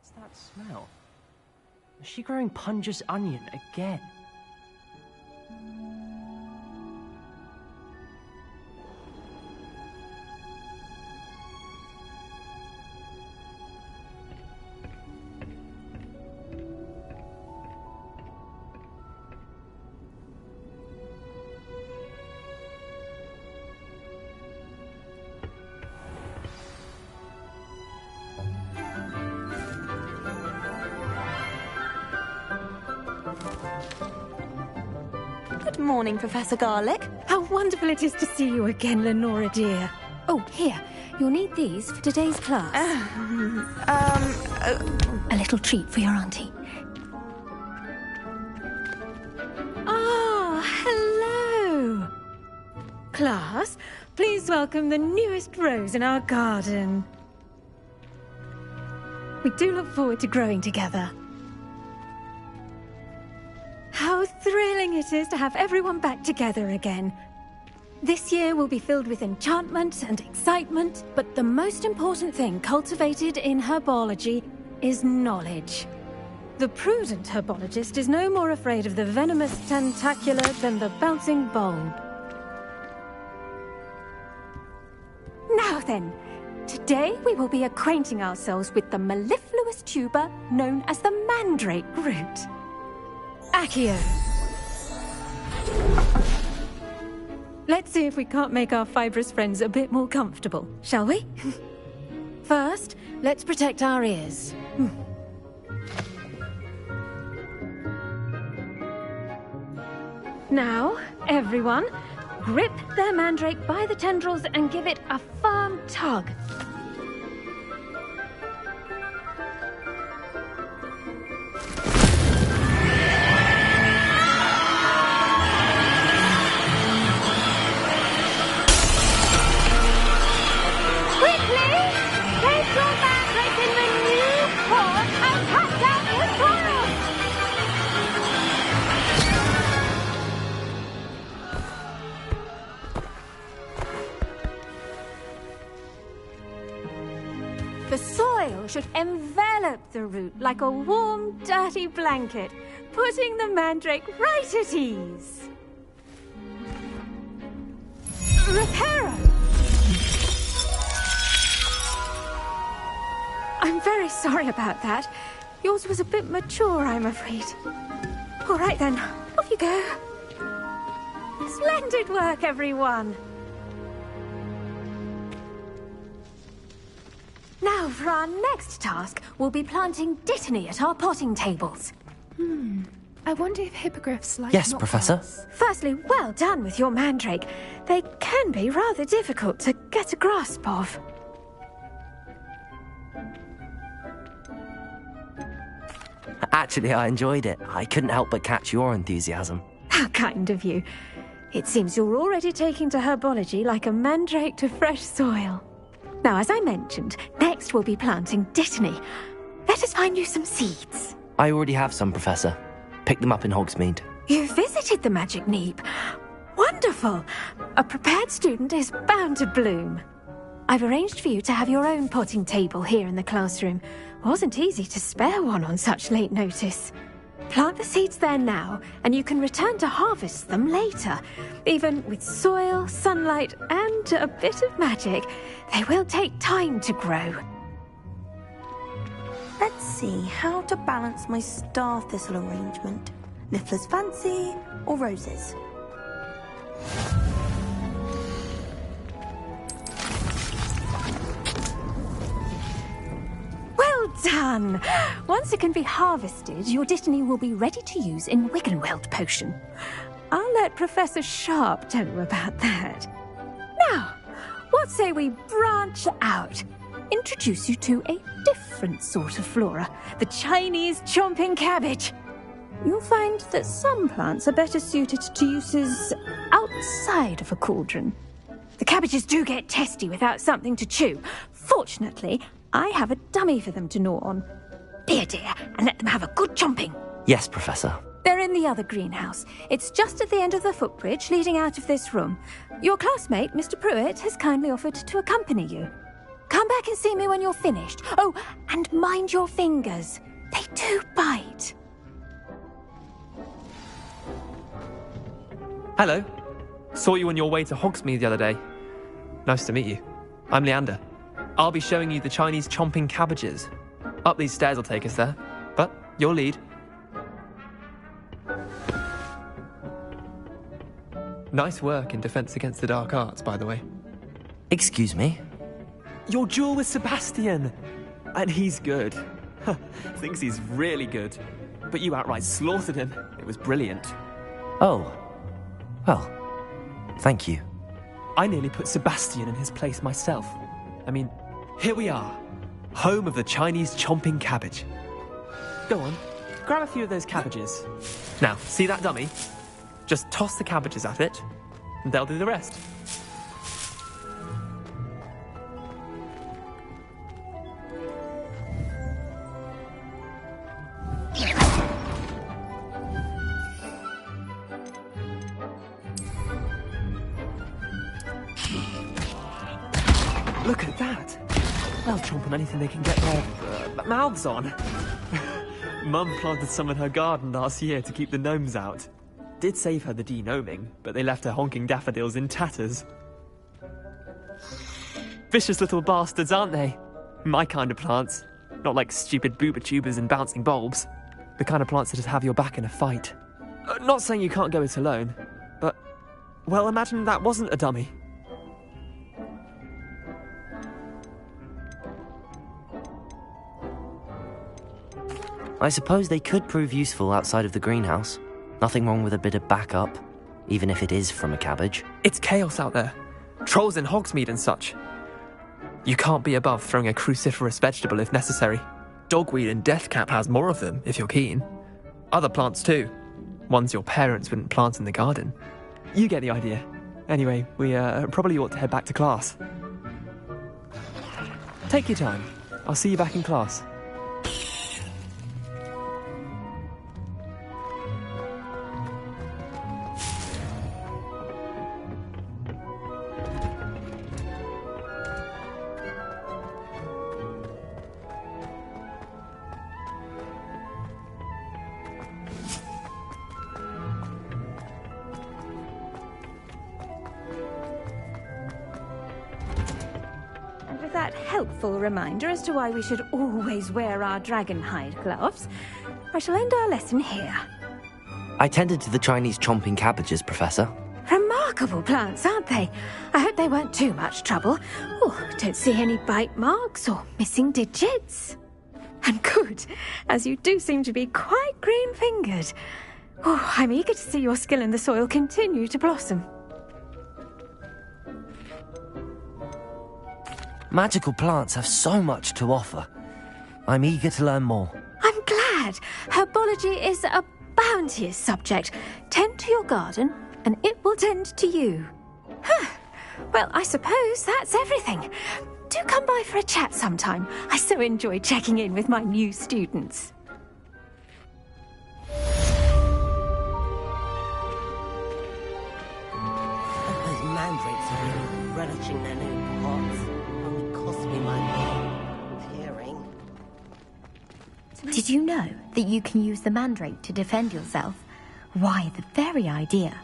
What's that smell? Is she growing Punja's onion again? Good morning, Professor Garlick. How wonderful it is to see you again, Lenora dear. Oh, here. You'll need these for today's class. A little treat for your auntie. Ah, hello. Class, please welcome the newest rose in our garden. We do look forward to growing together. How thrilling it is to have everyone back together again. This year will be filled with enchantment and excitement, but the most important thing cultivated in herbology is knowledge. The prudent herbologist is no more afraid of the venomous tentacula than the bouncing bulb. Now then, today we will be acquainting ourselves with the mellifluous tuber known as the mandrake root. Accio. Let's see if we can't make our fibrous friends a bit more comfortable, shall we? First, let's protect our ears. Now, everyone, grip their mandrake by the tendrils and give it a firm tug. The soil should envelop the root like a warm, dirty blanket, putting the mandrake right at ease. Reparo! I'm very sorry about that. Yours was a bit mature, I'm afraid. All right then, off you go. Splendid work, everyone. Now, for our next task, we'll be planting dittany at our potting tables. I wonder if hippogriffs like Yes, not Professor. plants. Firstly, well done with your mandrake. They can be rather difficult to get a grasp of. Actually, I enjoyed it. I couldn't help but catch your enthusiasm. How kind of you. It seems you're already taking to herbology like a mandrake to fresh soil. Now, as I mentioned, next we'll be planting dittany. Let us find you some seeds. I already have some, Professor. Picked them up in Hogsmeade. You visited the Magic Neep. Wonderful. A prepared student is bound to bloom. I've arranged for you to have your own potting table here in the classroom. Wasn't easy to spare one on such late notice. Plant the seeds there now, and you can return to harvest them later. Even with soil, sunlight, and a bit of magic, they will take time to grow. Let's see how to balance my star thistle arrangement. Niffler's fancy or roses? Well done! Once it can be harvested, your dittany will be ready to use in Wiggenweld potion. I'll let Professor Sharp tell you about that. Now, what say we branch out? Introduce you to a different sort of flora, the Chinese chomping cabbage. You'll find that some plants are better suited to uses outside of a cauldron. The cabbages do get testy without something to chew. Fortunately, I have a dummy for them to gnaw on. Be a dear and let them have a good chomping. Yes, Professor. They're in the other greenhouse. It's just at the end of the footbridge leading out of this room. Your classmate, Mr. Pruitt, has kindly offered to accompany you. Come back and see me when you're finished. Oh, and mind your fingers. They do bite. Hello. Saw you on your way to Hogsmeade the other day. Nice to meet you. I'm Leander. I'll be showing you the Chinese chomping cabbages. Up these stairs will take us there, but you'll lead. Nice work in Defense Against the Dark Arts, by the way. Excuse me? Your duel with Sebastian! And he's good. Thinks he's really good. But you outright slaughtered him. It was brilliant. Oh. Well, thank you. I nearly put Sebastian in his place myself. I mean, here we are. Home of the Chinese chomping cabbage. Go on, grab a few of those cabbages. Now, see that dummy? Just toss the cabbages at it, and they'll do the rest. Look at that! They'll chomp on anything they can get their mouths on. Mum planted some in her garden last year to keep the gnomes out. Did save her the de-gnoming, but they left her honking daffodils in tatters. Vicious little bastards, aren't they? My kind of plants. Not like stupid booba tubers and bouncing bulbs. The kind of plants that just have your back in a fight. Not saying you can't go it alone, but... well, imagine that wasn't a dummy. I suppose they could prove useful outside of the greenhouse. Nothing wrong with a bit of backup, even if it is from a cabbage. It's chaos out there. Trolls in Hogsmeade and such. You can't be above throwing a cruciferous vegetable if necessary. Dogweed and deathcap has more of them, if you're keen. Other plants too. Ones your parents wouldn't plant in the garden. You get the idea. Anyway, we probably ought to head back to class. Take your time. I'll see you back in class. That helpful reminder as to why we should always wear our dragon hide gloves, I shall end our lesson here. I tended to the Chinese chomping cabbages, Professor. Remarkable plants, aren't they? I hope they weren't too much trouble. Oh, don't see any bite marks or missing digits. And good, as you do seem to be quite green-fingered. Oh, I'm eager to see your skill in the soil continue to blossom. Magical plants have so much to offer. I'm eager to learn more. I'm glad. Herbology is a bounteous subject. Tend to your garden, and it will tend to you. Well, I suppose that's everything. Do come by for a chat sometime. I so enjoy checking in with my new students. Those mandrakes are really relishing their new pots. Cost me my hearing. Did you know that you can use the mandrake to defend yourself? Why, the very idea.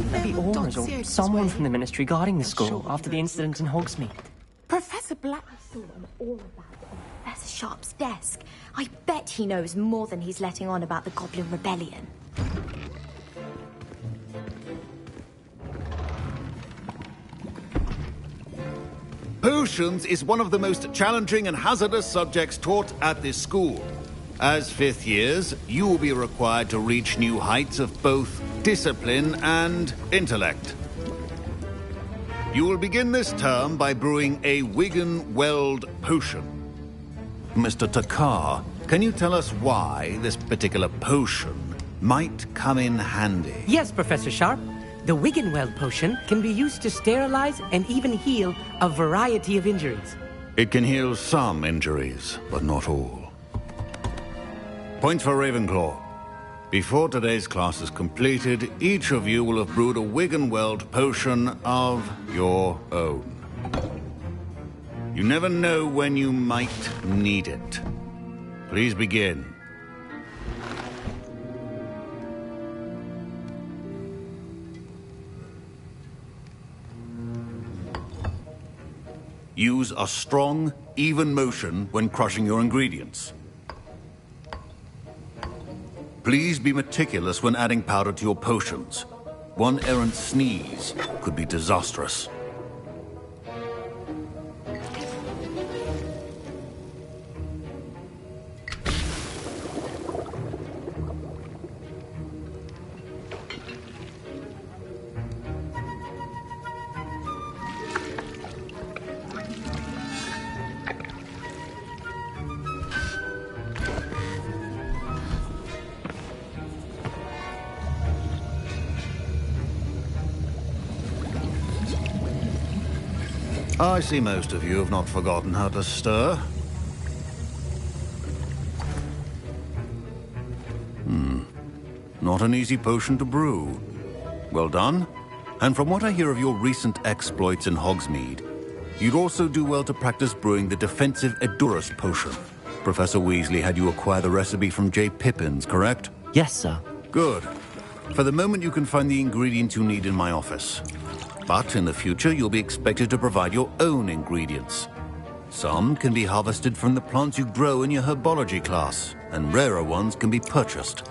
Maybe Aura's or someone from the Ministry guarding the school after the incident in Hogsmeade. Professor Black... I saw him all about it on Professor Sharp's desk. I bet he knows more than he's letting on about the Goblin Rebellion. Potions is one of the most challenging and hazardous subjects taught at this school. As fifth years, you will be required to reach new heights of both discipline and intellect. You will begin this term by brewing a Wiggenweld potion. Mr. Takar, can you tell us why this particular potion might come in handy? Yes, Professor Sharp. The Wiggenweld potion can be used to sterilize and even heal a variety of injuries. It can heal some injuries, but not all. Points for Ravenclaw. Before today's class is completed, each of you will have brewed a Wiggenweld potion of your own. You never know when you might need it. Please begin. Use a strong, even motion when crushing your ingredients. Please be meticulous when adding powder to your potions. One errant sneeze could be disastrous. I see most of you have not forgotten how to stir. Not an easy potion to brew. Well done. And from what I hear of your recent exploits in Hogsmeade, you'd also do well to practice brewing the defensive Edurus potion. Professor Weasley had you acquire the recipe from J. Pippin's, correct? Yes, sir. Good. For the moment, you can find the ingredients you need in my office. But in the future, you'll be expected to provide your own ingredients. Some can be harvested from the plants you grow in your herbology class, and rarer ones can be purchased.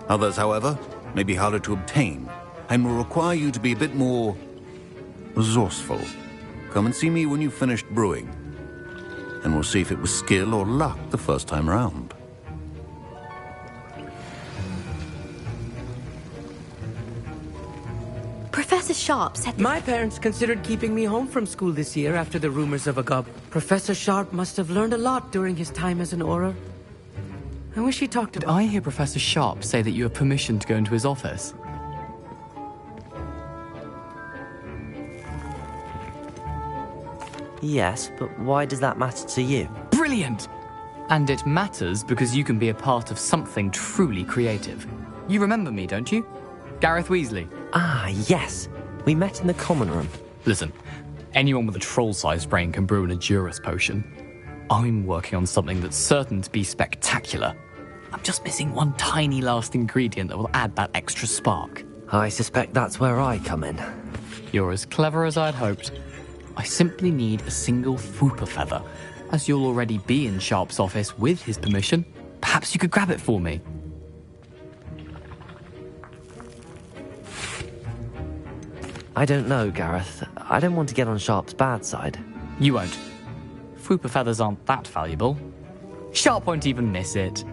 Others, however, may be harder to obtain, and will require you to be a bit more resourceful. Come and see me when you've finished brewing, and we'll see if it was skill or luck the first time round. Professor Sharp said that... My parents considered keeping me home from school this year after the rumors of a goblin. Professor Sharp must have learned a lot during his time as an Auror. I wish he talked Did about... I hear Professor Sharp say that you have permission to go into his office? Yes, but why does that matter to you? Brilliant! And it matters because you can be a part of something truly creative. You remember me, don't you? Gareth Weasley. Ah, yes. We met in the common room. Listen, anyone with a troll-sized brain can brew an Edurus potion. I'm working on something that's certain to be spectacular. I'm just missing one tiny last ingredient that will add that extra spark. I suspect that's where I come in. You're as clever as I'd hoped. I simply need a single Fooper feather. As you'll already be in Sharp's office with his permission, perhaps you could grab it for me. I don't know, Gareth. I don't want to get on Sharp's bad side. You won't. Fooper feathers aren't that valuable. Sharp won't even miss it.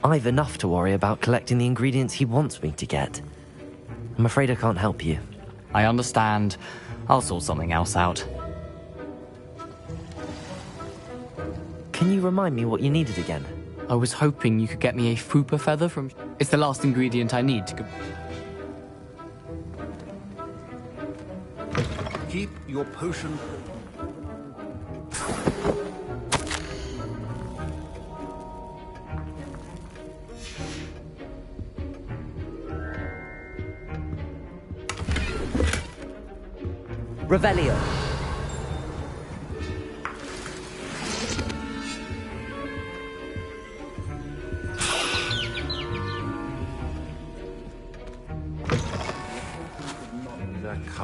I've enough to worry about collecting the ingredients he wants me to get. I'm afraid I can't help you. I understand. I'll sort something else out. Can you remind me what you needed again? I was hoping you could get me a Fooper feather from... It's the last ingredient I need to... Keep your potion... Revelio.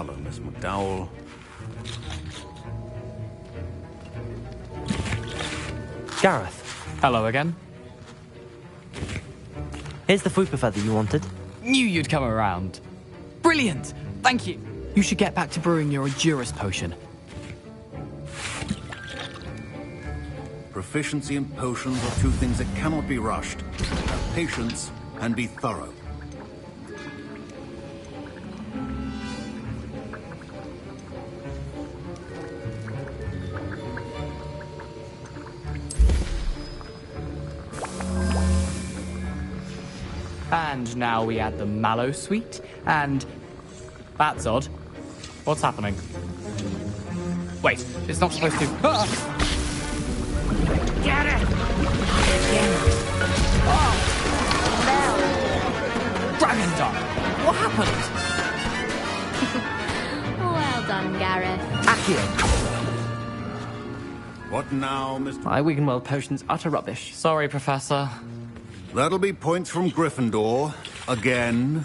Hello, Miss McDowell. Gareth, Hello again. here's the Fupa feather you wanted. Knew you'd come around. Brilliant! Thank you. You should get back to brewing your Adurus potion. Proficiency and potions are two things that cannot be rushed. Have patience and be thorough. And now we add the mallow sweet, and... That's odd. What's happening? Wait, it's not supposed to... Ah! Get it! Dragon Dog! What happened? Well done, Gareth. Accio. What now, Mr. My Wiggenweld potion's utter rubbish. Sorry, Professor. That'll be points from Gryffindor. Again.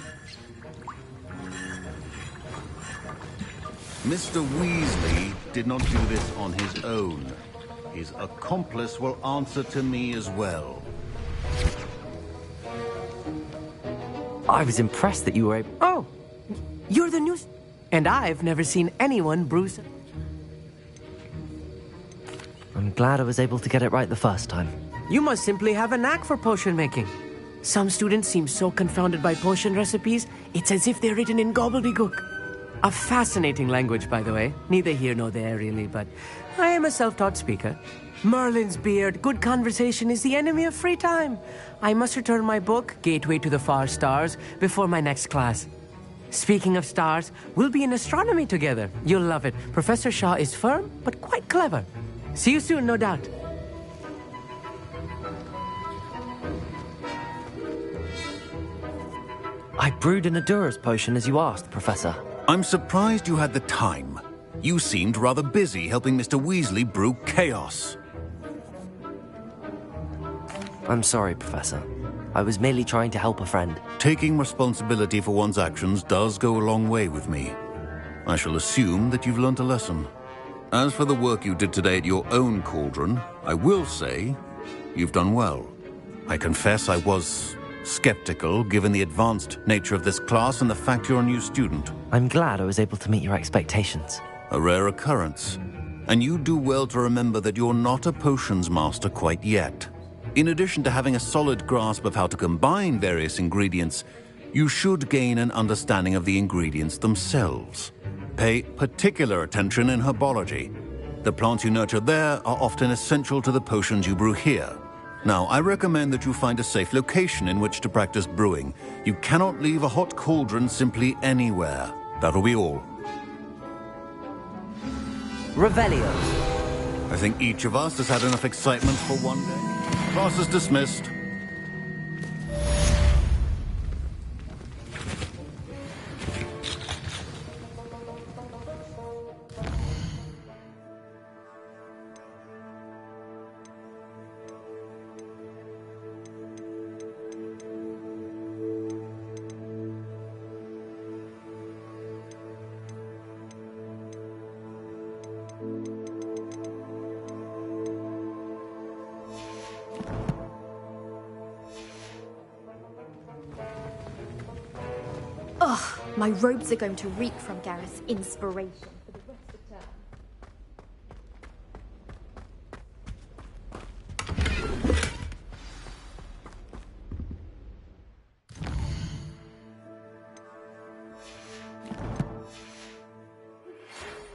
Mr. Weasley did not do this on his own. His accomplice will answer to me as well. I was impressed that you were able... Oh, you're the new... And I've never seen anyone bruise... I'm glad I was able to get it right the first time. You must simply have a knack for potion making. Some students seem so confounded by potion recipes, it's as if they're written in gobbledygook. A fascinating language, by the way. Neither here nor there, really, but I am a self-taught speaker. Merlin's beard, good conversation is the enemy of free time. I must return my book, Gateway to the Far Stars, before my next class. Speaking of stars, we'll be in astronomy together. You'll love it. Professor Shaw is firm, but quite clever. See you soon, no doubt. I brewed an Adurus potion as you asked, Professor. I'm surprised you had the time. You seemed rather busy helping Mr. Weasley brew chaos. I'm sorry, Professor. I was merely trying to help a friend. Taking responsibility for one's actions does go a long way with me. I shall assume that you've learnt a lesson. As for the work you did today at your own cauldron, I will say you've done well. I confess I was skeptical, given the advanced nature of this class and the fact you're a new student. I'm glad I was able to meet your expectations. A rare occurrence. And you do well to remember that you're not a potions master quite yet. In addition to having a solid grasp of how to combine various ingredients, you should gain an understanding of the ingredients themselves. Pay particular attention in herbology. The plants you nurture there are often essential to the potions you brew here. Now, I recommend that you find a safe location in which to practice brewing. You cannot leave a hot cauldron simply anywhere. That'll be all. Revelio. I think each of us has had enough excitement for one day. Class is dismissed. Ugh, my robes are going to reek from Gareth's inspiration for the rest of the term.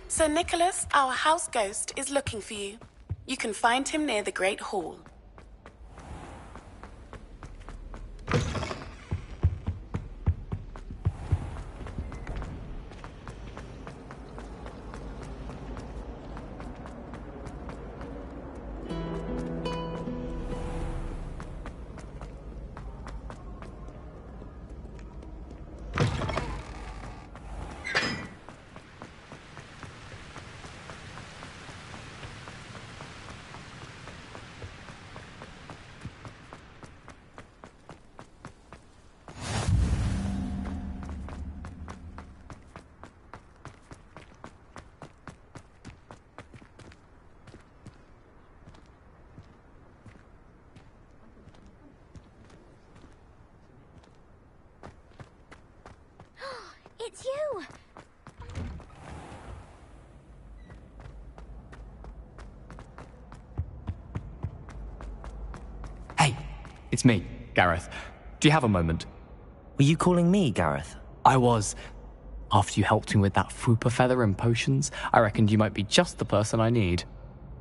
Sir Nicholas, our house ghost, is looking for you. You can find him near the Great Hall. It's you! Hey, it's me, Gareth. Do you have a moment? Were you calling me, Gareth? I was. After you helped me with that Fupa feather and potions, I reckoned you might be just the person I need.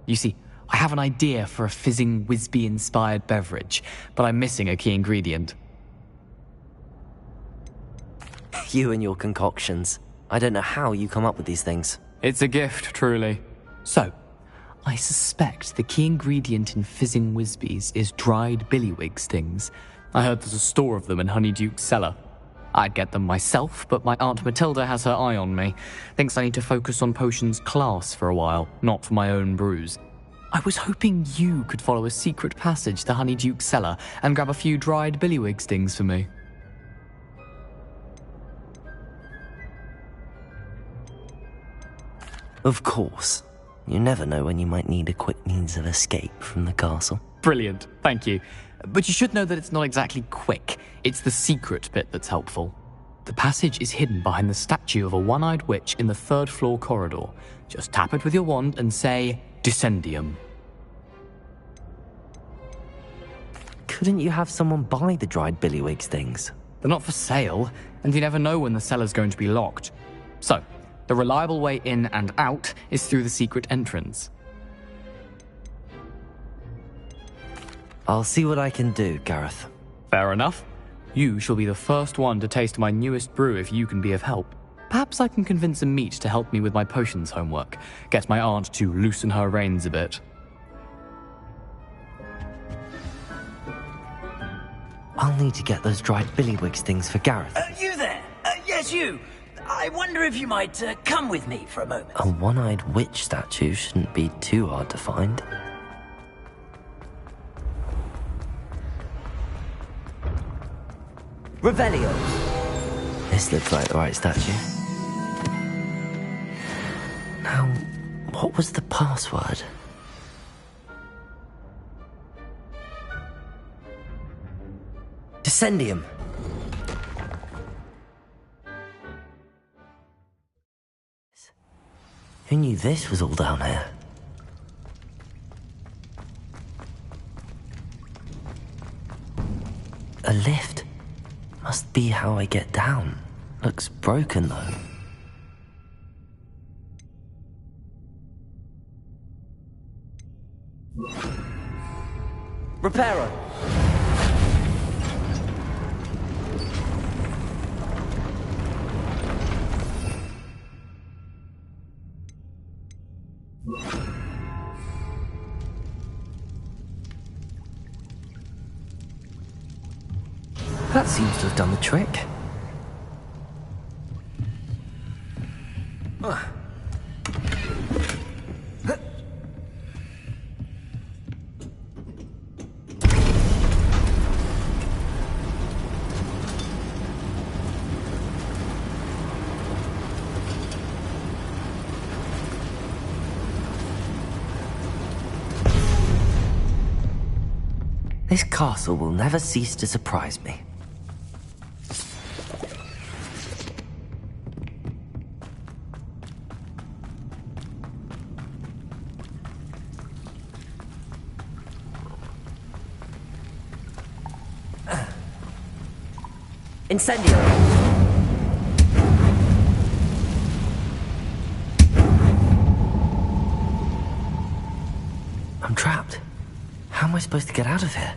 You see, I have an idea for a fizzing Whizbee-inspired beverage, but I'm missing a key ingredient. You and your concoctions. I don't know how you come up with these things. It's a gift, truly. So, I suspect the key ingredient in fizzing Whizbees is dried billywig stings. I heard there's a store of them in Honeyduke's cellar. I'd get them myself, but my Aunt Matilda has her eye on me. Thinks I need to focus on potions class for a while, not for my own brews. I was hoping you could follow a secret passage to Honeyduke's cellar and grab a few dried billywig stings for me. Of course. You never know when you might need a quick means of escape from the castle. Brilliant, thank you. But you should know that it's not exactly quick. It's the secret bit that's helpful. The passage is hidden behind the statue of a one-eyed witch in the third-floor corridor. Just tap it with your wand and say, Descendium. Couldn't you have someone buy the dried billywig stings? They're not for sale, and you never know when the cellar's going to be locked. So, the reliable way in and out is through the secret entrance. I'll see what I can do, Gareth. Fair enough. You shall be the first one to taste my newest brew if you can be of help. Perhaps I can convince a meat to help me with my potions homework. Get my aunt to loosen her reins a bit. I'll need to get those dried billywig stings for Gareth. You there? Yes, you. I wonder if you might come with me for a moment. A one-eyed witch statue shouldn't be too hard to find. Revelio. This looks like the right statue. Now, what was the password? Descendium. Who knew this was all down here? A lift. Must be how I get down. Looks broken, though. Reparo. That seems to have done the trick. This castle will never cease to surprise me. Incendio. I'm trapped. How am I supposed to get out of here?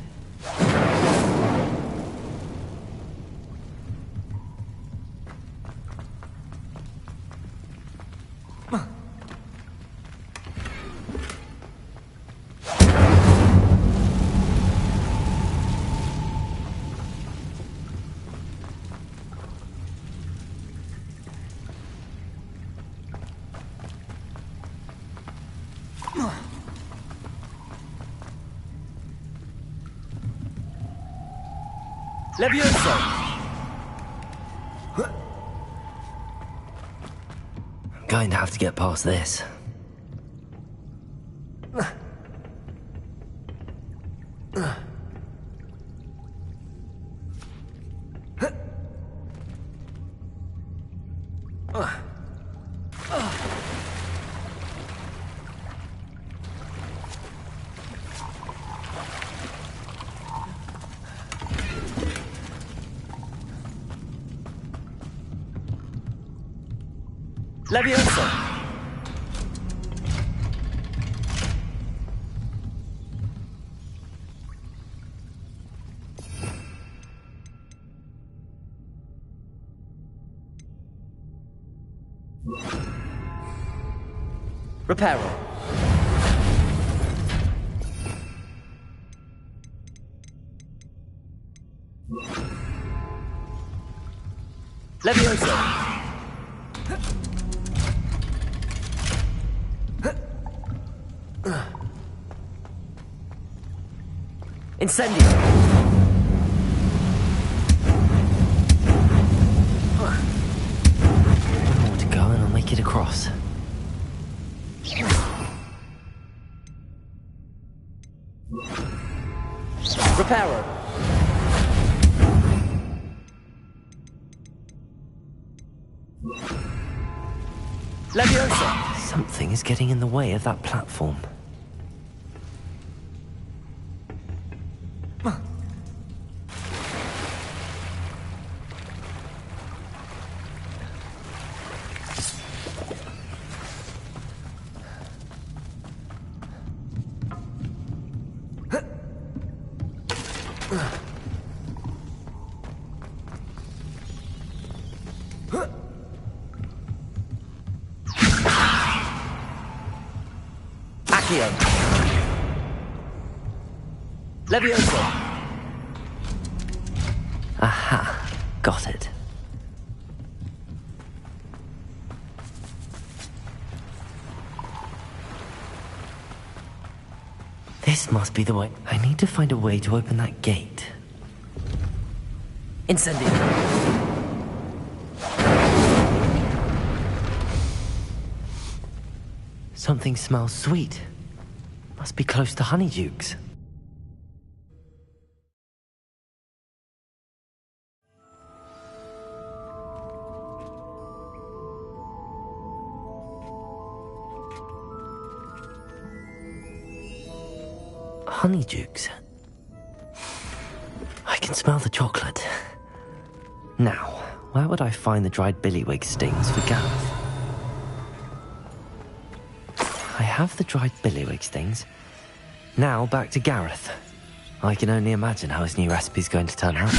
Levioso! I'm going to have to get past this. Levioso! Reparo. Levioso. Incendio. One more to go and I'll make it across. Reparo. Leviosa! Something is getting in the way of that platform. Levioso! Aha, got it. This must be the way. I need to find a way to open that gate. Incendio! Something smells sweet. Must be close to Honeydukes. Honeydukes. I can smell the chocolate. Now, where would I find the dried billywig stings for Gareth? I have the dried billywig stings. Now back to Gareth. I can only imagine how his new recipe's going to turn out.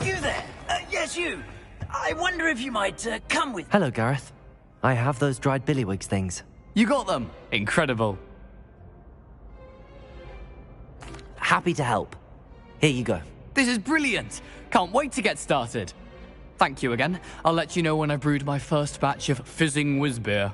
You there? Yes, you. I wonder if you might come with... Hello, Gareth. I have those dried billywigs things. You got them! Incredible. Happy to help. Here you go. This is brilliant! Can't wait to get started. Thank you again. I'll let you know when I brewed my first batch of fizzing whiz beer.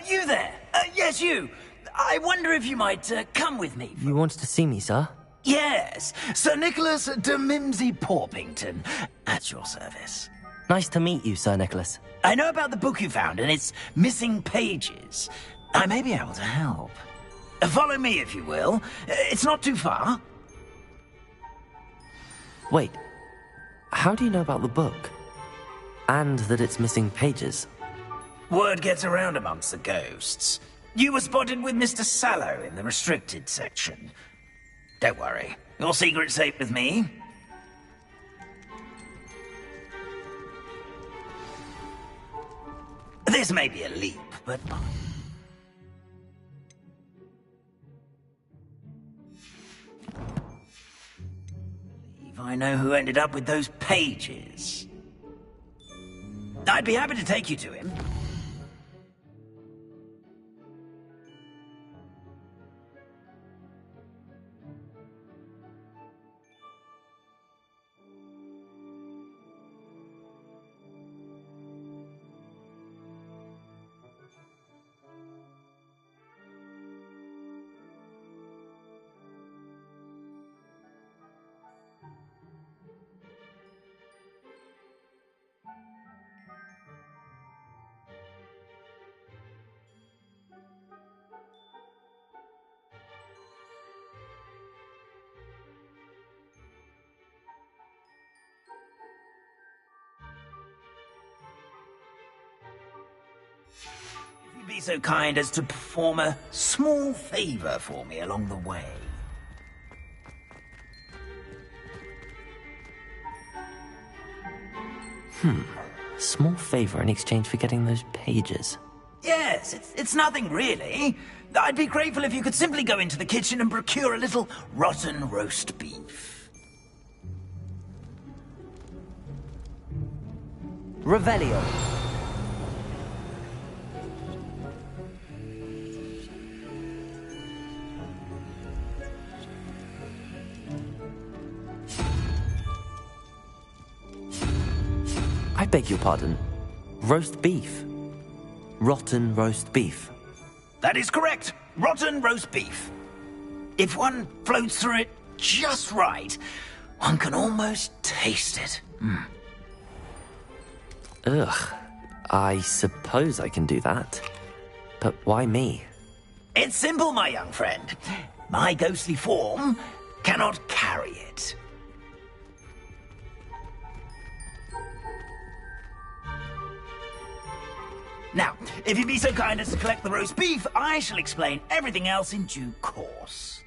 You there? Yes, you. I wonder if you might come with me. You wanted to see me, sir? Yes, Sir Nicholas de Mimsy Porpington, at your service. Nice to meet you, Sir Nicholas. I know about the book you found and its missing pages. I may be able to help. Follow me, if you will. It's not too far. Wait, how do you know about the book? And that it's missing pages? Word gets around amongst the ghosts. You were spotted with Mr. Sallow in the restricted section. Don't worry, your secret's safe with me. This may be a leap, but... I know who ended up with those pages. I'd be happy to take you to him. Be so kind as to perform a small favor for me along the way. Small favor in exchange for getting those pages. Yes, it's nothing really. I'd be grateful if you could simply go into the kitchen and procure a little rotten roast beef. Revelio. I beg your pardon. Roast beef. Rotten roast beef. That is correct. Rotten roast beef. If one floats through it just right, one can almost taste it. Ugh. I suppose I can do that. But why me? It's simple, my young friend. My ghostly form cannot carry it. Now, if you'd be so kind as to collect the roast beef, I shall explain everything else in due course.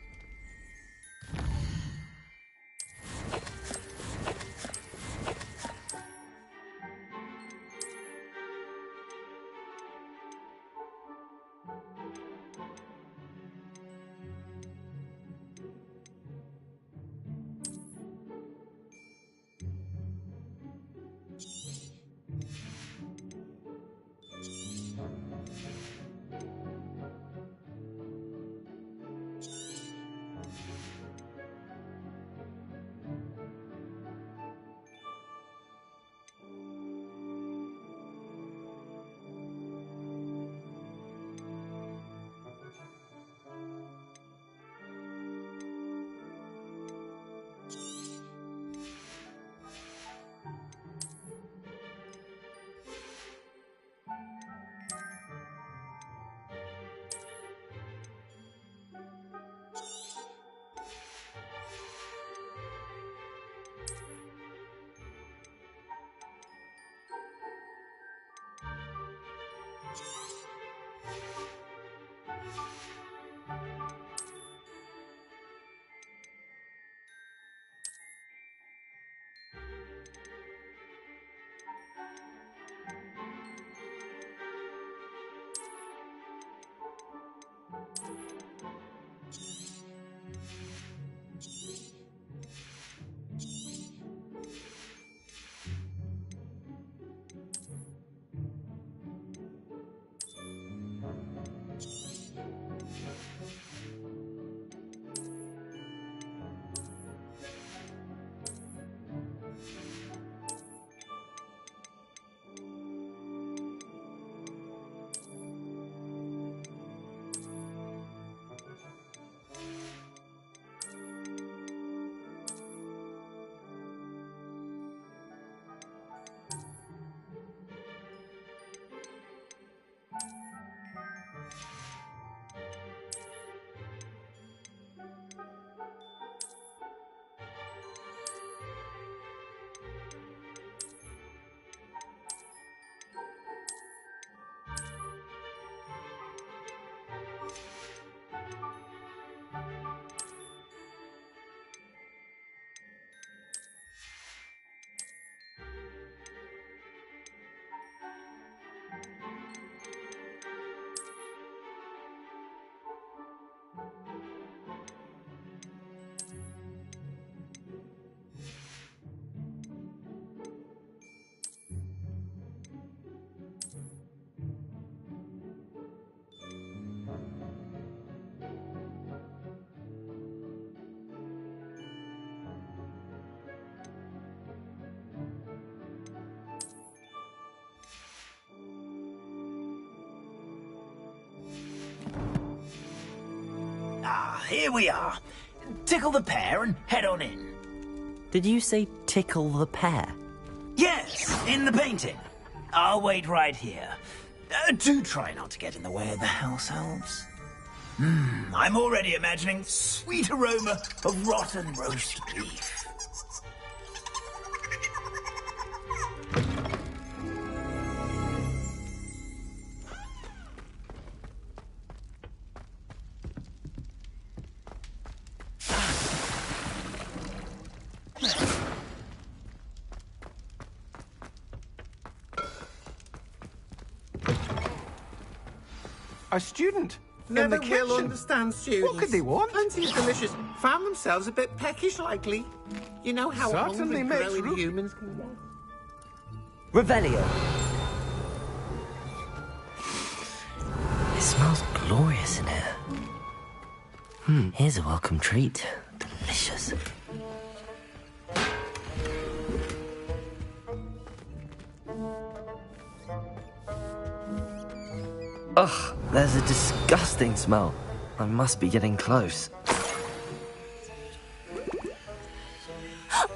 Here we are. Tickle the pear and head on in. Did you say tickle the pear? Yes, in the painting. I'll wait right here. Do try not to get in the way of the house elves. I'm already imagining sweet aroma of rotten roast beef. A student? Never in the will kitchen? understand students. What could they want? Plenty of delicious. Found themselves a bit peckish, likely. You know how Certainly hungry makes growing room. humans can get. Revelio. It smells glorious in here. Here's a welcome treat. Delicious. Ugh, there's a disgusting smell. I must be getting close.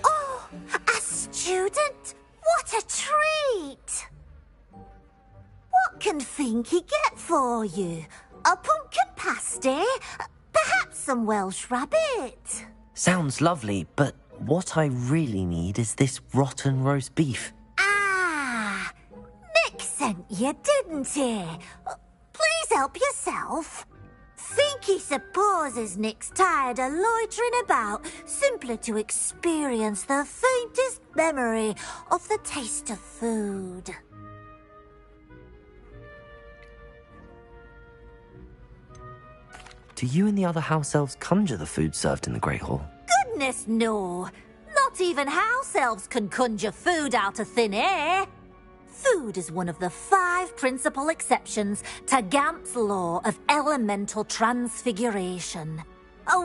Oh, a student? What a treat! What can Finky get for you? A pumpkin pasty? Perhaps some Welsh rabbit? Sounds lovely, but what I really need is this rotten roast beef. Ah, Nick sent you, didn't he? Please help yourself. Finky supposes Nick's tired of loitering about simply to experience the faintest memory of the taste of food. Do you and the other house elves conjure the food served in the Great Hall? Goodness, no. Not even house elves can conjure food out of thin air. Food is one of the 5 principal exceptions to Gamp's law of elemental transfiguration.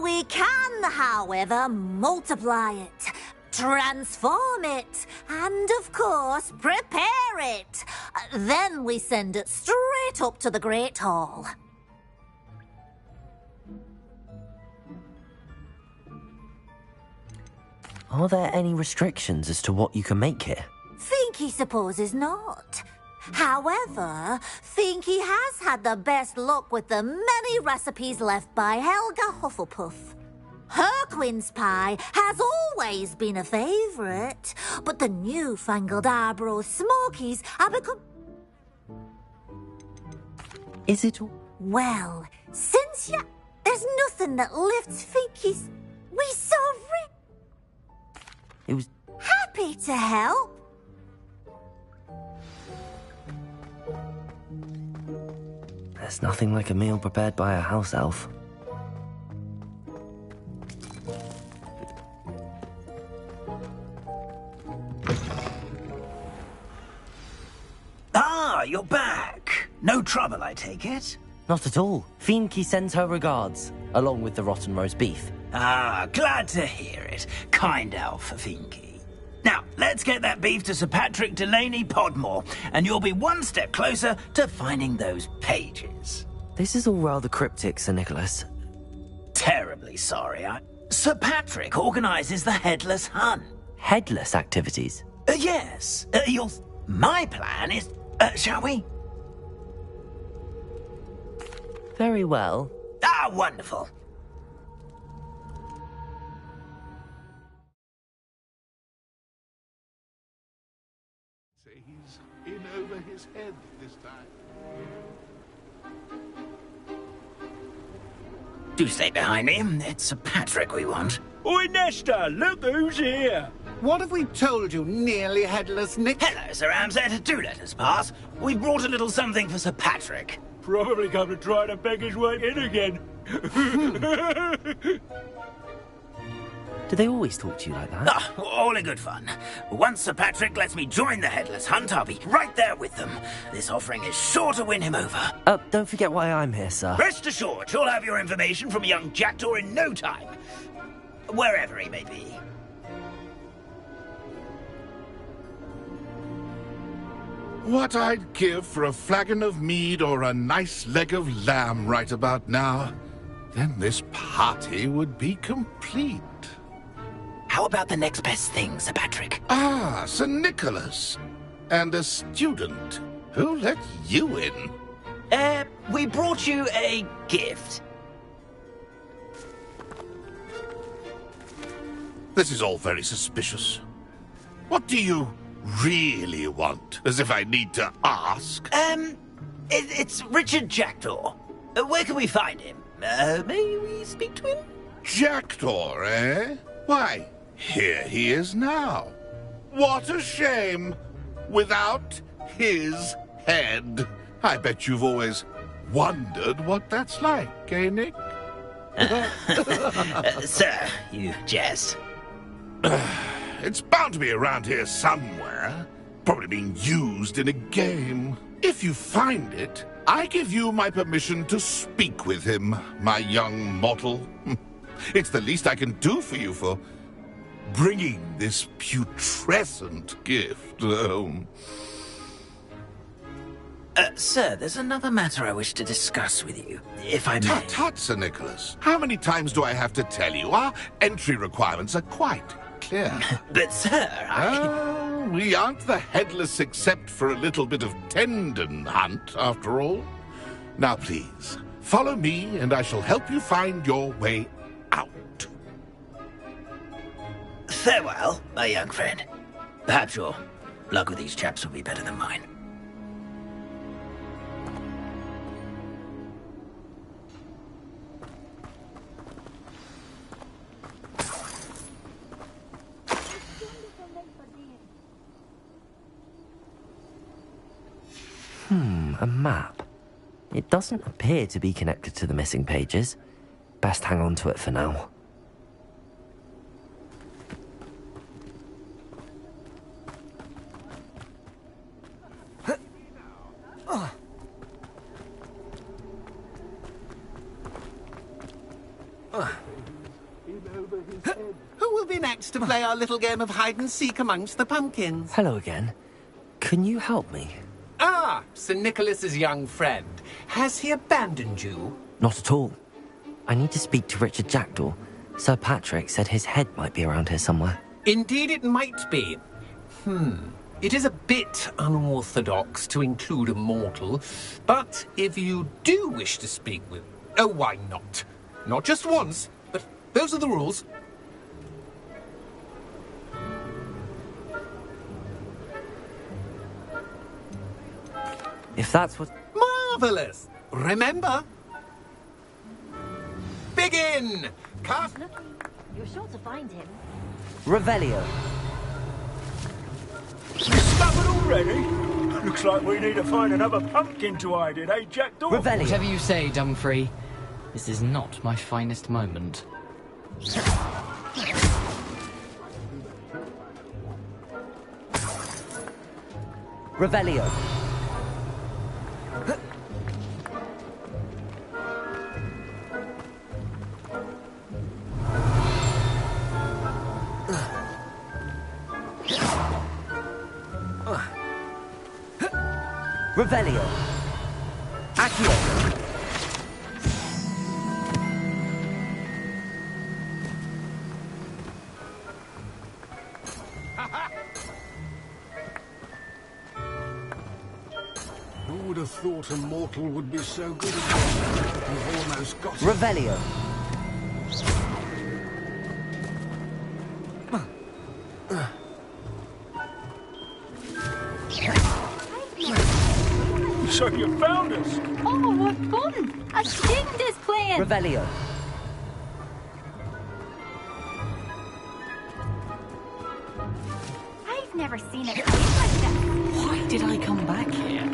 We can, however, multiply it, transform it, and, of course, prepare it. Then we send it straight up to the Great Hall. Are there any restrictions as to what you can make here? Finky supposes not. However, Finky has had the best luck with the many recipes left by Helga Hufflepuff. Her quince pie has always been a favourite, but the newfangled Arbroath Smokies have become... Is it all? Well, since you... There's nothing that lifts Finky's... We so It was... happy to help. There's nothing like a meal prepared by a house elf. Ah, you're back. No trouble, I take it? Not at all. Fienke sends her regards, along with the rotten roast beef. Ah, glad to hear it. Kind elf, Finky. Now, let's get that beef to Sir Patrick Delaney Podmore, and you'll be one step closer to finding those pages. This is all rather cryptic, Sir Nicholas. Terribly sorry. Sir Patrick organises the Headless Hunt. Headless activities? Yes. My plan is... shall we? Very well. Ah, wonderful. Say he's in over his head this time. Do stay behind me. It's Sir Patrick we want. Oi, Nesta, look who's here. What have we told you, nearly headless Nick? Hello, Sir Ramsay. Do let us pass. We brought a little something for Sir Patrick. Probably come to try to beg his way in again. Do they always talk to you like that? Ah, all in good fun. Once Sir Patrick lets me join the Headless Hunt, I'll be right there with them. This offering is sure to win him over. Don't forget why I'm here, sir. Rest assured, you'll have your information from young Jackdaw in no time. Wherever he may be. What I'd give for a flagon of mead or a nice leg of lamb right about now. Then this party would be complete. How about the next best thing, Sir Patrick? Ah, Sir Nicholas. And a student. Who let you in? We brought you a gift. This is all very suspicious. What do you really want? As if I need to ask. It's Richard Jackdaw. Where can we find him? May we speak to him? Jackdaw, eh? Why, here he is now. What a shame. Without his head. I bet you've always wondered what that's like, eh, Nick? Sir, you jest. It's bound to be around here somewhere. Probably being used in a game. If you find it, I give you my permission to speak with him, my young mortal. It's the least I can do for you for bringing this putrescent gift home. Sir, there's another matter I wish to discuss with you, if I may. Tut, Sir Nicholas. How many times do I have to tell you? Our entry requirements are quite clear. But, sir, we aren't the headless except for a little bit of tendon hunt, after all. Now, please, follow me, and I shall help you find your way out. Farewell, my young friend. Perhaps your luck with these chaps will be better than mine. A map. It doesn't appear to be connected to the missing pages. Best hang on to it for now. Who will be next to play our little game of hide-and-seek amongst the pumpkins? Hello again. Can you help me? Ah, Sir Nicholas's young friend. Has he abandoned you? Not at all. I need to speak to Richard Jackdaw. Sir Patrick said his head might be around here somewhere. Indeed it might be. It is a bit unorthodox to include a mortal, but if you do wish to speak with... Oh, why not? Not just once, but those are the rules. If that's what... Marvellous! Remember? Begin! Cast... You're sure to find him. Revelio. Discovered already? Looks like we need to find another pumpkin to hide in, eh, Jackdaw? Revelio. Whatever you say, Dumfrey. This is not my finest moment. Revelio. Revelio. Accio. Who would have thought a mortal would be so good at this? You've almost got it. Revelio. So you found us? Oh, what fun! A student is playing! Revelio. I've never seen it played like this. Why did I come back here?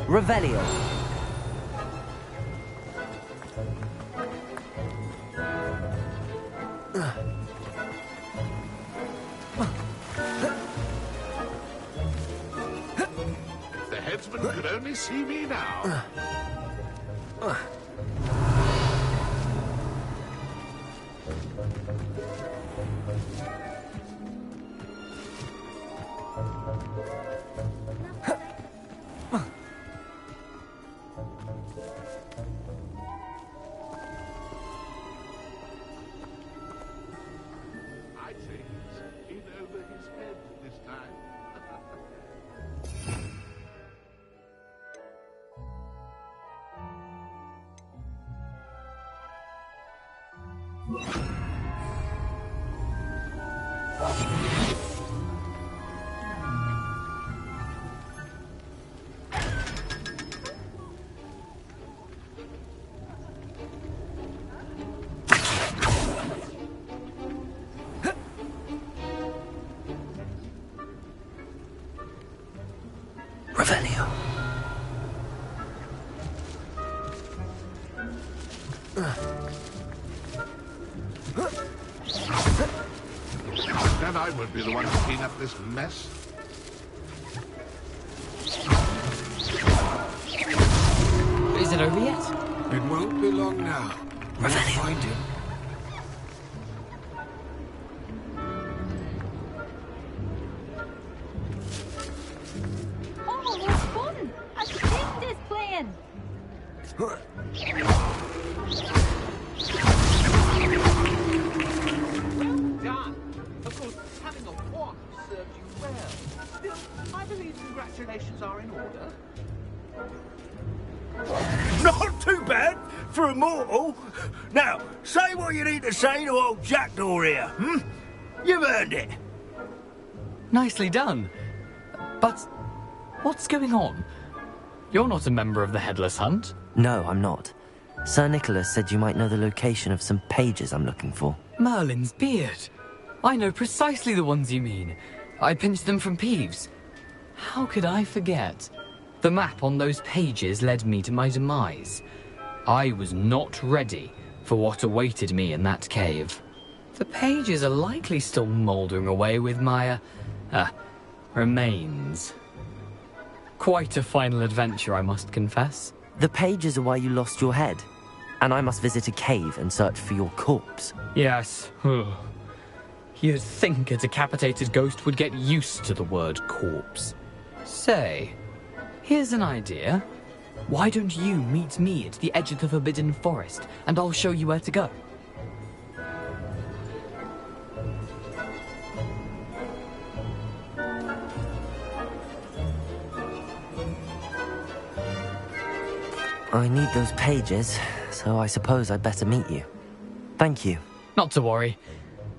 Revelio. The headsman could only see me now. I think he's in over his head this time. Revelio. Then I won't be the one to clean up this mess. Is it over yet? It won't be long now. We'll find him. Oh, what's fun? A sting is playing. Well done. Of course, having a wand served you well. Still, I believe congratulations are in order. Not too bad for a mortal. Now, say what you need to say to old Jackdaw here, hmm? You've earned it. Nicely done. But what's going on? You're not a member of the Headless Hunt. No, I'm not. Sir Nicholas said you might know the location of some pages I'm looking for. Merlin's beard. I know precisely the ones you mean. I pinched them from Peeves. How could I forget? The map on those pages led me to my demise. I was not ready for what awaited me in that cave. The pages are likely still mouldering away with my, remains. Quite a final adventure, I must confess. The pages are why you lost your head, and I must visit a cave and search for your corpse. Yes. You'd think a decapitated ghost would get used to the word corpse. Say, here's an idea. Why don't you meet me at the edge of the Forbidden Forest, and I'll show you where to go? I need those pages, so I suppose I'd better meet you. Thank you. Not to worry.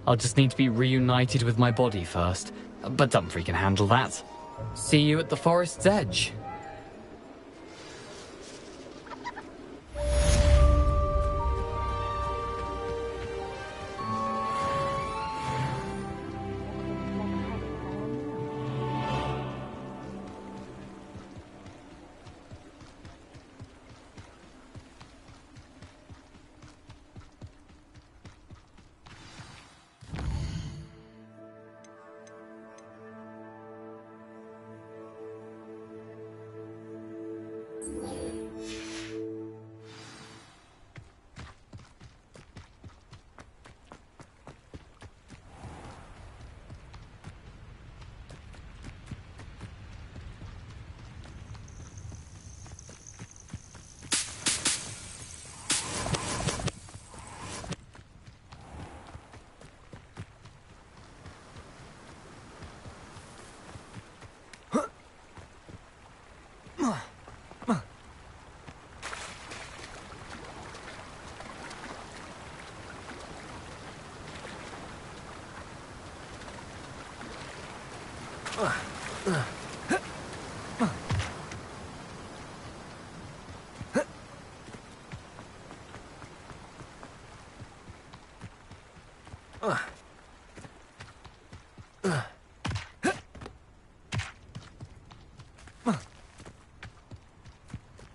I'll just need to be reunited with my body first. But Dumfries can handle that. See you at the forest's edge.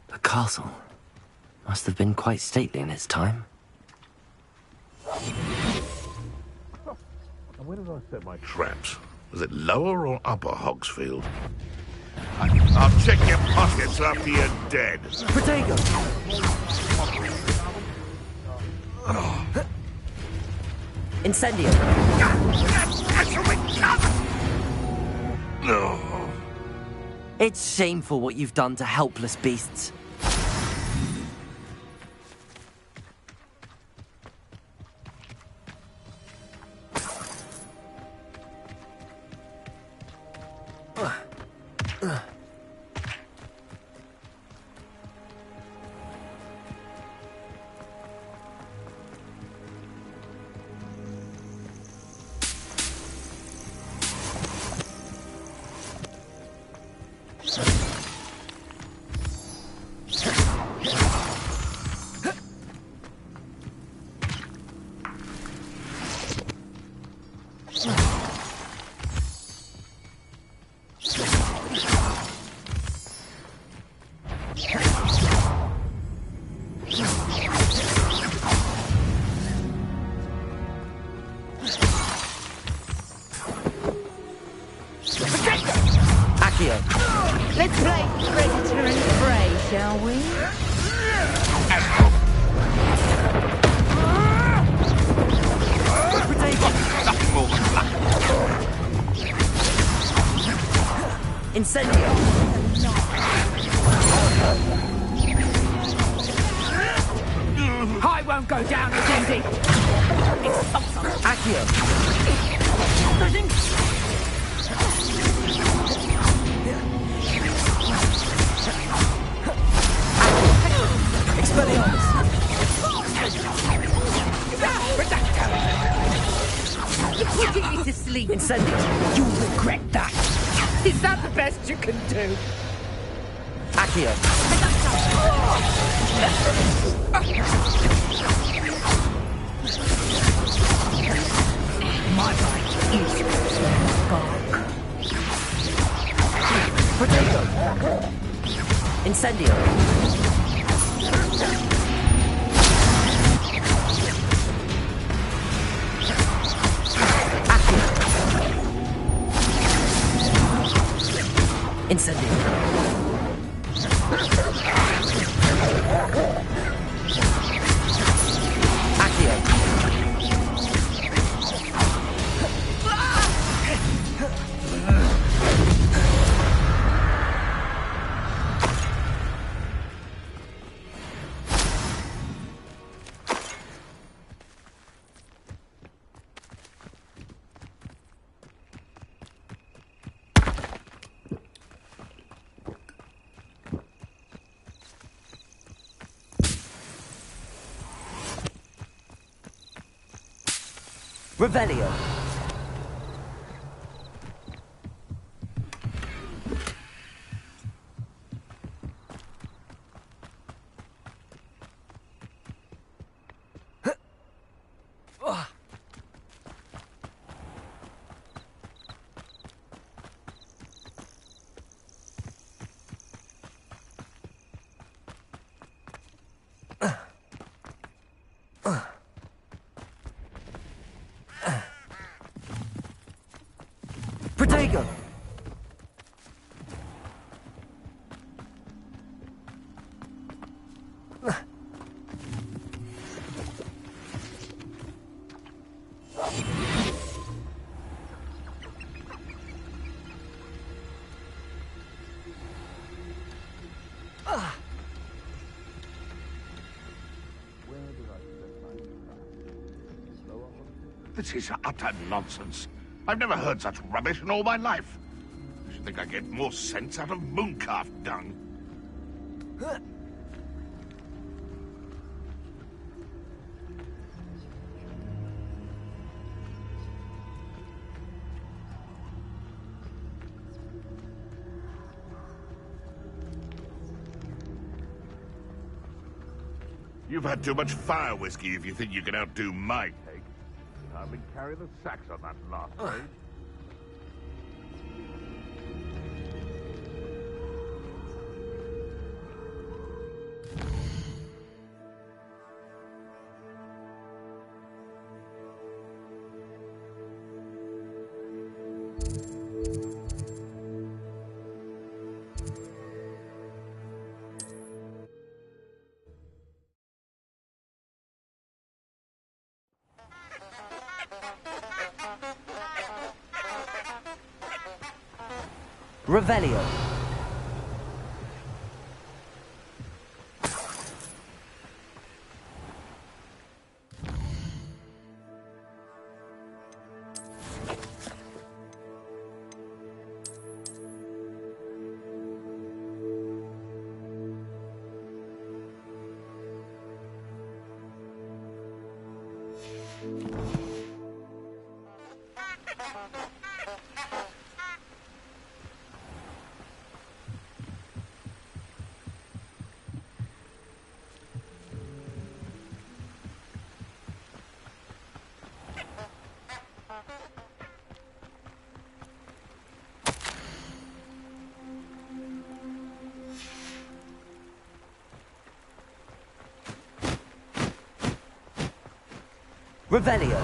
The castle must have been quite stately in its time. Where did I set my traps? Was it lower or upper Hogsfield? I'll check your pockets after you're dead. Protego! Incendio! It's shameful what you've done to helpless beasts. Accio. Let's play predator and prey, shall we? Nothing more than fun. Incendio. I won't go down as easy. Accio. Expelliarmus. You're putting me to sleep. Incendio. You'll regret that. Is that the best you can do? Accio. My bite is bark. Protego. Incendio. Accio. Incendio. Accio. Revelio. Protego. This is utter nonsense. I've never heard such rubbish in all my life. I should think I get more sense out of mooncalf dung. You've had too much fire whiskey if you think you can outdo my take. Hardly carry the sacks on that last page. Revelio. Revelio.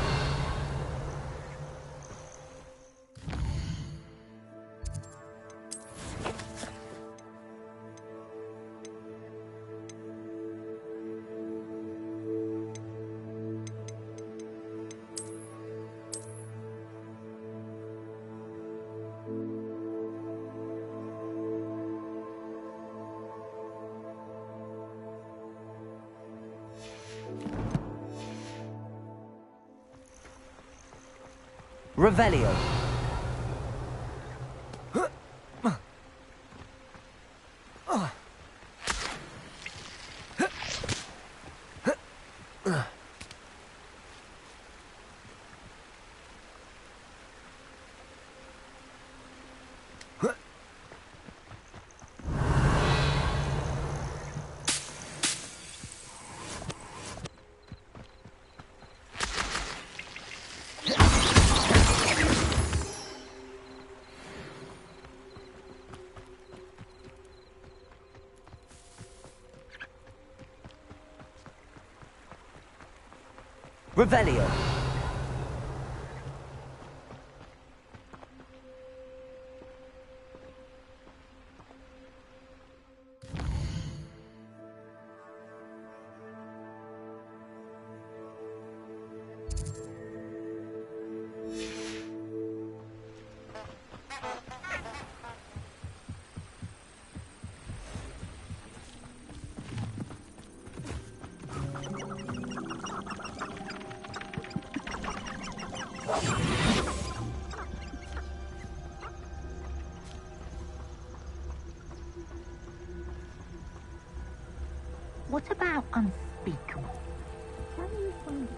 Revelio. Revelio. What about unspeakable? Can you find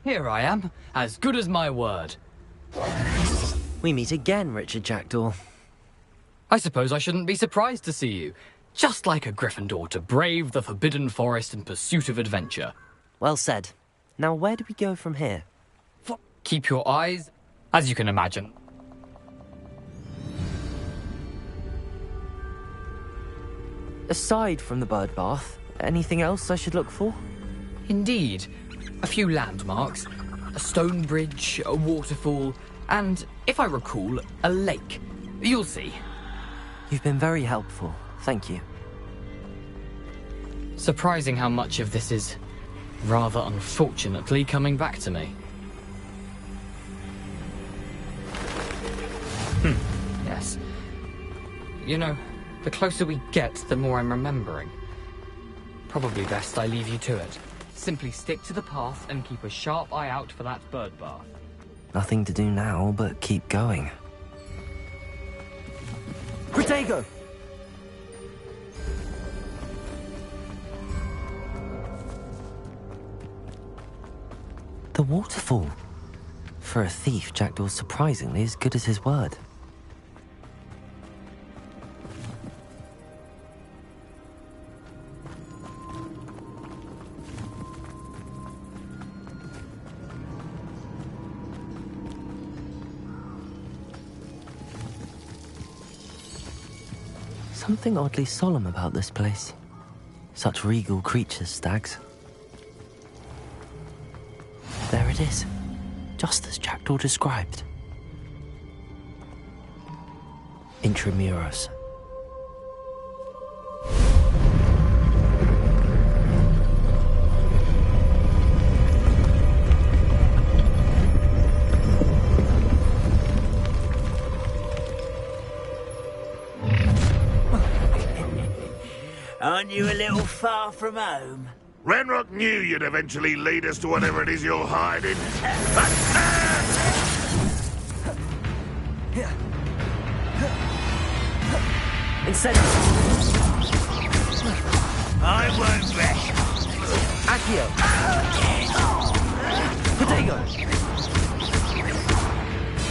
Here I am, as good as my word. We meet again, Richard Jackdaw. I suppose I shouldn't be surprised to see you. Just like a Gryffindor to brave the Forbidden Forest in pursuit of adventure. Well said. Now where do we go from here? Keep your eyes, as you can imagine. Aside from the bird bath, anything else I should look for? Indeed. A few landmarks, a stone bridge, a waterfall, and, if I recall, a lake. You'll see. You've been very helpful. Thank you. Surprising how much of this is, rather unfortunately, coming back to me. Yes. You know, the closer we get, the more I'm remembering. Probably best I leave you to it. Simply stick to the path and keep a sharp eye out for that bird bath. Nothing to do now but keep going. Protego! The waterfall. For a thief, Jackdaw's surprisingly as good as his word. Something oddly solemn about this place. Such regal creatures, stags. There it is, just as Jackdaw described. Intramuros. Aren't you a little far from home? Ranrock knew you'd eventually lead us to whatever it is you're hiding. Incendiary! I won't rest. Accio! Protego!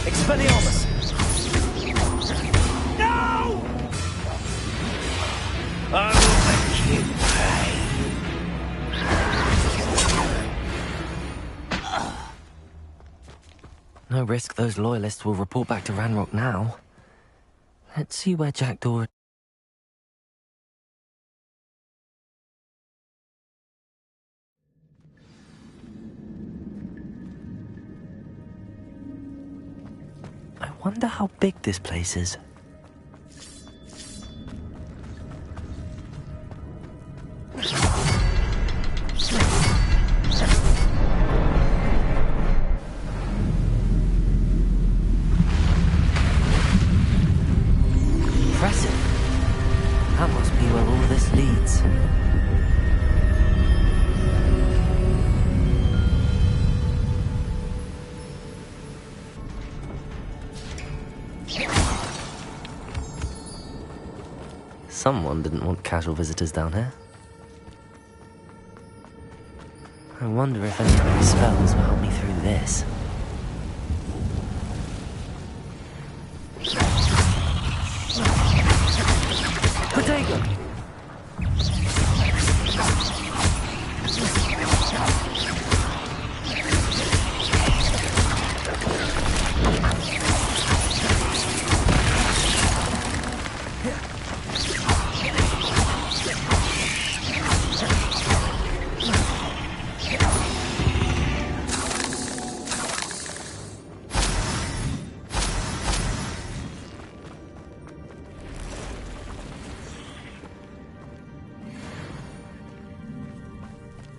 Expelliarmus! No! I will make you pay. No risk those loyalists will report back to Ranrock now. Let's see where Jackdaw Wonder how big this place is. Impressive. That must be where all this leads. Someone didn't want casual visitors down here. I wonder if any of my spells will help me through this. Potato!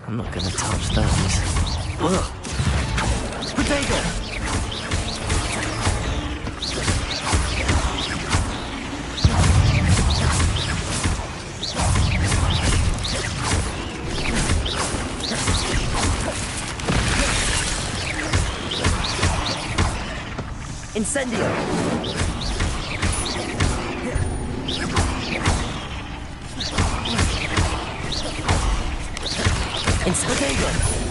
I'm not gonna touch those. Ugh. Potato! Incendio! Potato!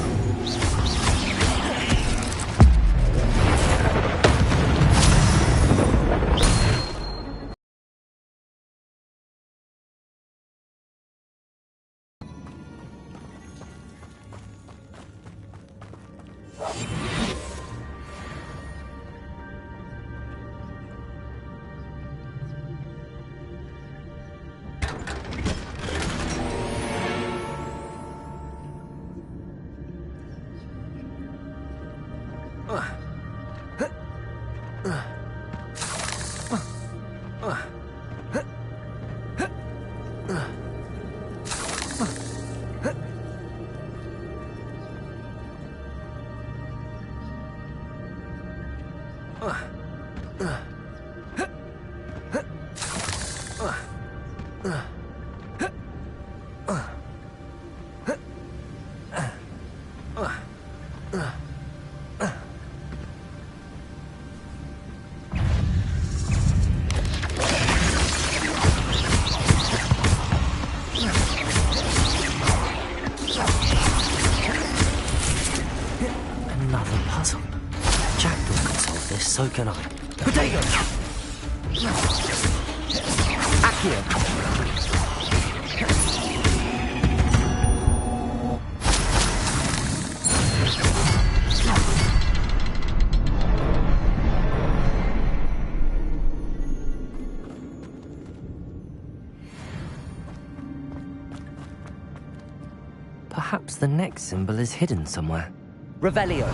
So can I. Potato! Accio! Perhaps the next symbol is hidden somewhere. Revelio!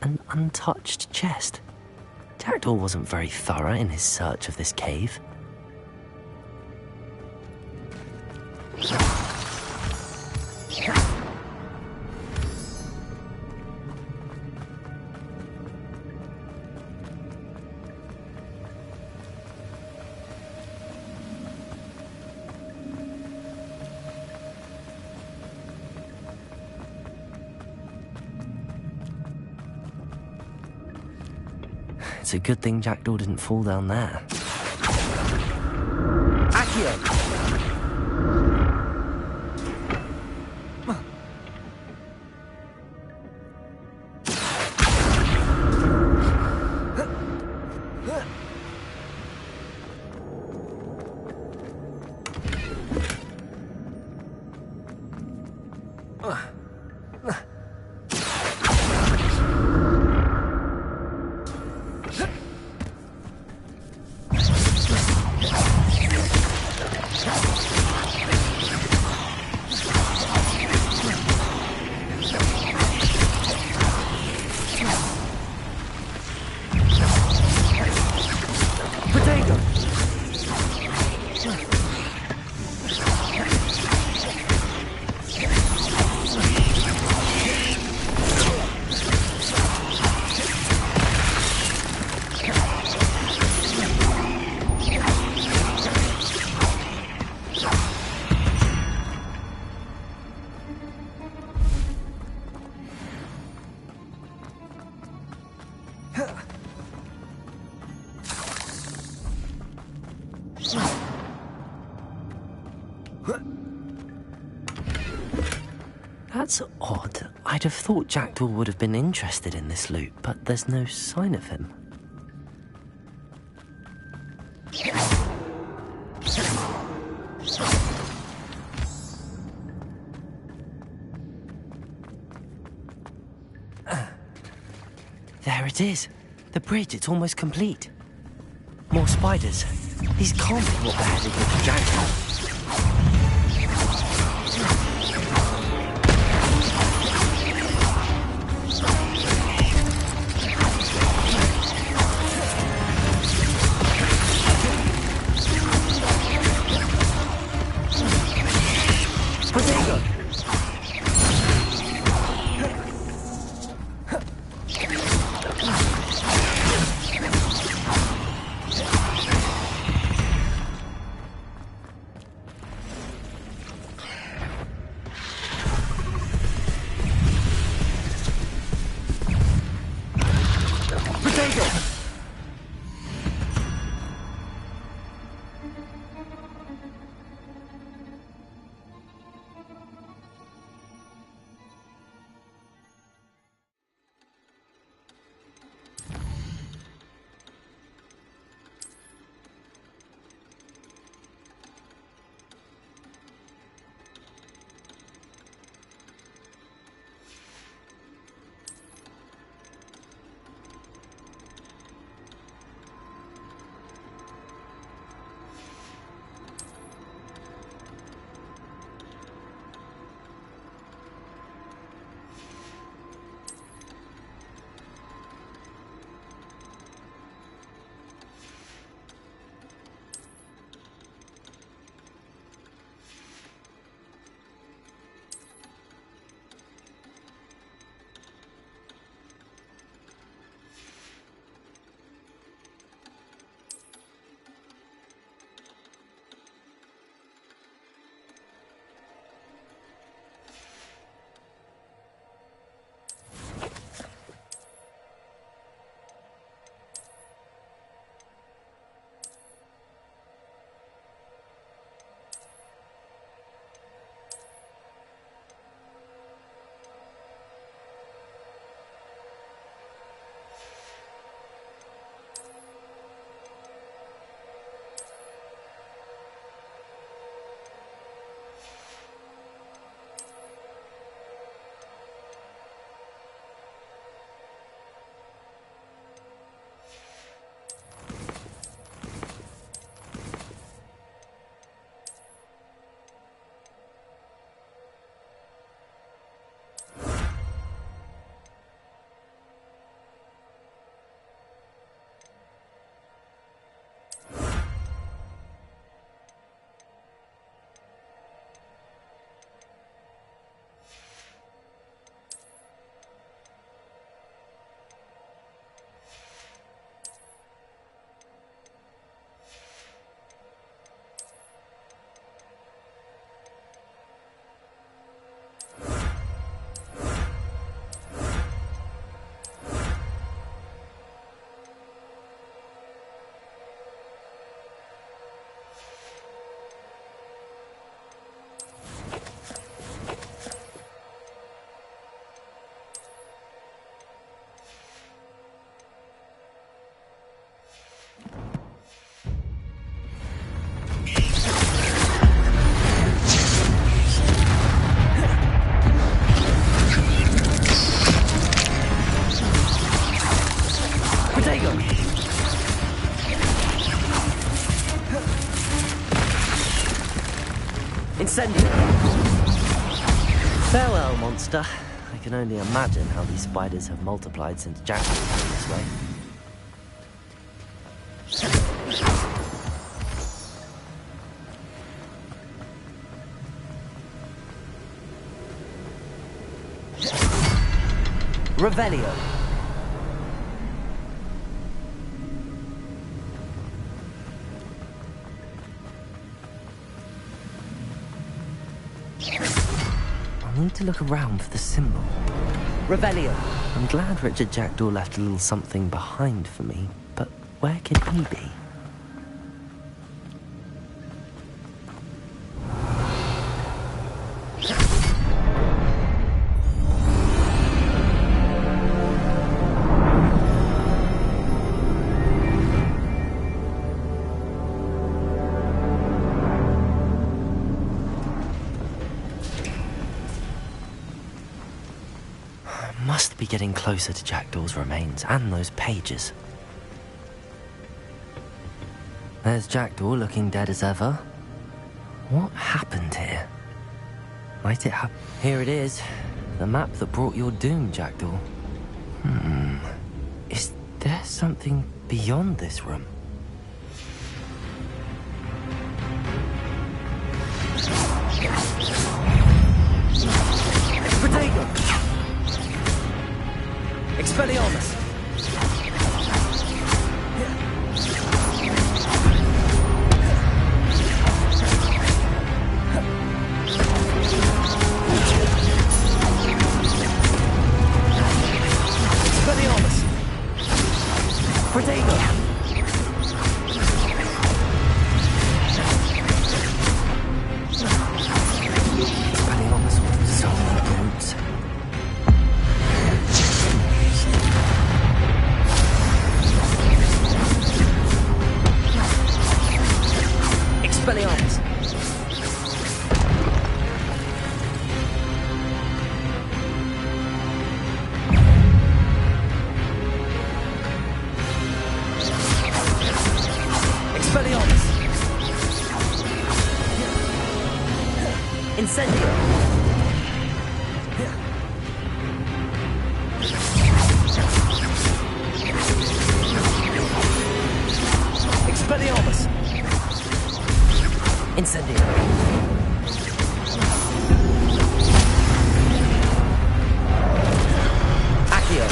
An untouched chest. Jackdaw wasn't very thorough in his search of this cave. It's a good thing Jackdaw didn't fall down there. Accio! That's odd. I'd have thought Jackdaw would have been interested in this loot, but there's no sign of him. There it is. The bridge, it's almost complete. More spiders. These can't be what the headed with Jackdaw. Incendio! Farewell, monster. I can only imagine how these spiders have multiplied since Jack came this way. Revelio. I need to look around for the symbol. Revelio. I'm glad Richard Jackdaw left a little something behind for me, but where could he be? Must be getting closer to Jackdaw's remains and those pages. There's Jackdaw looking dead as ever. What happened here? Might it happen? Here it is. The map that brought your doom, Jackdaw. Is there something beyond this room? Protego! Expelliarmus! Expelliarmus! Protego! Expelliarmus will dissolve the brutes. Expelliarmus! Expelliarmus! Incendio! Expelliarmus! Incendio! Accio!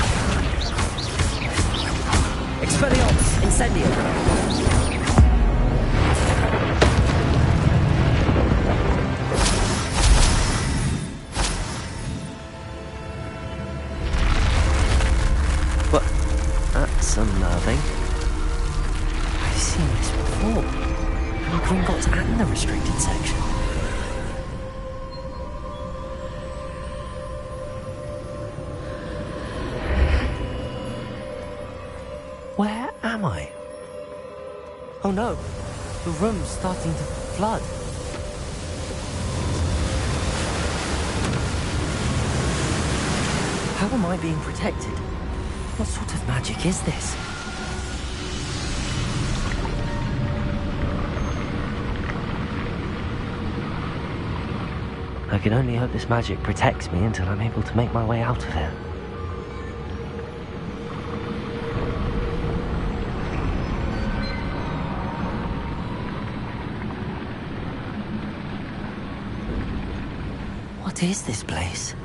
Expelliarmus! Incendio! What? That's unnerving. I've seen this before. In Gringotts and the restricted section. Where am I? Oh no, the room's starting to flood. How am I being protected? What sort of magic is this? I can only hope this magic protects me until I'm able to make my way out of here. What is this place?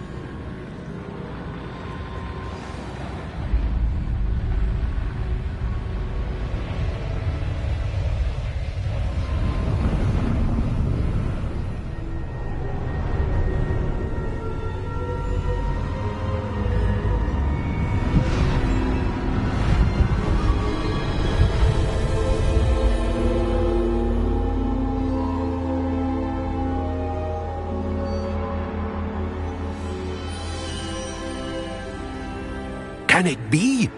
Can it be?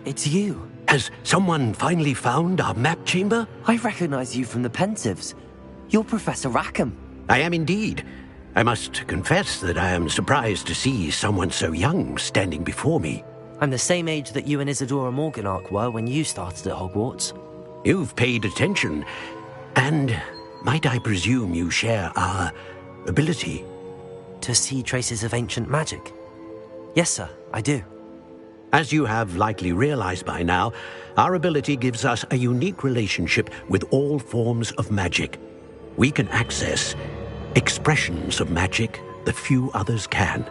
It's you. Has someone finally found our map chamber? I recognize you from the Pensives. You're Professor Rackham. I am indeed. I must confess that I am surprised to see someone so young standing before me. I'm the same age that you and Isadora Morganach were when you started at Hogwarts. You've paid attention, and might I presume you share our ability? To see traces of ancient magic? Yes, sir, I do. As you have likely realized by now, our ability gives us a unique relationship with all forms of magic. We can access expressions of magic that few others can.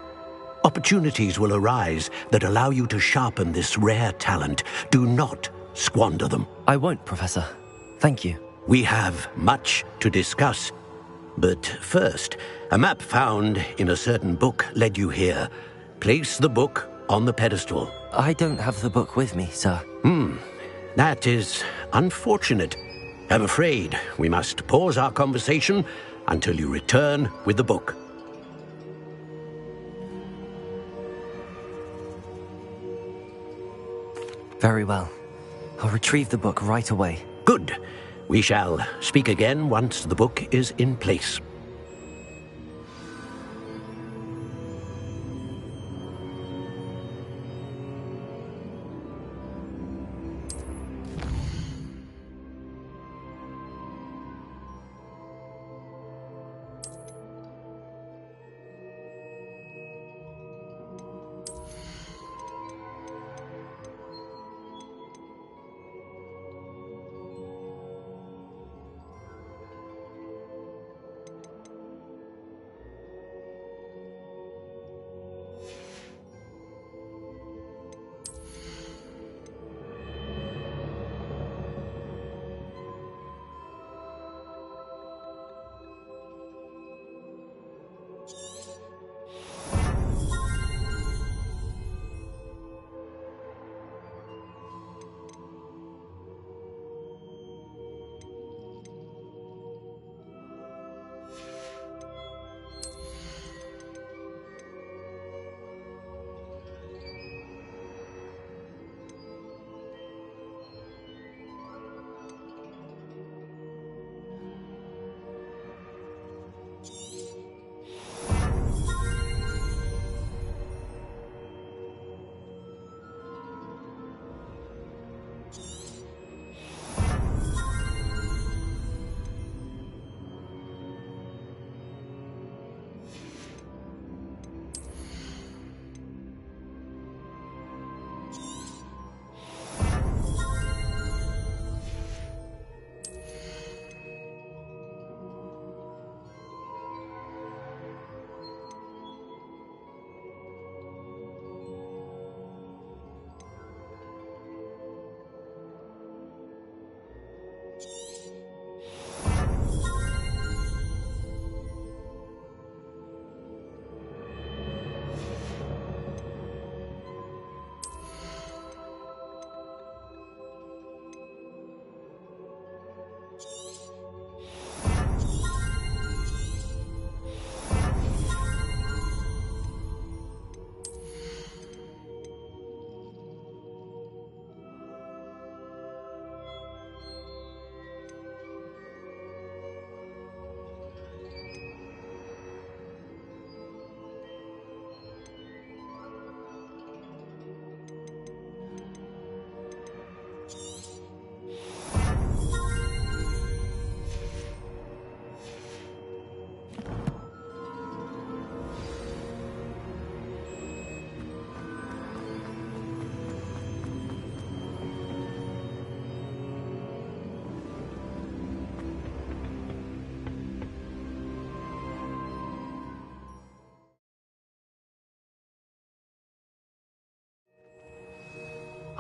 Opportunities will arise that allow you to sharpen this rare talent. Do not squander them. I won't, Professor. Thank you. We have much to discuss. But first, a map found in a certain book led you here. Place the book on the pedestal. I don't have the book with me, sir. That is unfortunate. I'm afraid we must pause our conversation until you return with the book. Very well. I'll retrieve the book right away. Good. We shall speak again once the book is in place.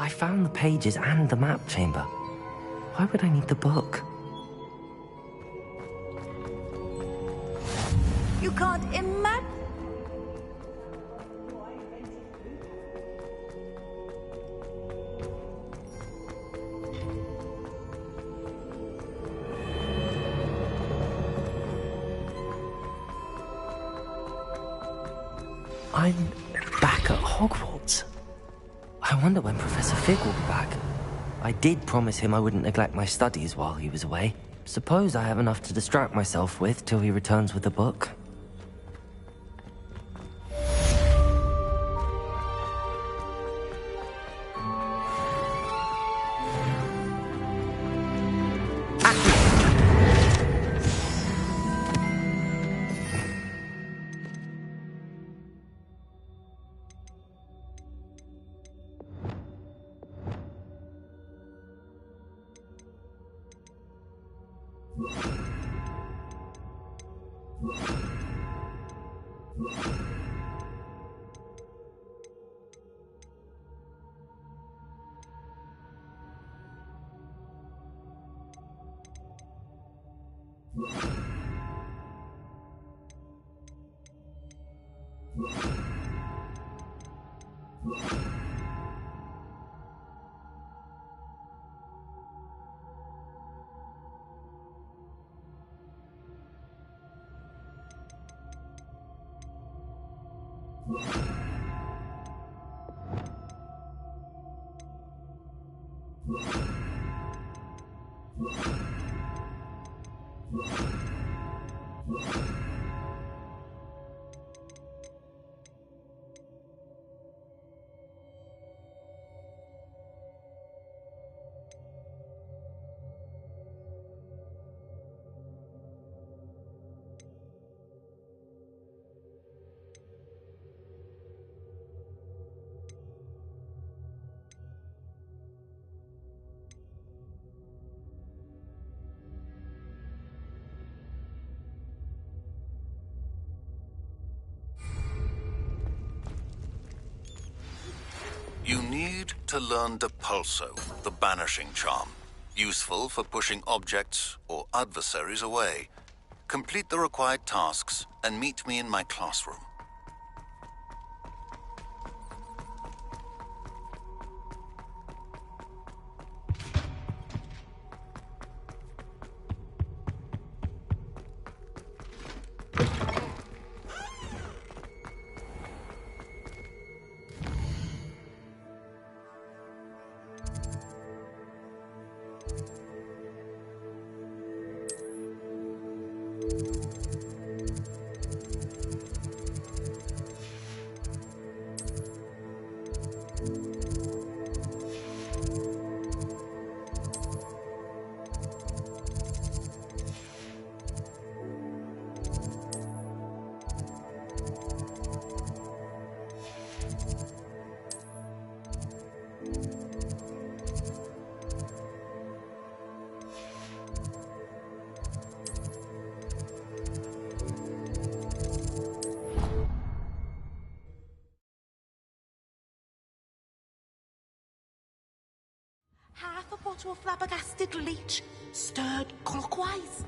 I found the pages and the map chamber. Why would I need the book? You can't imagine. I'm back at Hogwarts. I wonder when Professor Fig will be back. I did promise him I wouldn't neglect my studies while he was away. Suppose I have enough to distract myself with till he returns with the book. You need to learn Depulso, the banishing charm, useful for pushing objects or adversaries away. Complete the required tasks and meet me in my classroom. Half a bottle of flabbergasted leech, stirred clockwise.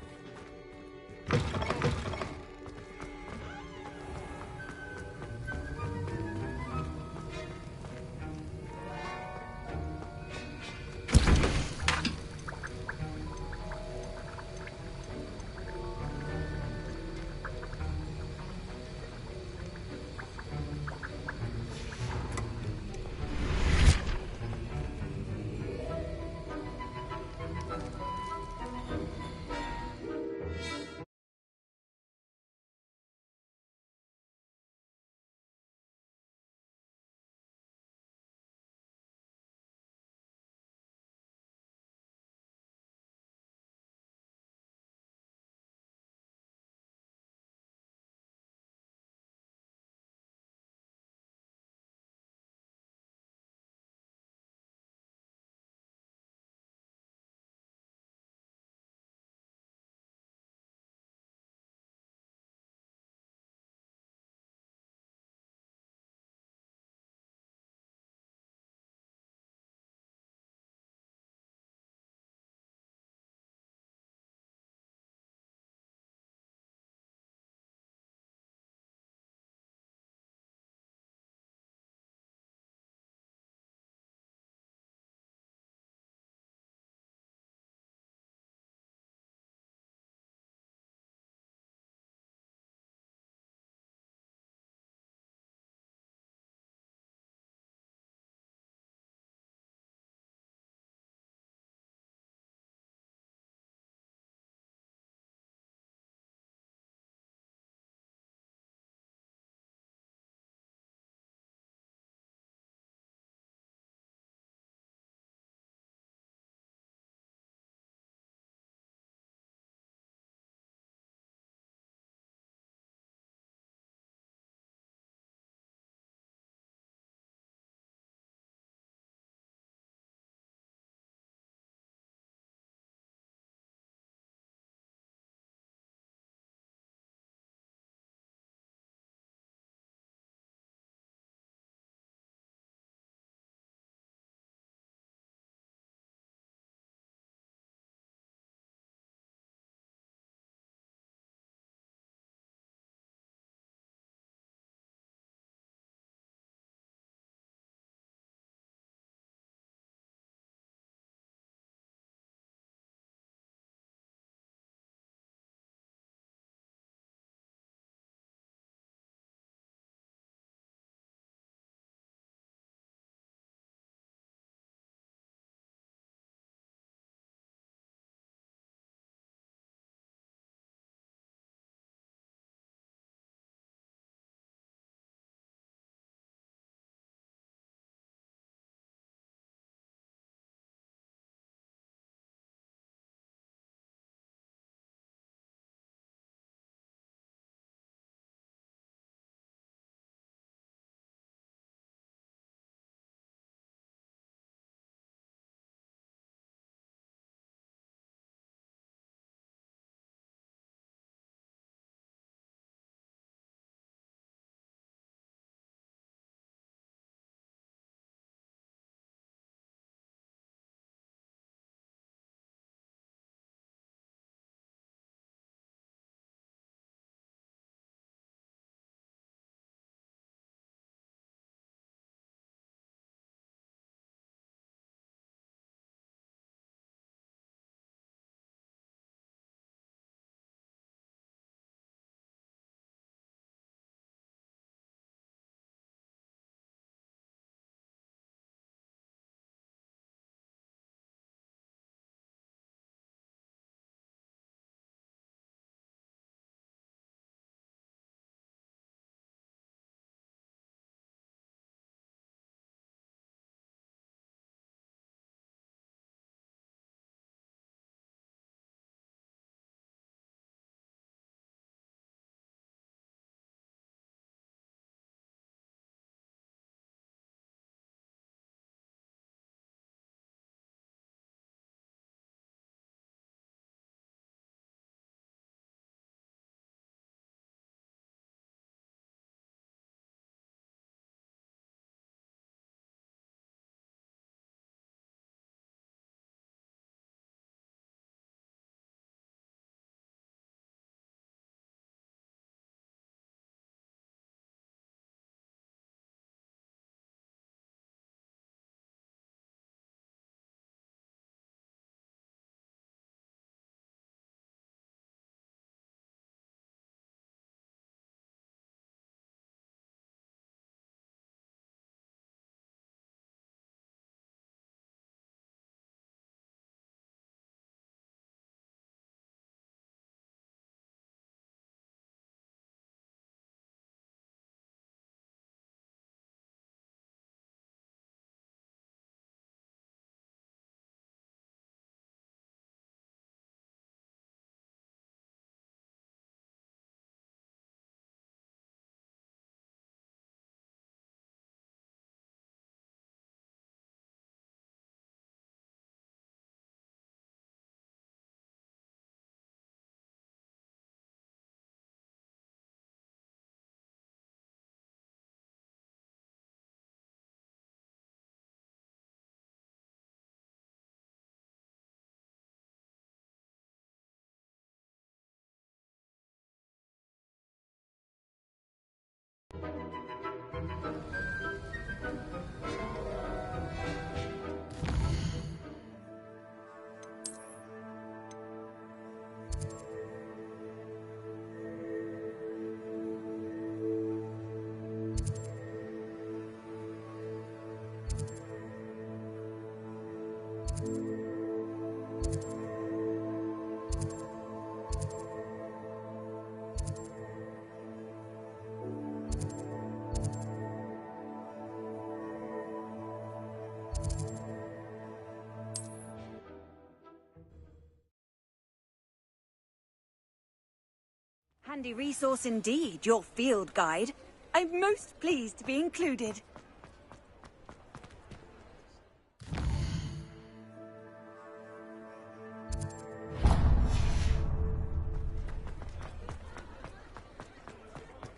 Handy resource indeed, your field guide. I'm most pleased to be included.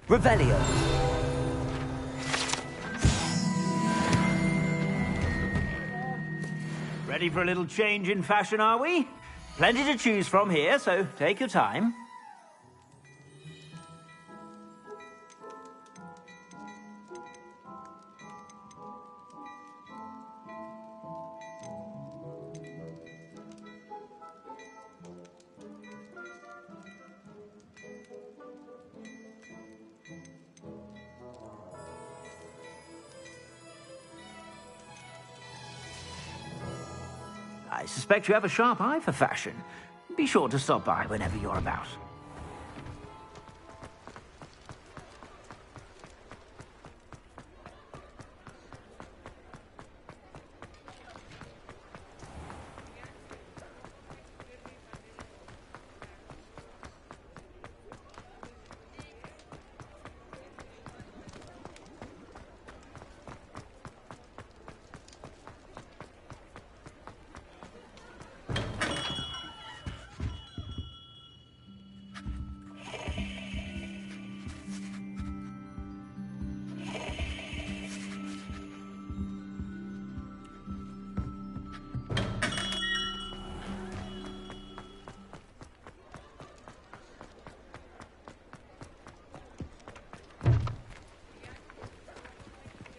Revelio. Ready for a little change in fashion, are we? Plenty to choose from here, so take your time. I suspect you have a sharp eye for fashion. Be sure to stop by whenever you're about.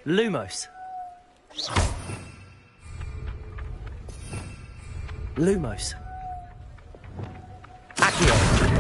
Lumos. Lumos. Accio.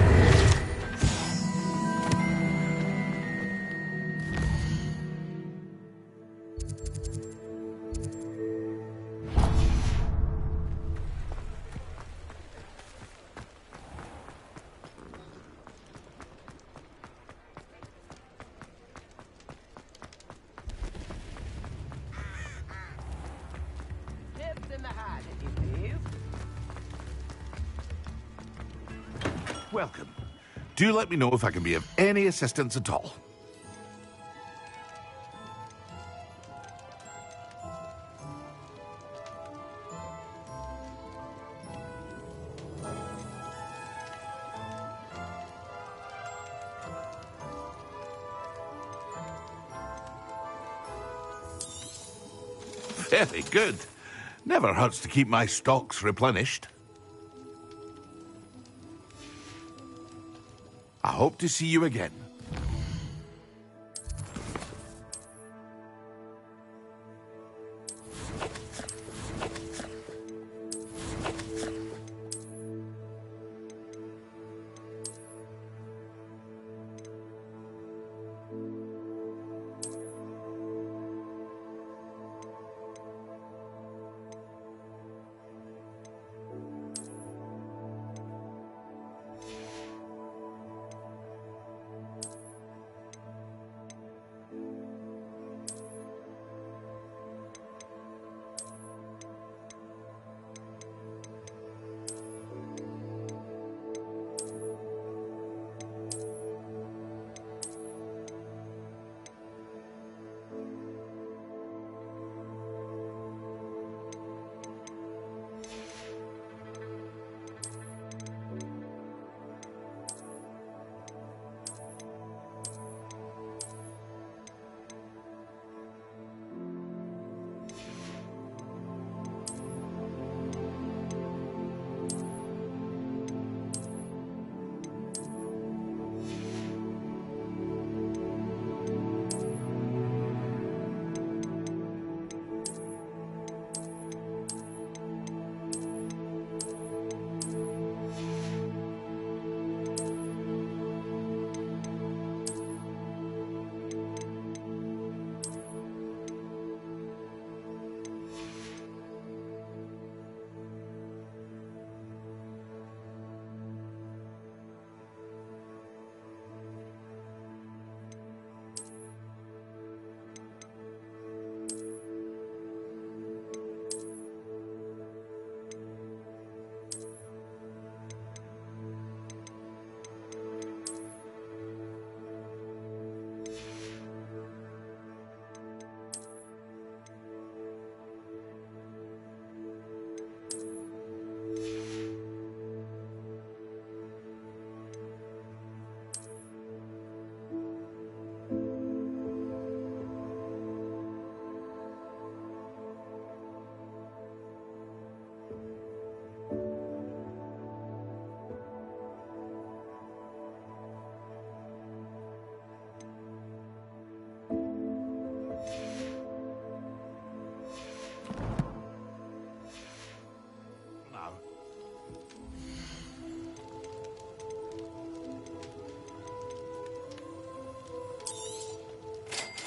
Welcome. Do let me know if I can be of any assistance at all. Very good. Never hurts to keep my stocks replenished. I hope to see you again.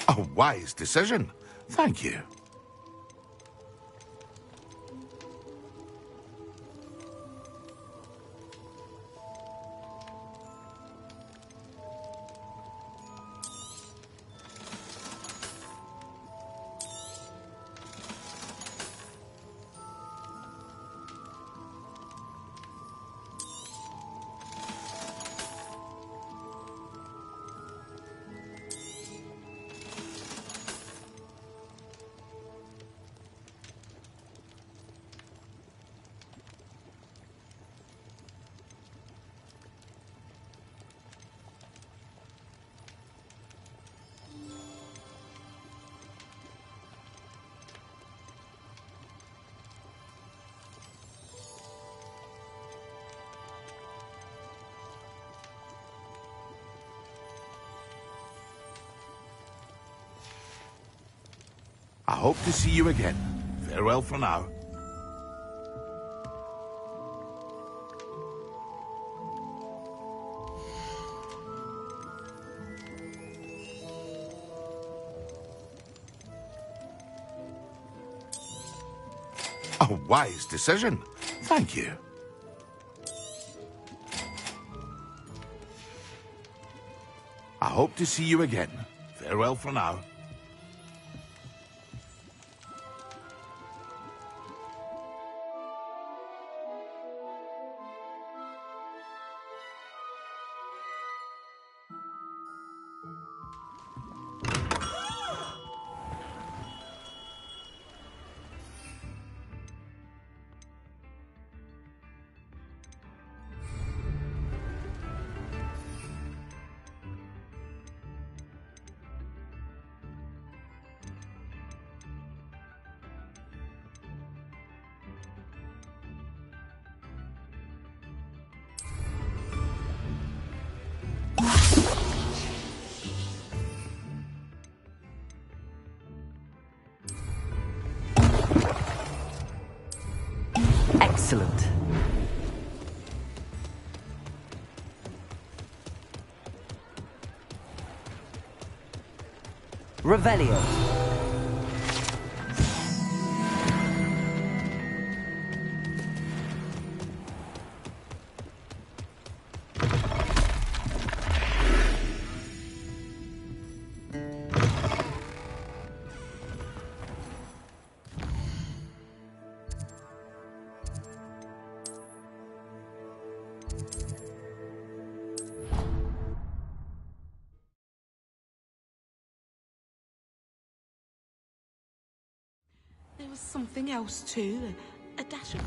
A wise decision. Thank you. I hope to see you again. Farewell for now. A wise decision. Thank you. I hope to see you again. Farewell for now. Excellent. Revelio. There was something else too. A dash of...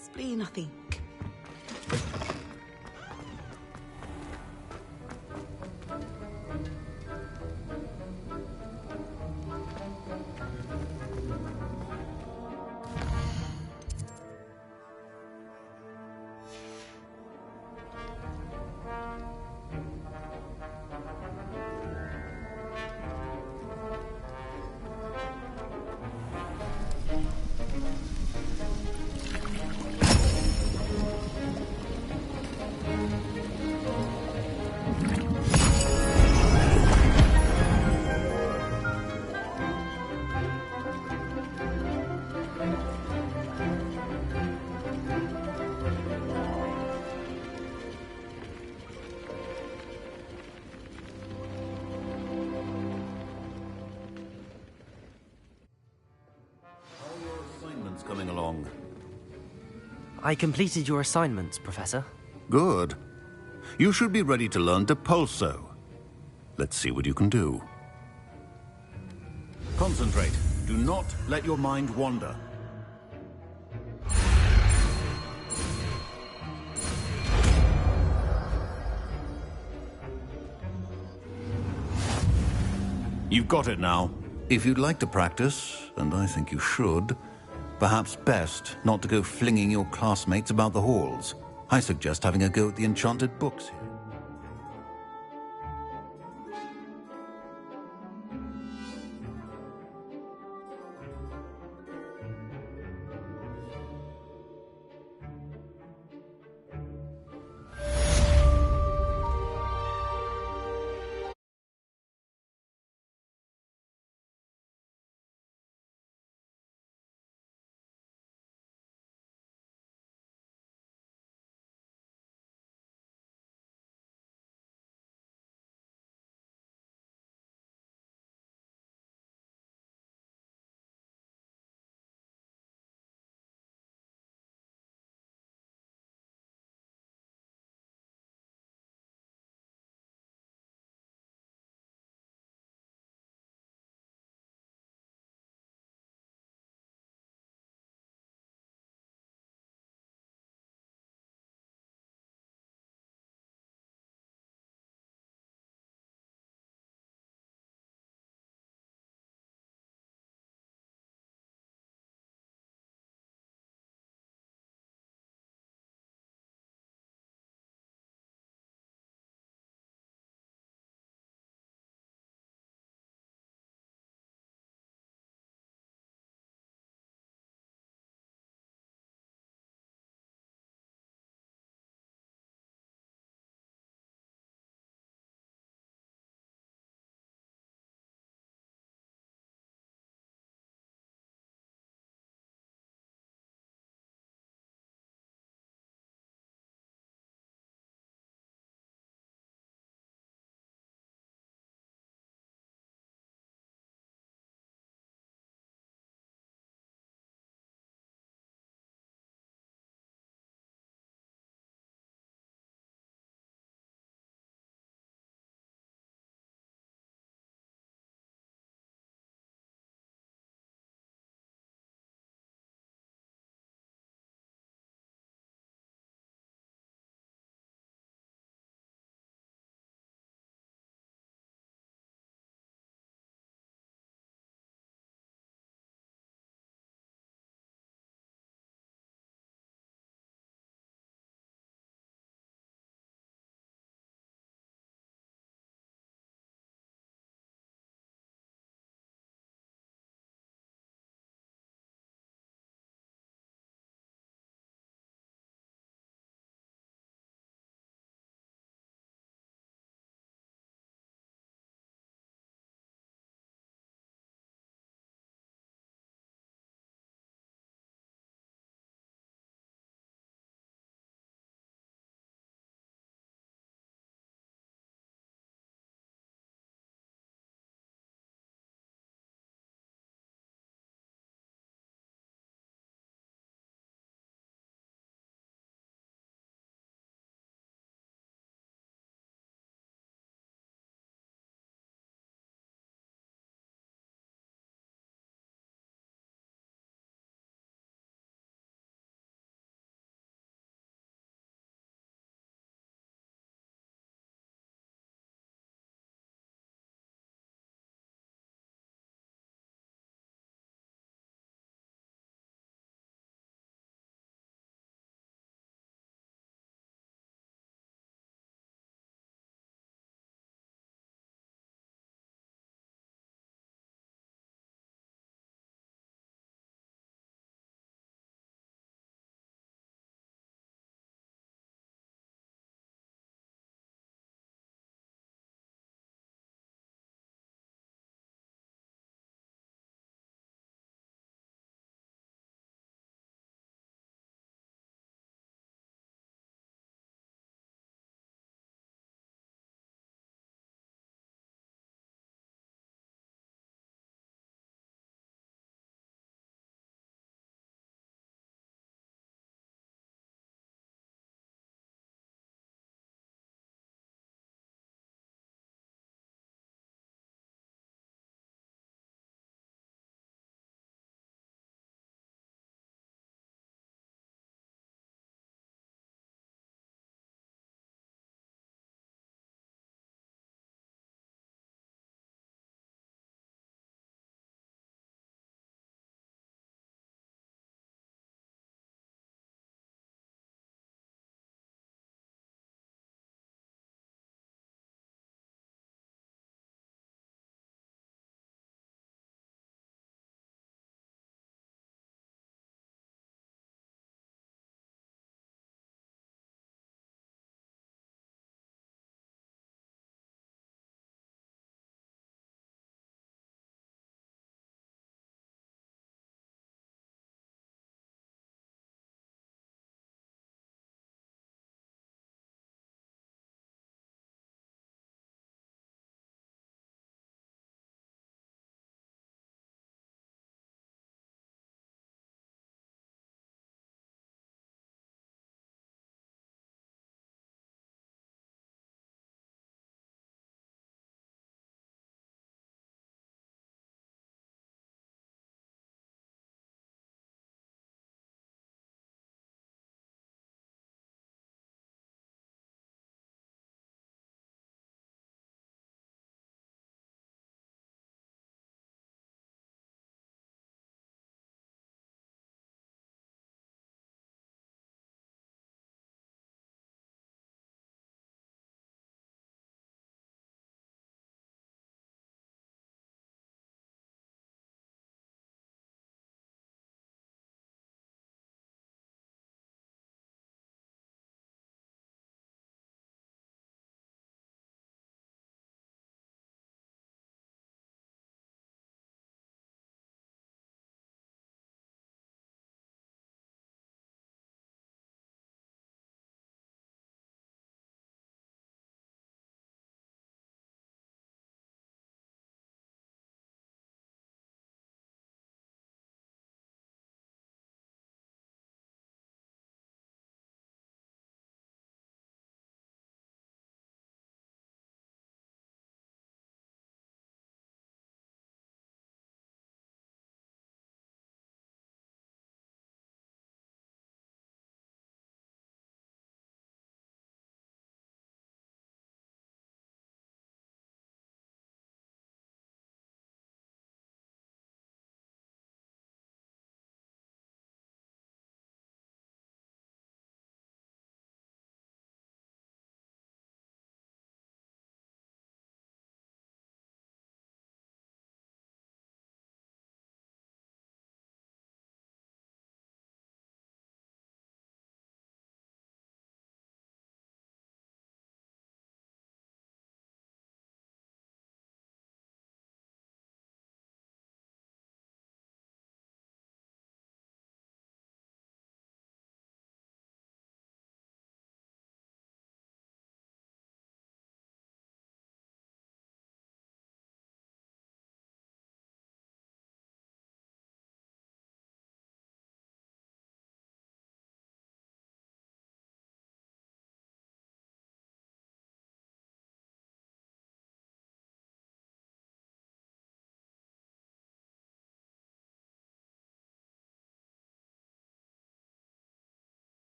Spleen, I think. I completed your assignments, Professor. Good. You should be ready to learn Depulso. Let's see what you can do. Concentrate. Do not let your mind wander. You've got it now. If you'd like to practice, and I think you should, perhaps best not to go flinging your classmates about the halls. I suggest having a go at the enchanted books here.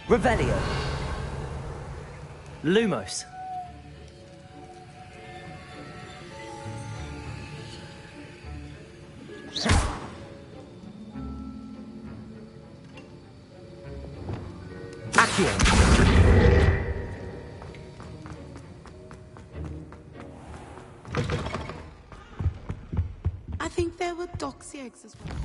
Revelio. Lumos. Accio. I think there were doxy eggs as well.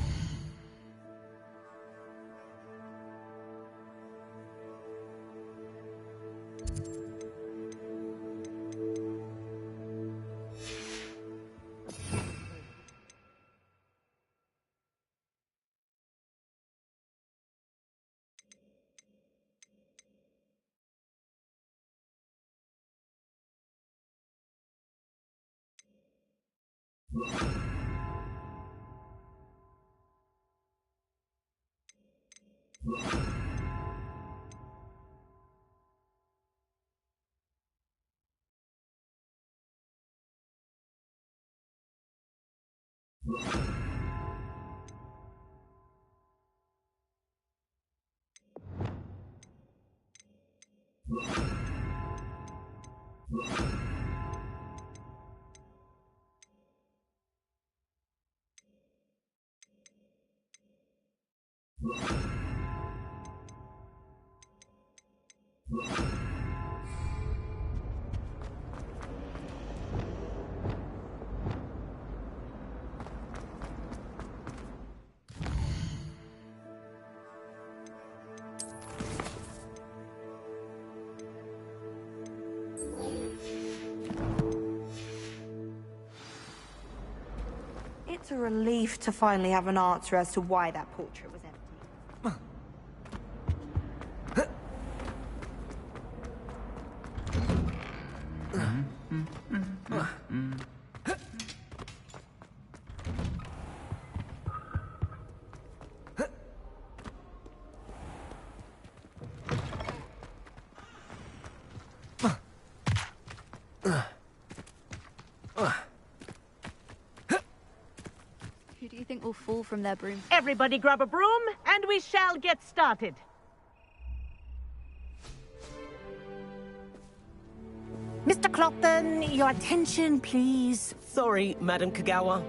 It's a relief to finally have an answer as to why that portrait was empty. Who do you think will fall from their broom? Everybody grab a broom, and we shall get started. Mr. Clopton, your attention, please. Sorry, Madam Kagawa.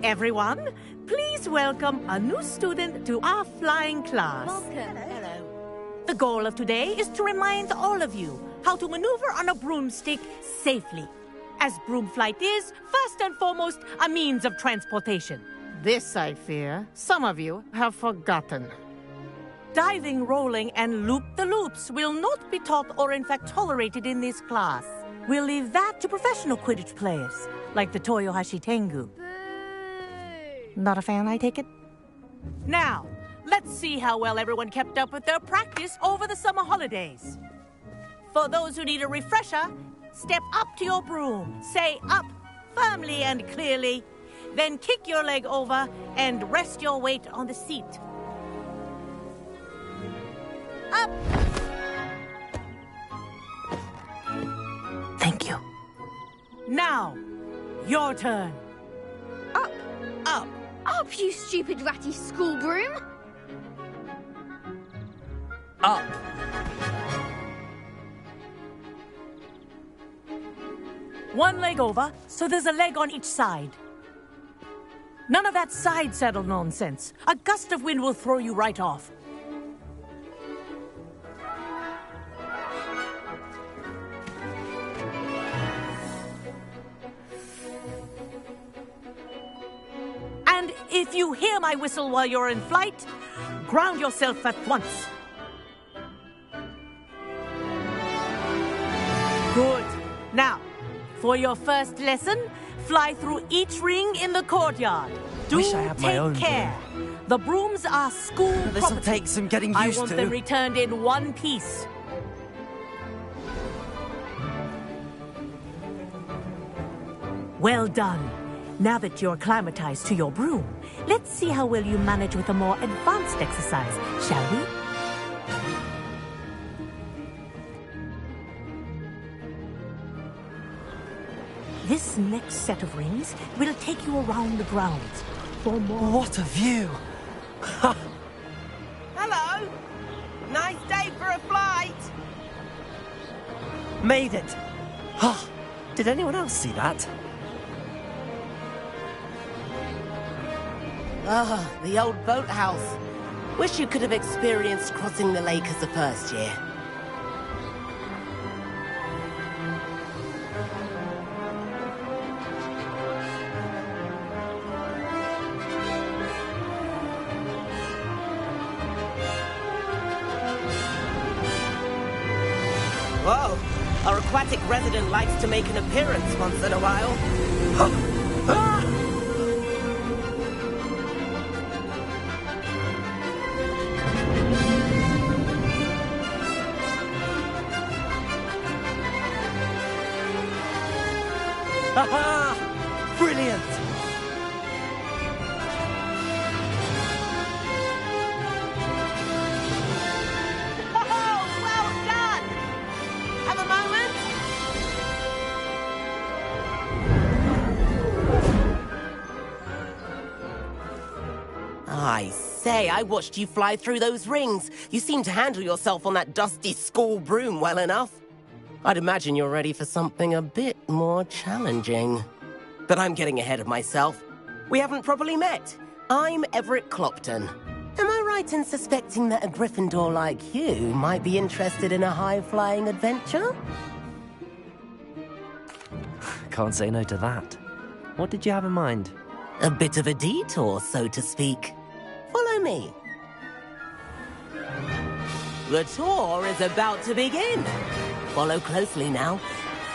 Everyone, please welcome a new student to our flying class. Welcome. Hello. The goal of today is to remind all of you how to maneuver on a broomstick safely, as broom flight is, first and foremost, a means of transportation. This, I fear, some of you have forgotten. Diving, rolling, and loop-the-loops will not be taught or in fact tolerated in this class. We'll leave that to professional Quidditch players, like the Toyohashi Tengu. Not a fan, I take it? Now, let's see how well everyone kept up with their practice over the summer holidays. For those who need a refresher, step up to your broom, say up firmly and clearly, then kick your leg over and rest your weight on the seat. Up! Thank you. Now, your turn. Up! Up! Up, you stupid ratty school broom! Up. One leg over, so there's a leg on each side. None of that side saddle nonsense. A gust of wind will throw you right off. And if you hear my whistle while you're in flight, ground yourself at once. Good. Now, for your first lesson, fly through each ring in the courtyard. Wish I had my own take care. The brooms are school This'll property. take some getting I used want to. them returned in one piece. Well done. Now that you're acclimatized to your broom, let's see how well you manage with a more advanced exercise, shall we? This next set of rings will take you around the grounds for more... What a view! Hello. Nice day for a Made it! Did anyone else see that? Ah, the old boathouse. Wish you could have experienced crossing the lake as the first year. Whoa! Our aquatic resident likes to make an appearance once in a while. Haha! Brilliant! Oh, well done! Have a moment? I say, I watched you fly through those rings. You seem to handle yourself on that dusty school broom well enough. I'd imagine you're ready for something a bit more challenging. But I'm getting ahead of myself. We haven't properly met. I'm Everett Clopton. Am I right in suspecting that a Gryffindor like you might be interested in a high-flying adventure? Can't say no to that. What did you have in mind? A bit of a detour, so to speak. Follow me. The tour is about to begin. Follow closely now.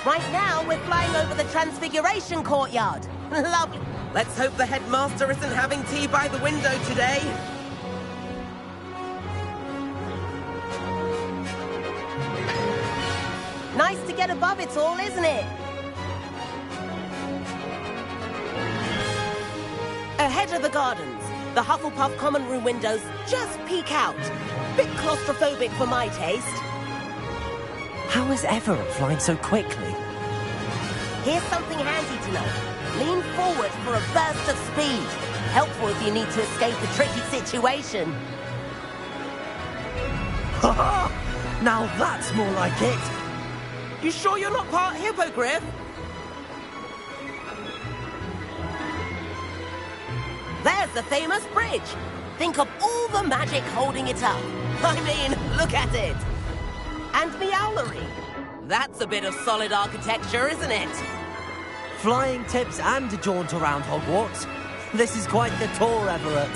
Right now, we're flying over the Transfiguration Courtyard. Lovely. Let's hope the headmaster isn't having tea by the window today. Nice to get above it all, isn't it? Ahead of the gardens, the Hufflepuff common room windows just peek out. Bit claustrophobic for my taste. How is Everett flying so quickly? Here's something handy to know. Lean forward for a burst of speed. Helpful if you need to escape a tricky situation. Now that's more like it. You sure you're not part hippogriff? There's the famous bridge. Think of all the magic holding it up. I mean, look at it. And Meowlery. That's a bit of solid architecture, isn't it? Flying tips and a jaunt around Hogwarts. This is quite the tour, Everett.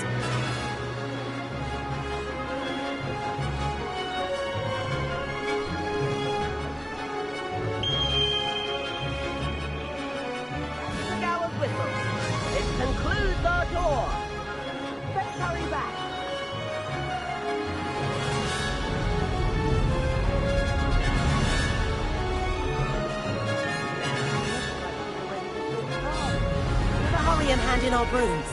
Hour's whistle. It concludes our tour. Let's hurry back. Hurry and hand in our brooms.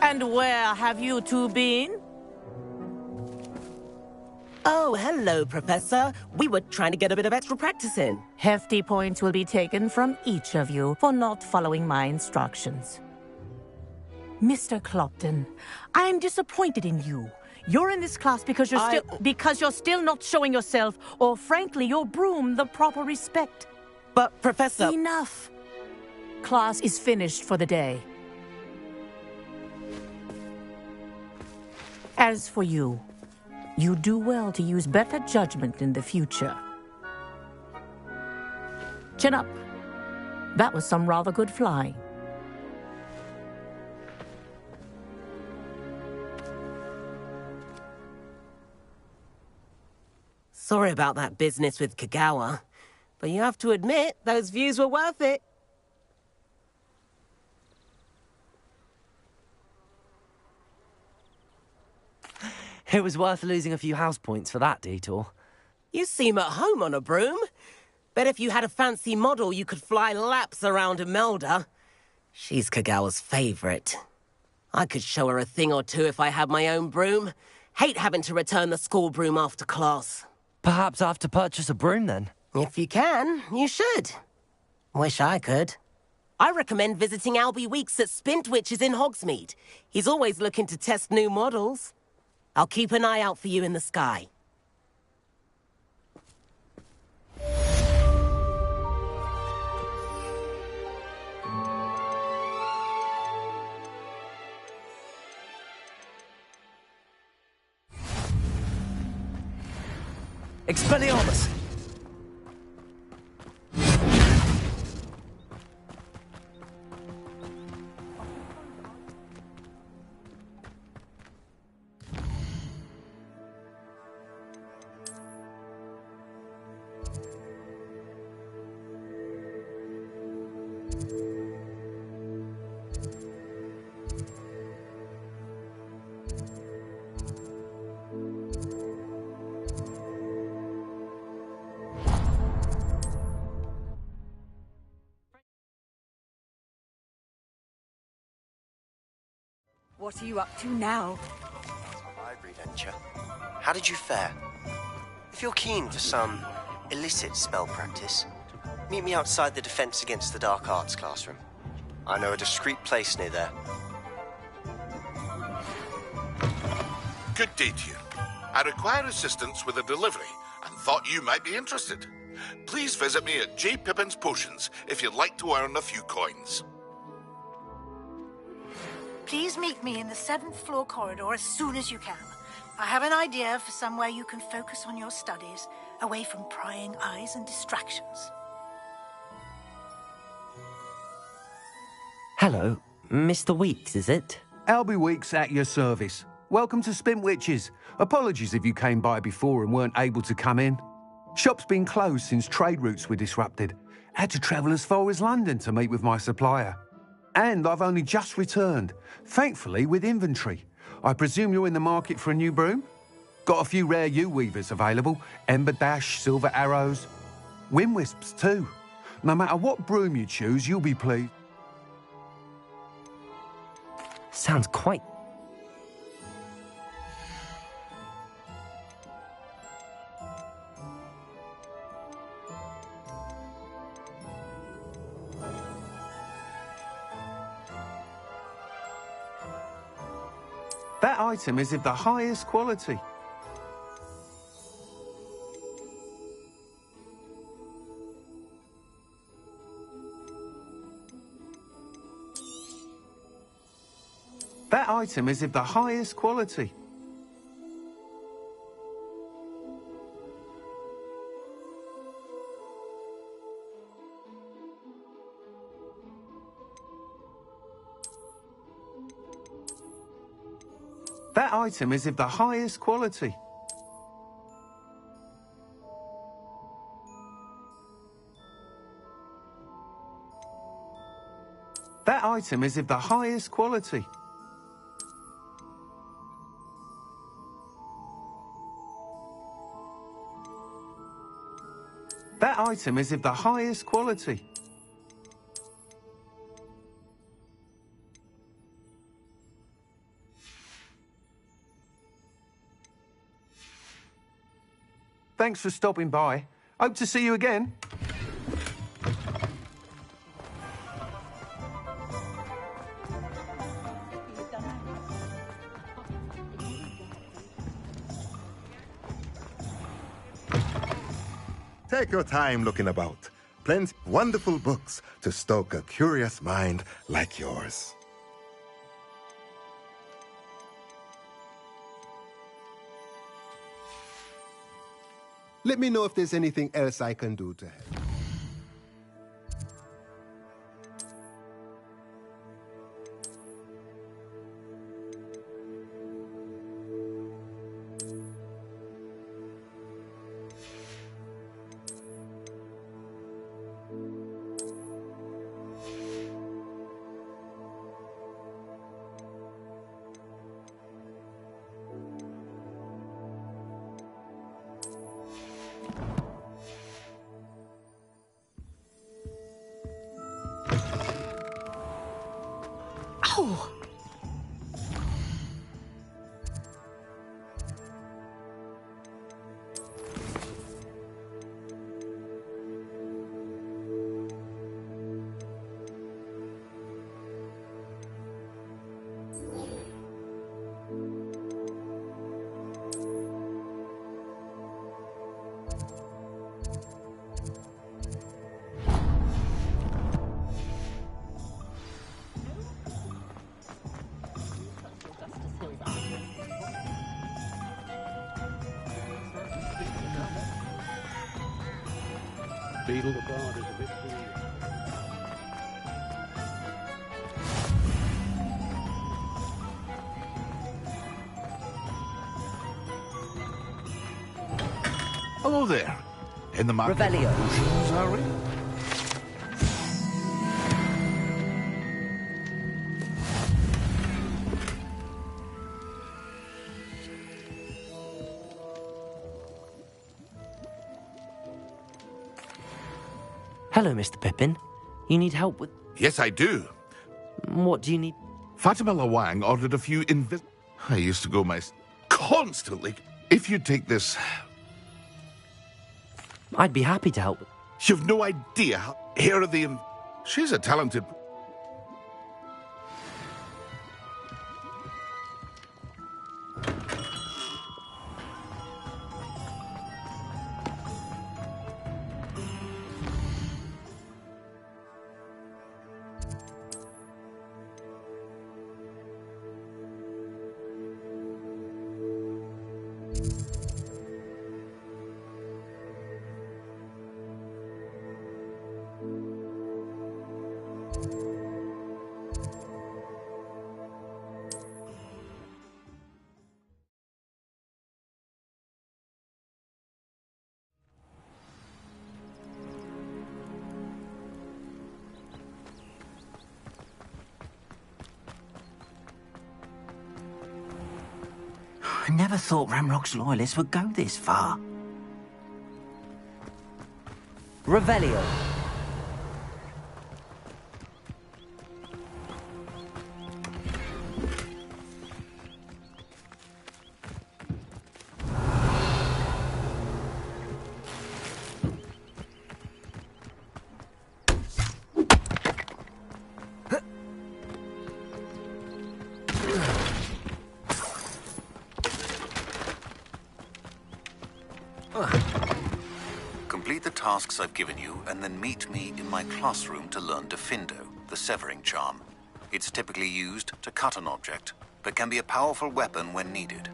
And where have you two been? Oh, hello, Professor. We were trying to get a bit of extra practice in. Hefty points will be taken from each of you for not following my instructions. Mr. Clopton, I'm disappointed in you. You're in this class because you're still not showing yourself, or frankly, your broom, the proper respect. But, Professor... Enough. Class is finished for the day. As for you, you do well to use better judgment in the future. Chin up. That was some rather good flying. Sorry about that business with Kagawa. But you have to admit, those views were worth it. It was worth losing a few house points for that detour. You seem at home on a broom. Bet if you had a fancy model, you could fly laps around Imelda. She's Kagawa's favorite. I could show her a thing or two if I had my own broom. Hate having to return the school broom after class. Perhaps I have to purchase a broom then. If you can, you should. Wish I could. I recommend visiting Albie Weeks at Spintwitches in Hogsmeade. He's always looking to test new models. I'll keep an eye out for you in the sky. Expelliarmus! What are you up to now? Library venture. How did you fare? If you're keen for some illicit spell practice, meet me outside the Defense Against the Dark Arts classroom. I know a discreet place near there. Good day to you. I require assistance with a delivery and thought you might be interested. Please visit me at J. Pippin's Potions if you'd like to earn a few coins. Please meet me in the 7th floor corridor as soon as you can. I have an idea for somewhere you can focus on your studies, away from prying eyes and distractions. Hello, Mr. Weeks, is it? Albie Weeks at your service. Welcome to Spint Witches. Apologies if you came by before and weren't able to come in. Shop's been closed since trade routes were disrupted. Had to travel as far as London to meet with my supplier. And I've only just returned, thankfully with inventory. I presume you're in the market for a new broom? Got a few rare yew-weavers available, Ember Dash, Silver Arrows, Wind Wisps too. No matter what broom you choose, you'll be pleased. Sounds quite... That item is of the highest quality. That item is of the highest quality. That item is of the highest quality. That item is of the highest quality. That item is of the highest quality. Thanks for stopping by. Hope to see you again. Take your time looking about. Plenty of wonderful books to stoke a curious mind like yours. Let me know if there's anything else I can do to help. Beetle the Bard is a bit too... Hello there. In the market Revelio. for potions, are we? Hello, Mr. Pippin. You need help with... Yes, I do. What do you need? Fatima Lawang ordered a few I used to go constantly. If you take this... I'd be happy to help. You've no idea how... Here are the... She's a talented... I never thought Ramrock's loyalists would go this far. Revelio. Complete the tasks I've given you, and then meet me in my classroom to learn Defindo, the severing charm. It's typically used to cut an object, but can be a powerful weapon when needed.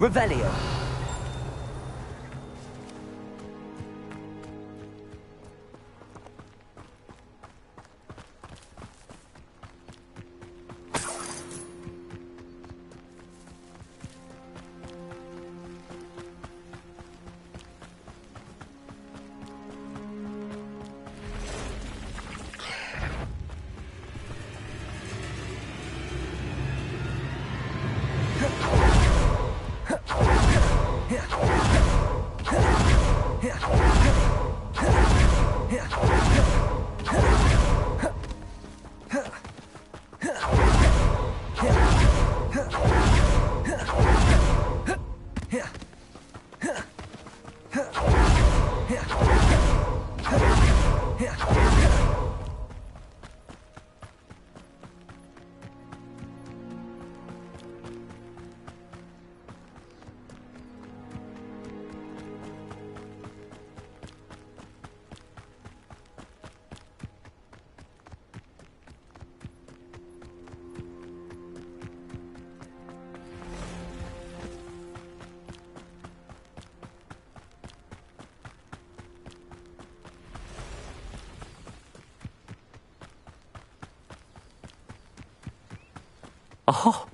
Revelio. Oh,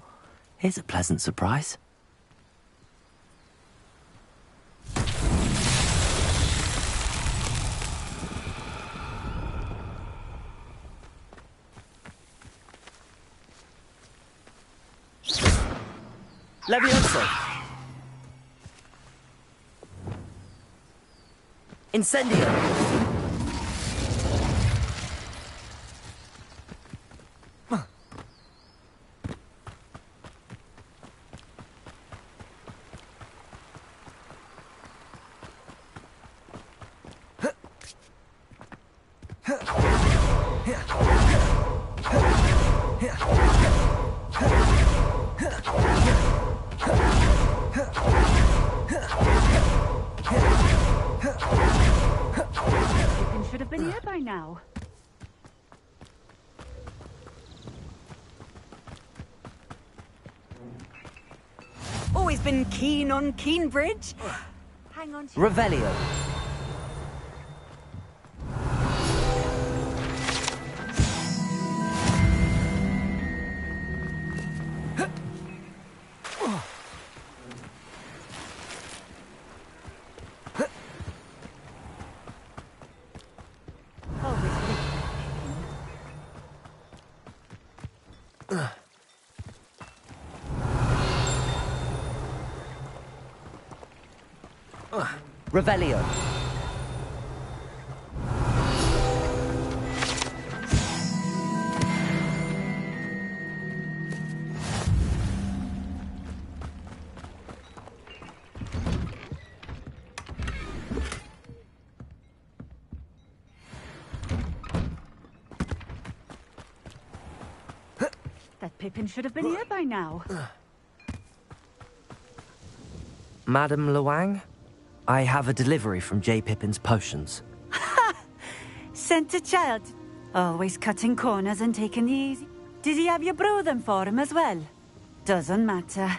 here's a pleasant surprise. Levioso. Incendio. have been here by now. Always been keen on Keenbridge. Hang on. Revelio. Revelio. That Pippin should have been here by now. Madam Luang, I have a delivery from J. Pippin's potions. Sent a child. Always cutting corners and taking it easy. Did he have you brew them for him as well? Doesn't matter.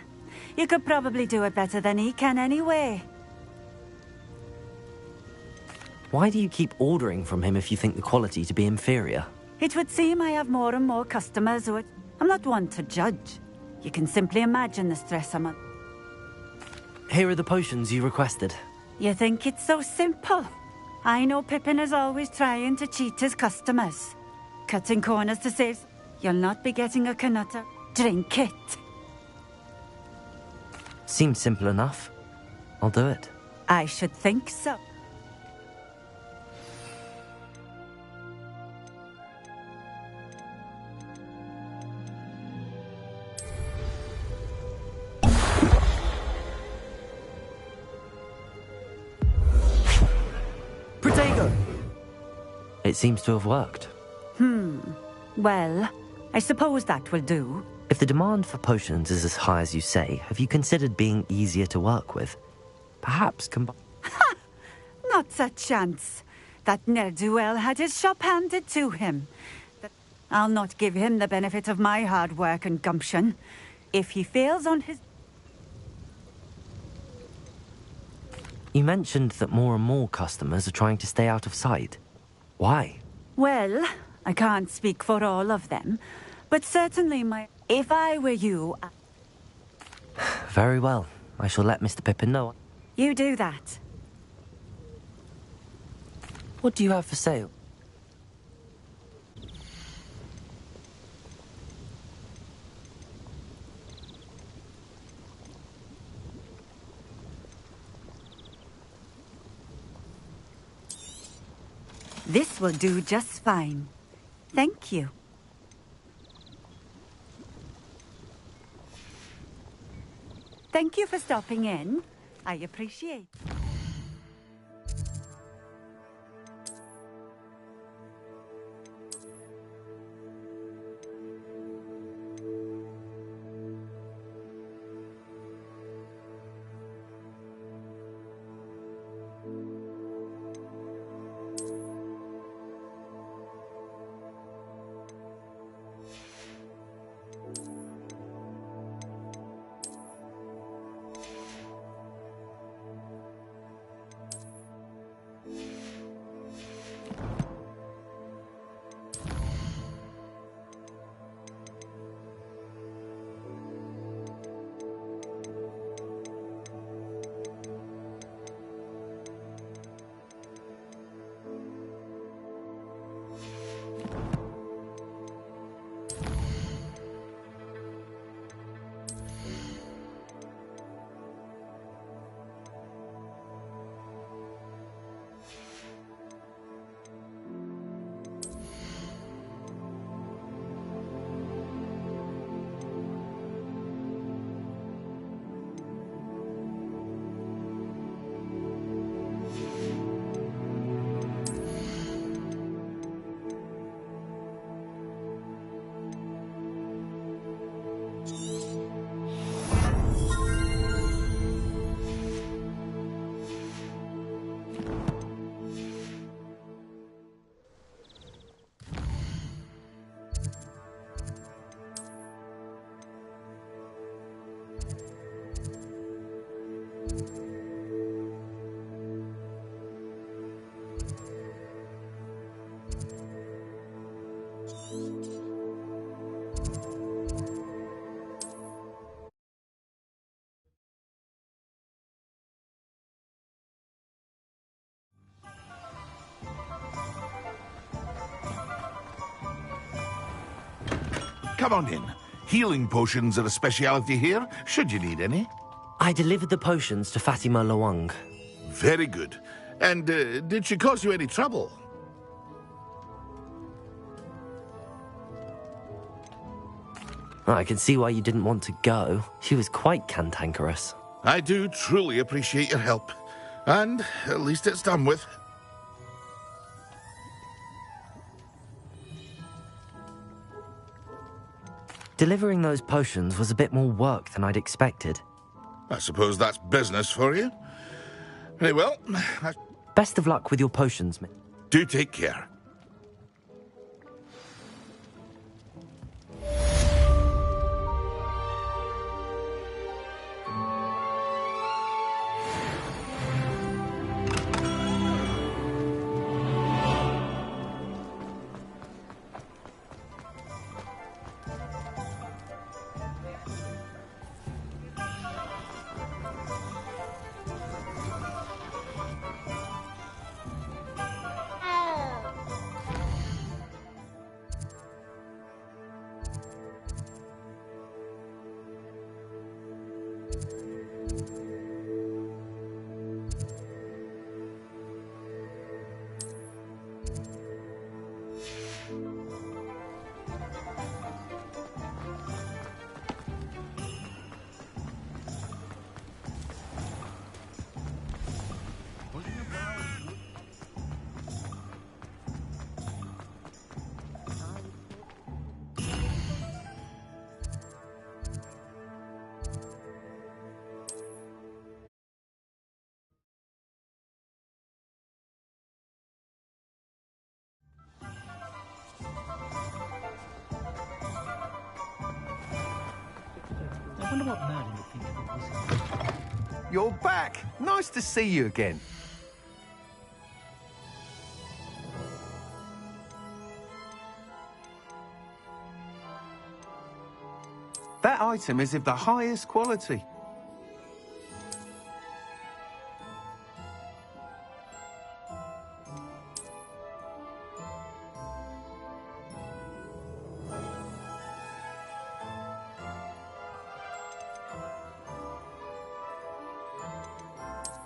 You could probably do it better than he can anyway. Why do you keep ordering from him if you think the quality to be inferior? It would seem I have more and more customers who... I'm not one to judge. You can simply imagine the stress I'm under. Here are the potions you requested. You think it's so simple? I know Pippin is always trying to cheat his customers. Cutting corners to save... You'll not be getting a canutter. Drink it. Seems simple enough. I'll do it. I should think so. Protego! It seems to have worked. Well, I suppose that will do. If the demand for potions is as high as you say, have you considered being easier to work with? Perhaps combine... Not a chance. That ne'er-do-well had his shop handed to him. I'll not give him the benefit of my hard work and gumption. If he fails on his... You mentioned that more and more customers are trying to stay out of sight. Why? Well, I can't speak for all of them, but certainly if I were you... Very well. I shall let Mr. Pippin know. You do that. What do you have for sale? This will do just fine. Thank you. Thank you for stopping in. I appreciate it. Come on in. Healing potions are a speciality here, should you need any. I delivered the potions to Fatima Lawang. Very good. And did she cause you any trouble? I can see why you didn't want to go. She was quite cantankerous. I do truly appreciate your help. And at least it's done with. Delivering those potions was a bit more work than I'd expected. I suppose that's business for you. Very well. Best of luck with your potions, mate. Do take care. I wonder what Merlin would think of it. You're back. Nice to see you again. That item is of the highest quality.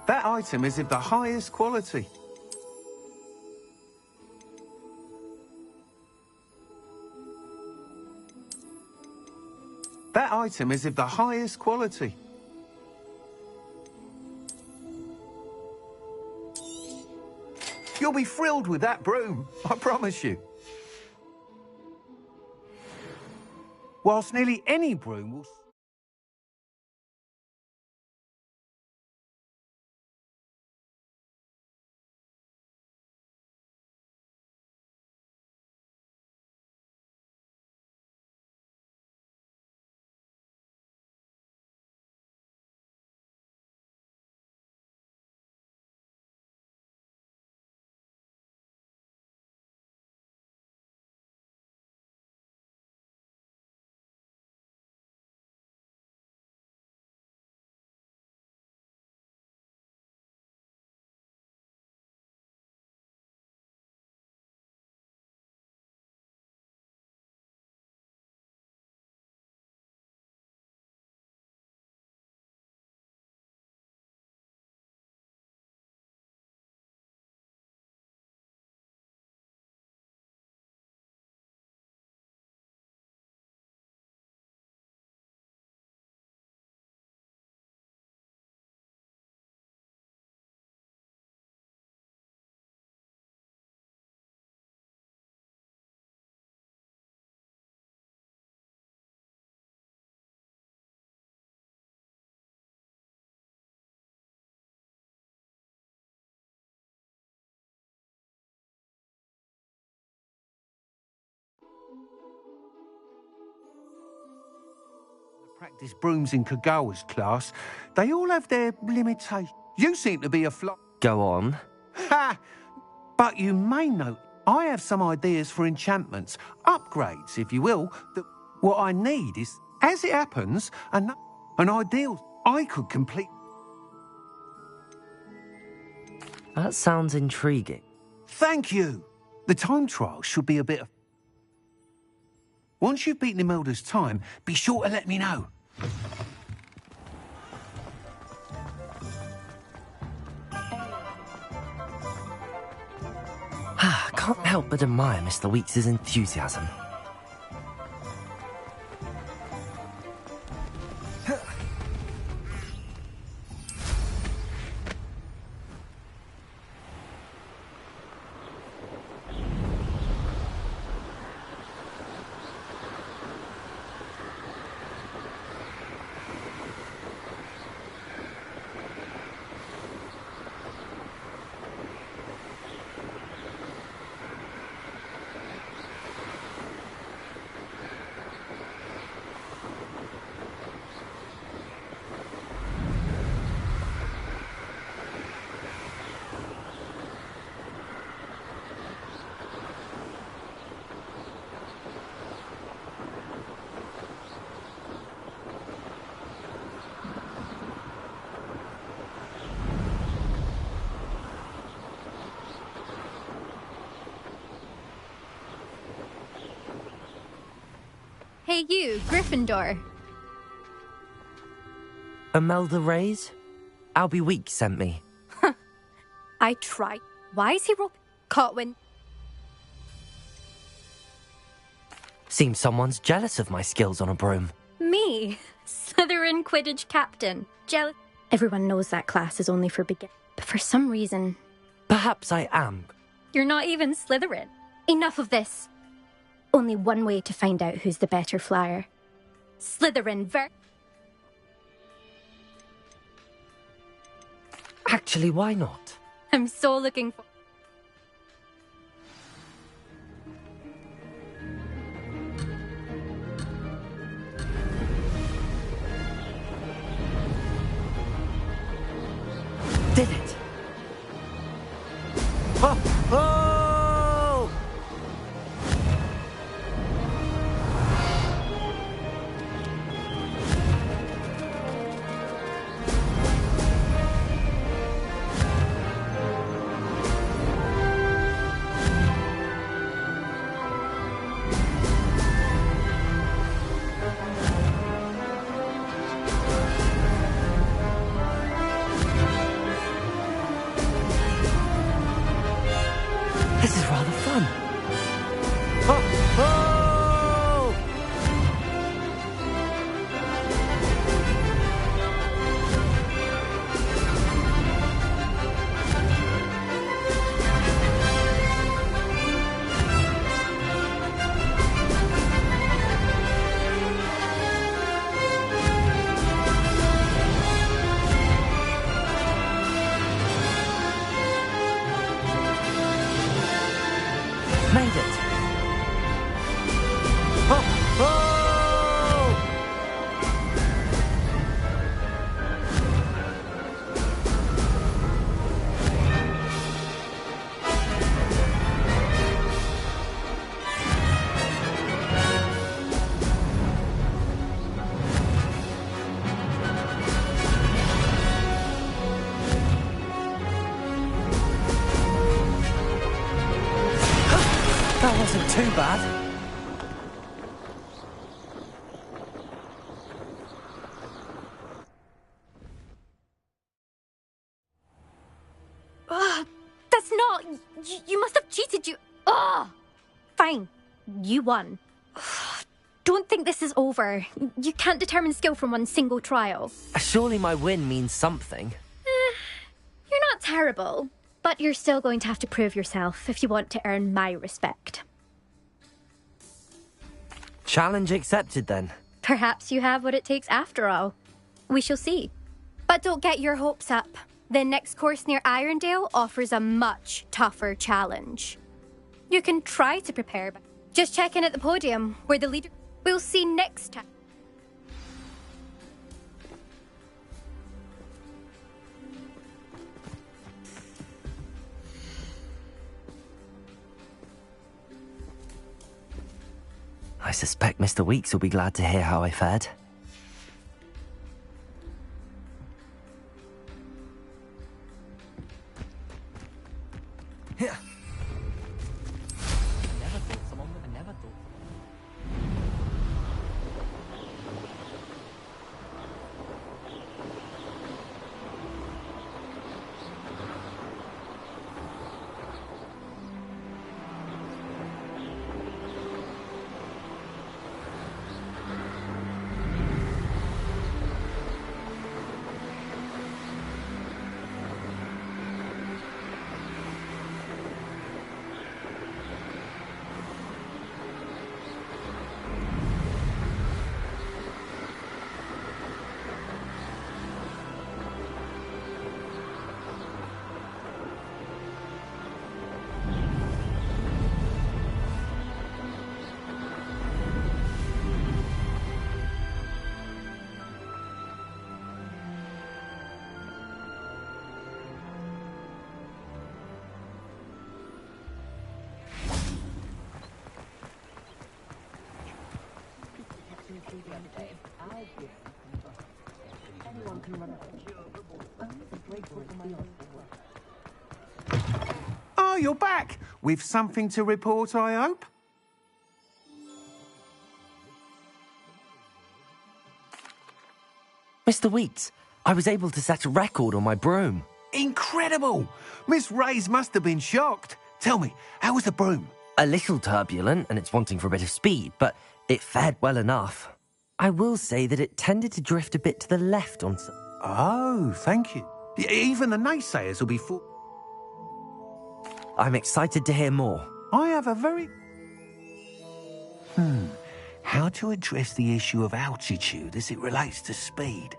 That item is of the highest quality. That item is of the highest quality. You'll be thrilled with that broom, I promise you. Whilst nearly any broom will... Practice brooms in Kagawa's class. They all have their limitations. You seem to be a flop. Go on. Ha! But you may know I have some ideas for enchantments, upgrades, if you will, that what I need is, as it happens, an ideal I could complete. That sounds intriguing. Thank you. The time trial should be a bit of... Once you've beaten Imelda's time, be sure to let me know. I can't help but admire Mr. Weeks' enthusiasm. Hey you, Gryffindor. Imelda Reyes? Albie Weeks sent me. I tried. Why is he caught when... Seems someone's jealous of my skills on a broom. Me? Slytherin Quidditch captain. Jealous. Everyone knows that class is only for beginners. But for some reason... Perhaps I am. You're not even Slytherin. Enough of this. Only one way to find out who's the better flyer. Slytherin Actually, why not? I'm so looking for... Did it! Oh! Oh! This is rather fun. Oh! Oh! Made it. Oh! Oh! That wasn't too bad. That's not... You must have cheated, you... Ugh! Fine. You won. Don't think this is over. You can't determine skill from one single trial. Surely my win means something. You're not terrible, but you're still going to have to prove yourself if you want to earn my respect. Challenge accepted, then. Perhaps you have what it takes after all. We shall see. But don't get your hopes up. The next course near Irondale offers a much tougher challenge. You can try to prepare, but just check in at the podium, where the leader... We'll see next time. I suspect Mr. Weeks will be glad to hear how I fared. Oh, you're back! With something to report, I hope? Mr. Wheats, I was able to set a record on my broom. Incredible! Miss Ray's must have been shocked. Tell me, how was the broom? A little turbulent, and it's wanting for a bit of speed, but it fared well enough. I will say that it tended to drift a bit to the left on some... Oh, thank you. Even the naysayers will be full. I'm excited to hear more. I have a very... How to address the issue of altitude as it relates to speed?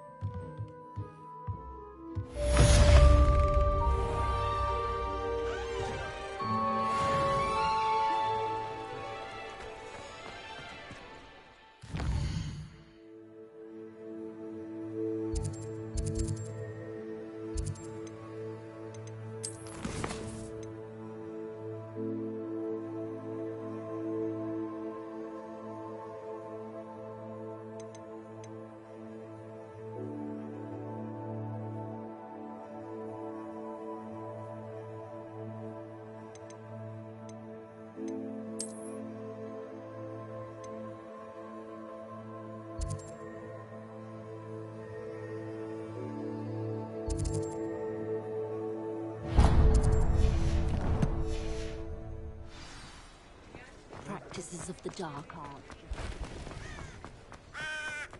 Practices of the dark art.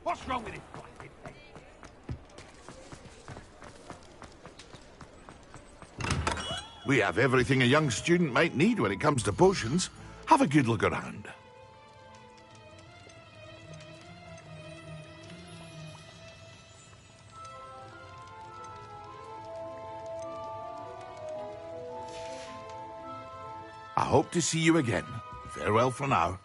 What's wrong with it? We have everything a young student might need when it comes to potions. Have a good look around. I hope to see you again. Farewell for now.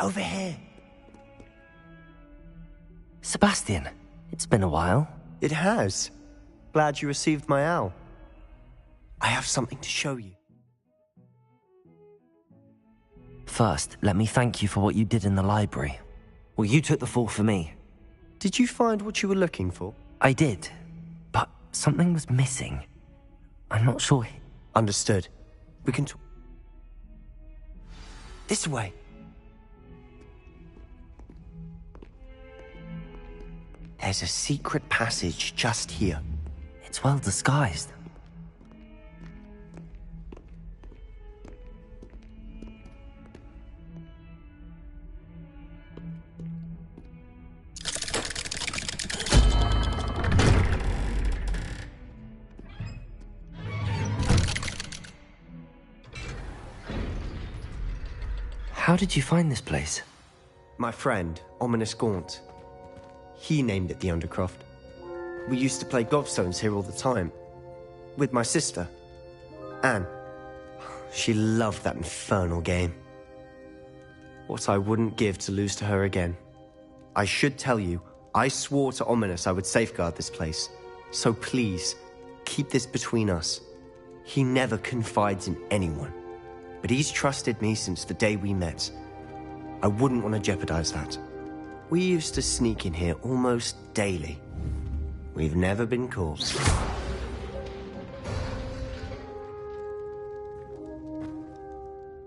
Over here. Sebastian, it's been a while. It has. Glad you received my owl. I have something to show you. First, let me thank you for what you did in the library. Well, you took the fall for me. Did you find what you were looking for? I did, but something was missing. I'm not sure. Understood. We can talk. This way. There's a secret passage just here. It's well disguised. How did you find this place? My friend, Ominous Gaunt. He named it the Undercroft. We used to play gobstones here all the time. With my sister, Anne. She loved that infernal game. What I wouldn't give to lose to her again. I should tell you, I swore to Ominous I would safeguard this place. So please, keep this between us. He never confides in anyone. But he's trusted me since the day we met. I wouldn't want to jeopardize that. We used to sneak in here almost daily. We've never been caught.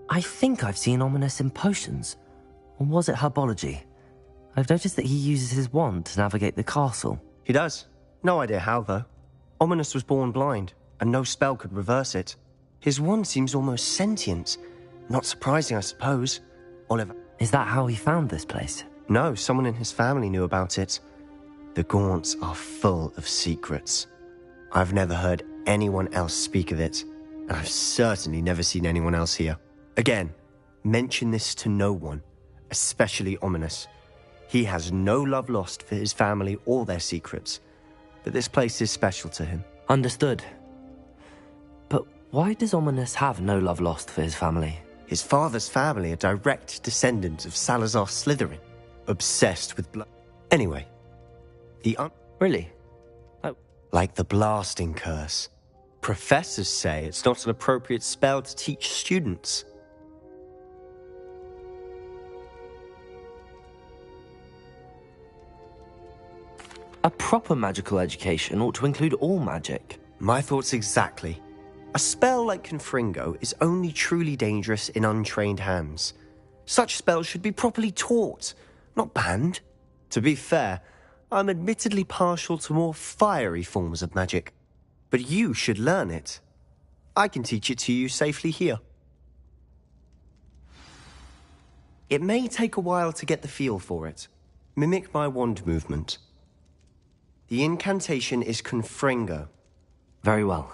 I think I've seen Ominous in potions. Or was it herbology? I've noticed that he uses his wand to navigate the castle. He does. No idea how, though. Ominous was born blind, and no spell could reverse it. His wand seems almost sentient. Not surprising, I suppose. Oliver. Is that how he found this place? No, someone in his family knew about it. The Gaunts are full of secrets. I've never heard anyone else speak of it, and I've certainly never seen anyone else here. Again, mention this to no one, especially Ominous. He has no love lost for his family or their secrets, but this place is special to him. Understood. But why does Ominous have no love lost for his family? His father's family are direct descendants of Salazar Slytherin, obsessed with blood. Anyway, Really? Oh. Like the blasting curse. Professors say it's not an appropriate spell to teach students. A proper magical education ought to include all magic. My thoughts exactly. A spell like Confringo is only truly dangerous in untrained hands. Such spells should be properly taught, not banned. To be fair, I'm admittedly partial to more fiery forms of magic. But you should learn it. I can teach it to you safely here. It may take a while to get the feel for it. Mimic my wand movement. The incantation is Confringo. Very well.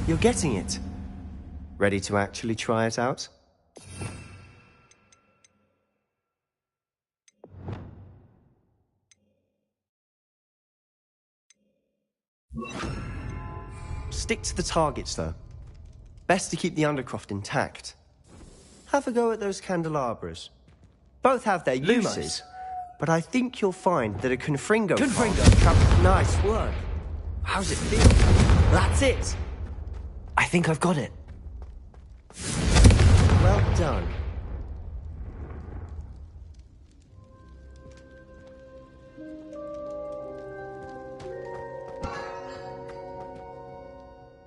You're getting it. Ready to actually try it out? Stick to the targets, though. Best to keep the undercroft intact. Have a go at those candelabras. Both have their uses, but I think you'll find that a Confringo... Nice work. How's it feel? That's it. I think I've got it. Well done.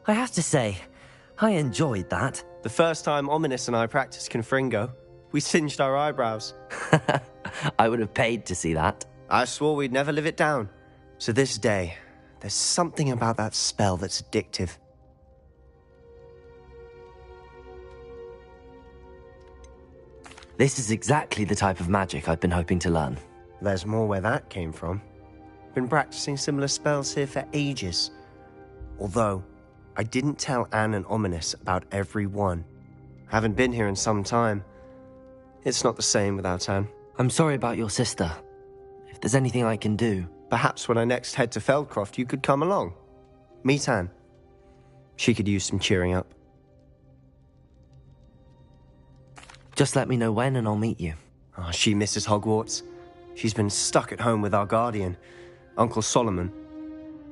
I have to say, I enjoyed that. The first time Ominous and I practiced Confringo, we singed our eyebrows. I would have paid to see that. I swore we'd never live it down. To this day, there's something about that spell that's addictive. This is exactly the type of magic I've been hoping to learn. There's more where that came from. Been practicing similar spells here for ages. Although, I didn't tell Anne and Ominous about every one. Haven't been here in some time. It's not the same without Anne. I'm sorry about your sister. If there's anything I can do... Perhaps when I next head to Feldcroft, you could come along. Meet Anne. She could use some cheering up. Just let me know when and I'll meet you. Oh, she misses Hogwarts. She's been stuck at home with our guardian, Uncle Solomon.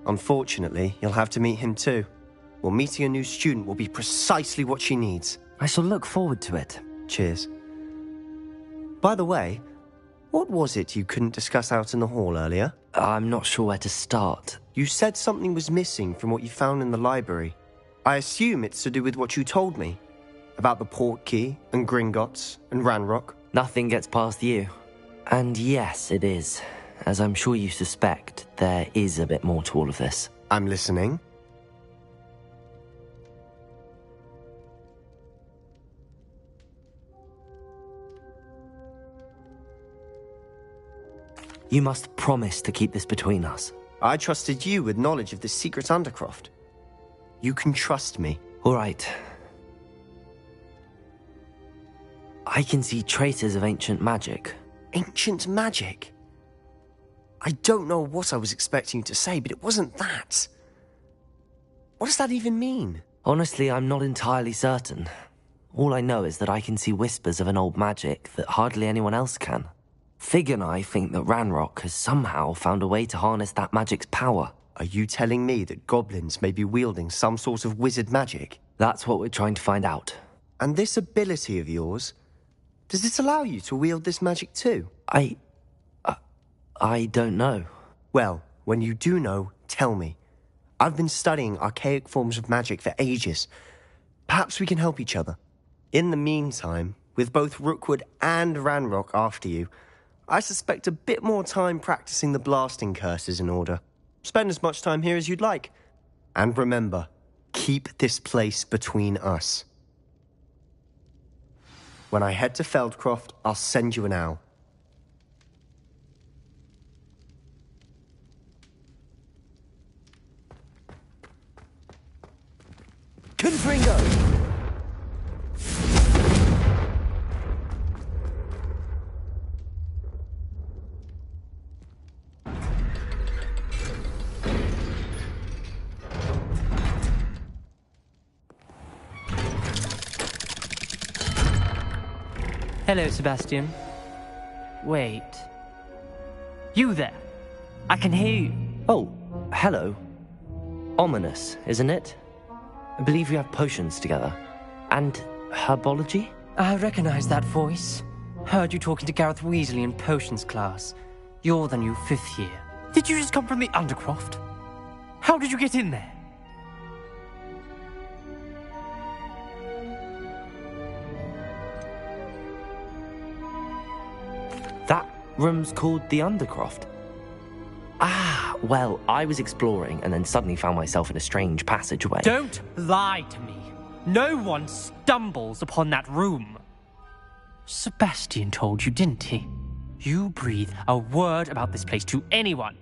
Unfortunately, you'll have to meet him too. Well, meeting a new student will be precisely what she needs. I shall look forward to it. Cheers. By the way, what was it you couldn't discuss out in the hall earlier? I'm not sure where to start. You said something was missing from what you found in the library. I assume it's to do with what you told me. About the Portkey, and Gringotts, and Ranrock. Nothing gets past you. And yes, it is. As I'm sure you suspect, there is a bit more to all of this. I'm listening. You must promise to keep this between us. I trusted you with knowledge of the secret Undercroft. You can trust me. All right. I can see traces of ancient magic. Ancient magic? I don't know what I was expecting you to say, but it wasn't that. What does that even mean? Honestly, I'm not entirely certain. All I know is that I can see whispers of an old magic that hardly anyone else can. Fig and I think that Ranrock has somehow found a way to harness that magic's power. Are you telling me that goblins may be wielding some sort of wizard magic? That's what we're trying to find out. And this ability of yours, does this allow you to wield this magic too? I don't know. Well, when you do know, tell me. I've been studying archaic forms of magic for ages. Perhaps we can help each other. In the meantime, with both Rookwood and Ranrock after you, I suspect a bit more time practicing the blasting curse is in order. Spend as much time here as you'd like. And remember, keep this place between us. When I head to Feldcroft, I'll send you an owl. Confringo! Hello, Sebastian. Wait. You there? I can hear you. Oh, hello. Ominous, isn't it? I believe we have potions together. And herbology? I recognize that voice. Heard you talking to Gareth Weasley in potions class. You're the new 5th year. Did you just come from the Undercroft? How did you get in there? That room's called the Undercroft. Ah, well, I was exploring and then suddenly found myself in a strange passageway. Don't lie to me. No one stumbles upon that room. Sebastian told you, didn't he? You breathe a word about this place to anyone,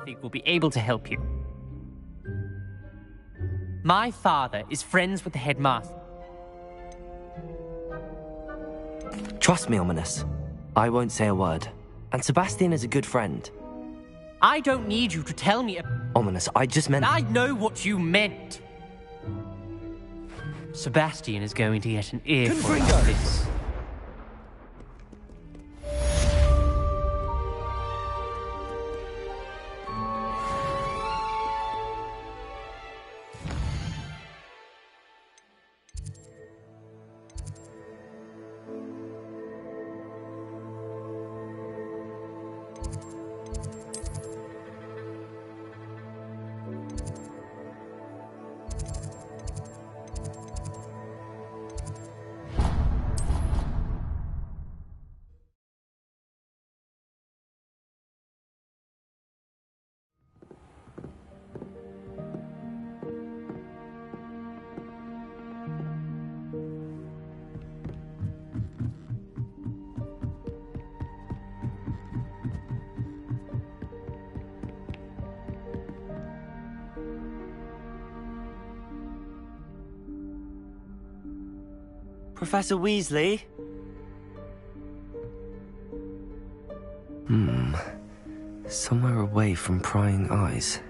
think will be able to help you. My father is friends with the headmaster. Trust me, Ominous. I won't say a word. And Sebastian is a good friend. I don't need you to tell me. Ominous, I just meant... I know what you meant. Sebastian is going to get an earful about this. Professor Weasley? Somewhere away from prying eyes.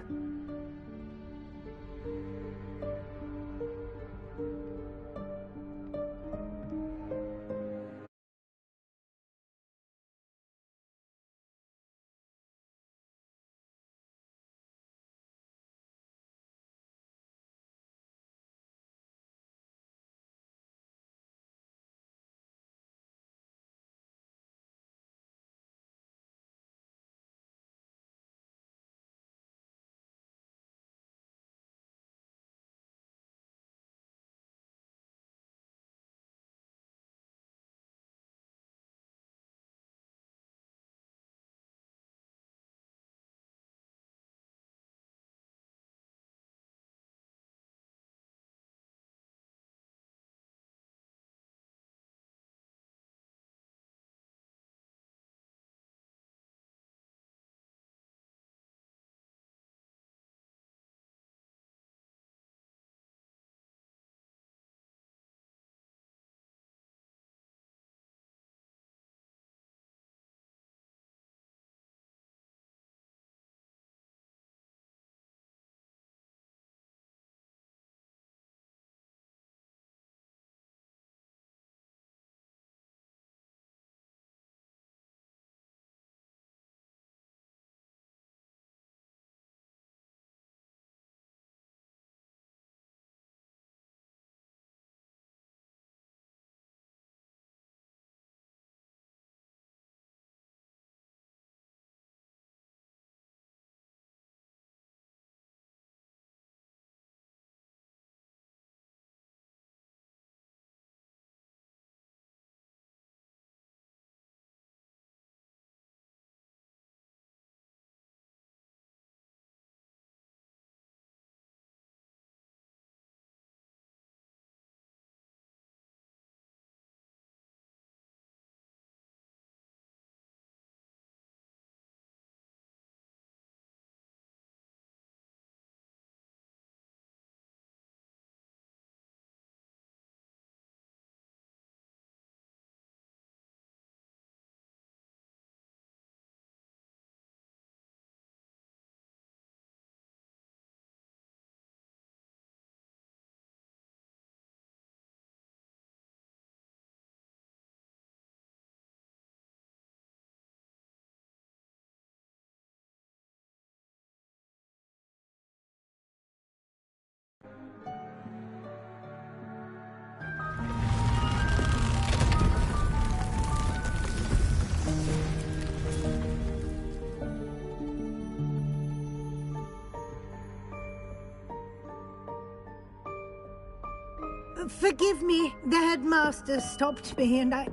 Forgive me, the headmaster stopped me and I...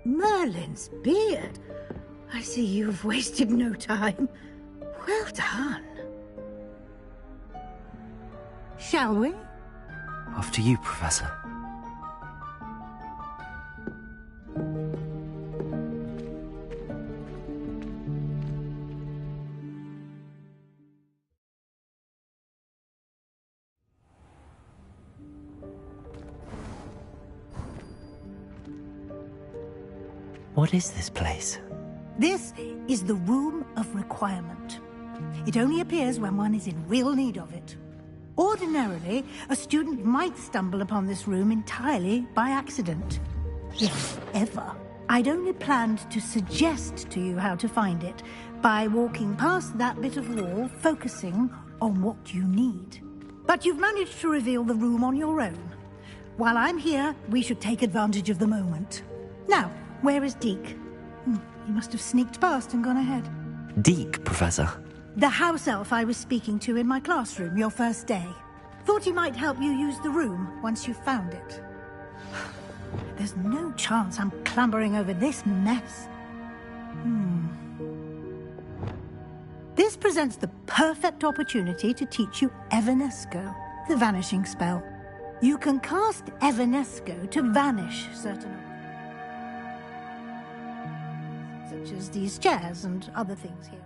Merlin's beard. I see you've wasted no time. Well done. Shall we? After you, Professor. What is this place? This is the Room of Requirement. It only appears when one is in real need of it. Ordinarily, a student might stumble upon this room entirely by accident. If ever. I'd only planned to suggest to you how to find it by walking past that bit of wall, focusing on what you need. But you've managed to reveal the room on your own. While I'm here, we should take advantage of the moment. Now, where is Deke? He must have sneaked past and gone ahead. Deke, Professor. The house elf I was speaking to in my classroom your first day. Thought he might help you use the room once you found it. There's no chance I'm clambering over this mess. This presents the perfect opportunity to teach you Evanesco, the vanishing spell. You can cast Evanesco to vanish certain objects, such as these chairs and other things here.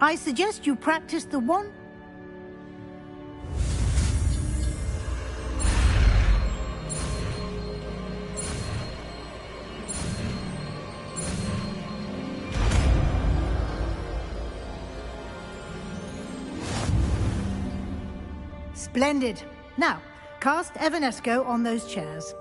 I suggest you practice the one... Splendid. Now, cast Evanesco on those chairs.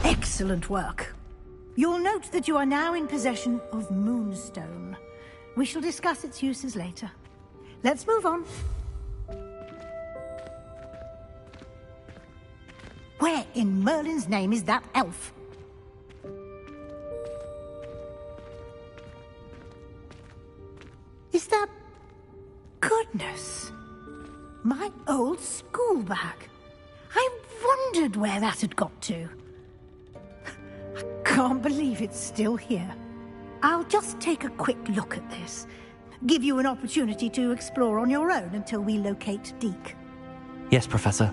Excellent work. You'll note that you are now in possession of Moonstone. We shall discuss its uses later. Let's move on. Where in Merlin's name is that elf? Is that... Goodness! My old school bag. I wondered where that had got to. Can't believe it's still here. I'll just take a quick look at this. Give you an opportunity to explore on your own until we locate Deke. Yes, Professor.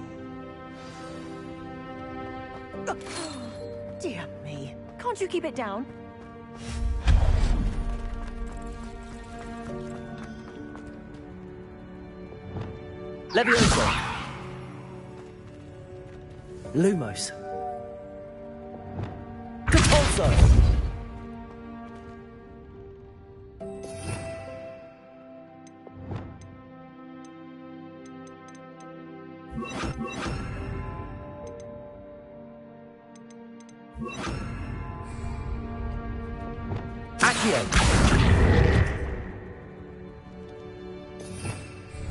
Dear me. Can't you keep it down? Leviosa. Lumos. Capulso. Accio.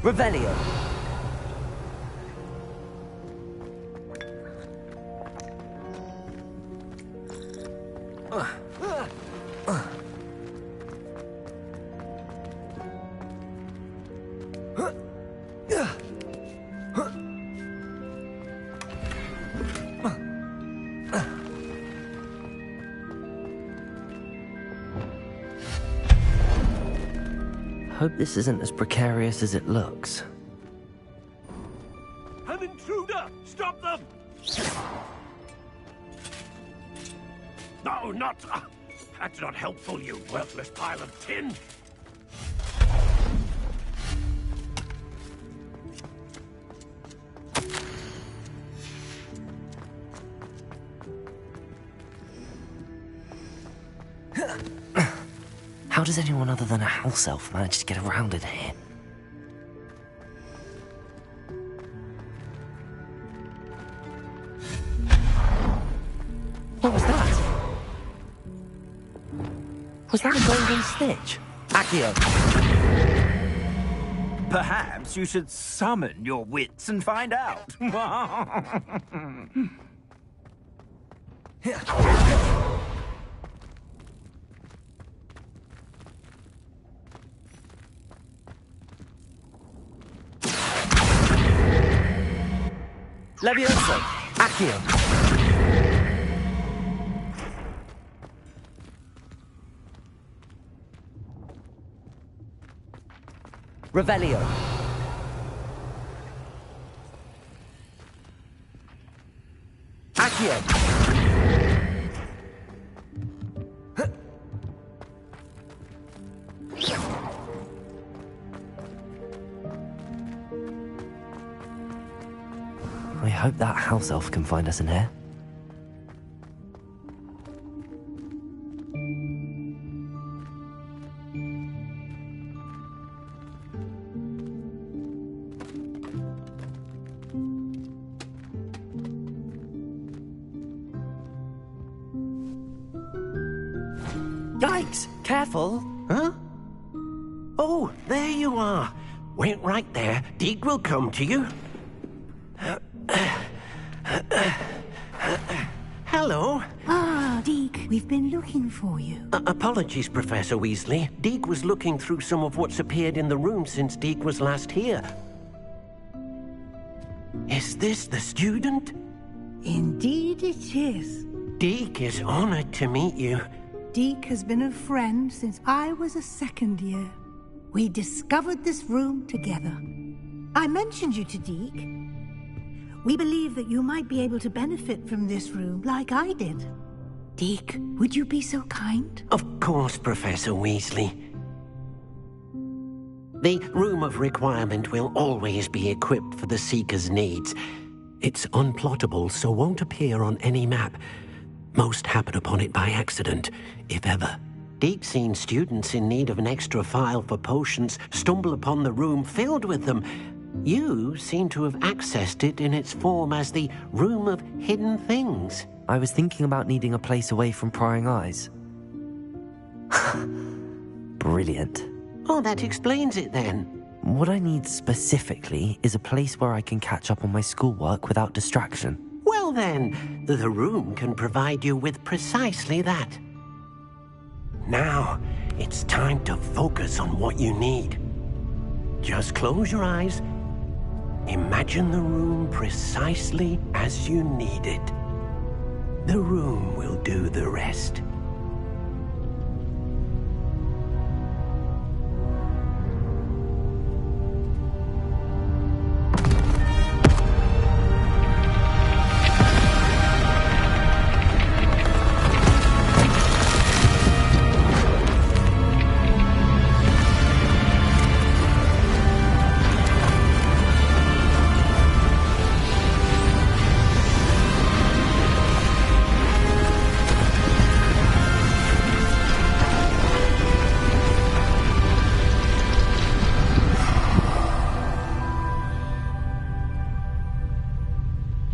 Revelio. Hope this isn't as precarious as it looks. An intruder! Stop them! No, not... that's not helpful, you worthless pile of tin! How does anyone other than a house elf manage to get around in here? What was that? Was that a golden stitch? Accio. Perhaps you should summon your wits and find out. Leviosa. Accio. Revelio. Accio. I hope that house elf can find us in here. Yikes! Careful! Huh? Oh, there you are. Wait right there. Deke will come to you. Hello. Ah, Deke, we've been looking for you. Apologies, Professor Weasley. Deke was looking through some of what's appeared in the room since Deke was last here. Is this the student? Indeed it is. Deke is honored to meet you. Deke has been a friend since I was a second year. We discovered this room together. I mentioned you to Deke. We believe that you might be able to benefit from this room like I did. Deke, would you be so kind? Of course, Professor Weasley. The Room of Requirement will always be equipped for the Seeker's needs. It's unplottable, so won't appear on any map. Most happen upon it by accident, if ever. Deke's seen students in need of an extra file for potions stumble upon the room filled with them. You seem to have accessed it in its form as the Room of Hidden Things. I was thinking about needing a place away from prying eyes. Brilliant. Oh, that explains it then. What I need specifically is a place where I can catch up on my schoolwork without distraction. Well then, the room can provide you with precisely that. Now, it's time to focus on what you need. Just close your eyes. Imagine the room precisely as you need it. The room will do the rest.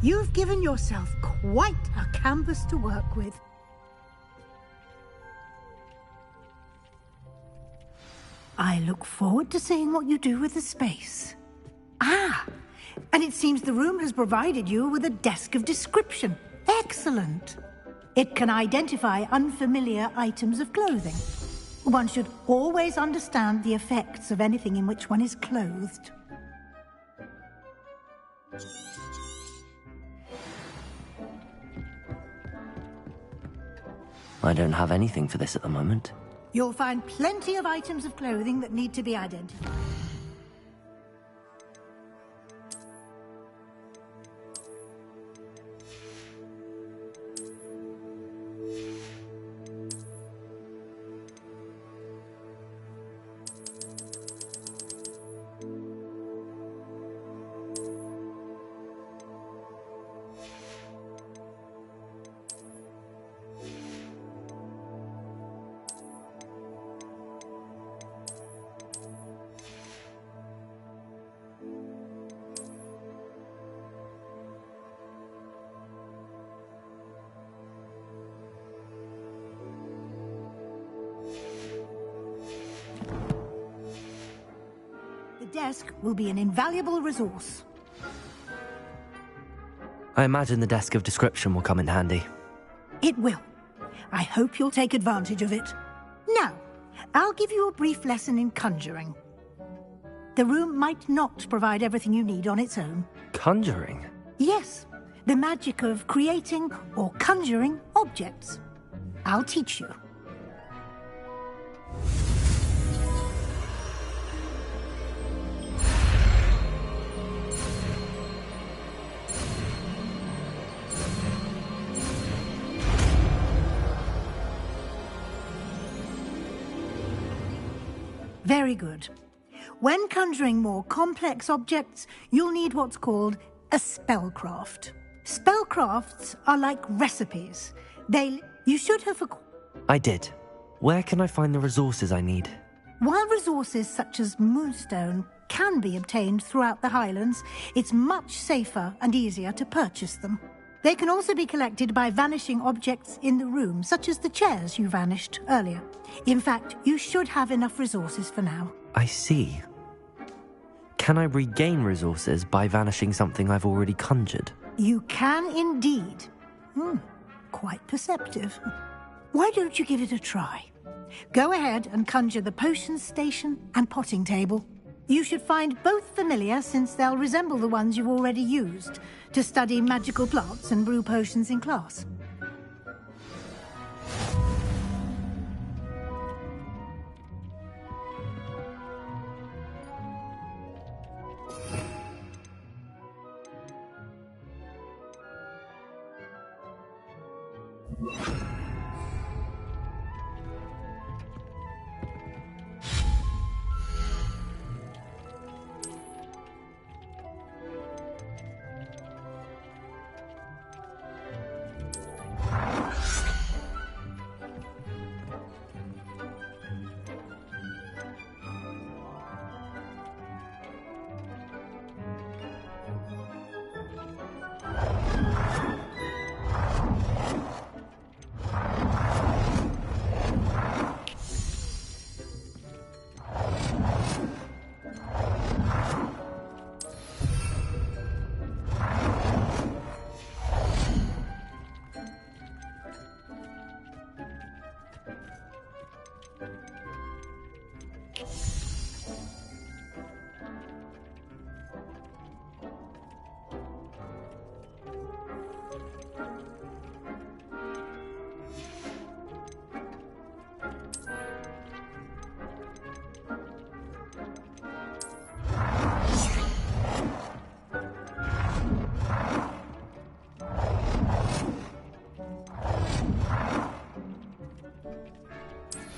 You've given yourself quite a canvas to work with. I look forward to seeing what you do with the space. Ah, and it seems the room has provided you with a desk of description. Excellent. It can identify unfamiliar items of clothing. One should always understand the effects of anything in which one is clothed. I don't have anything for this at the moment. You'll find plenty of items of clothing that need to be identified. The desk will be an invaluable resource. I imagine the desk of description will come in handy. It will. I hope you'll take advantage of it. Now, I'll give you a brief lesson in conjuring. The room might not provide everything you need on its own. Conjuring? Yes, the magic of creating or conjuring objects. I'll teach you. Very good. When conjuring more complex objects, you'll need what's called a spellcraft. Spellcrafts are like recipes. You should have... I did. Where can I find the resources I need? While resources such as moonstone can be obtained throughout the Highlands, it's much safer and easier to purchase them. They can also be collected by vanishing objects in the room, such as the chairs you vanished earlier. In fact, you should have enough resources for now. I see. Can I regain resources by vanishing something I've already conjured? You can indeed. Quite perceptive. Why don't you give it a try? Go ahead and conjure the potion station and potting table. You should find both familiar, since they'll resemble the ones you've already used to study magical plants and brew potions in class.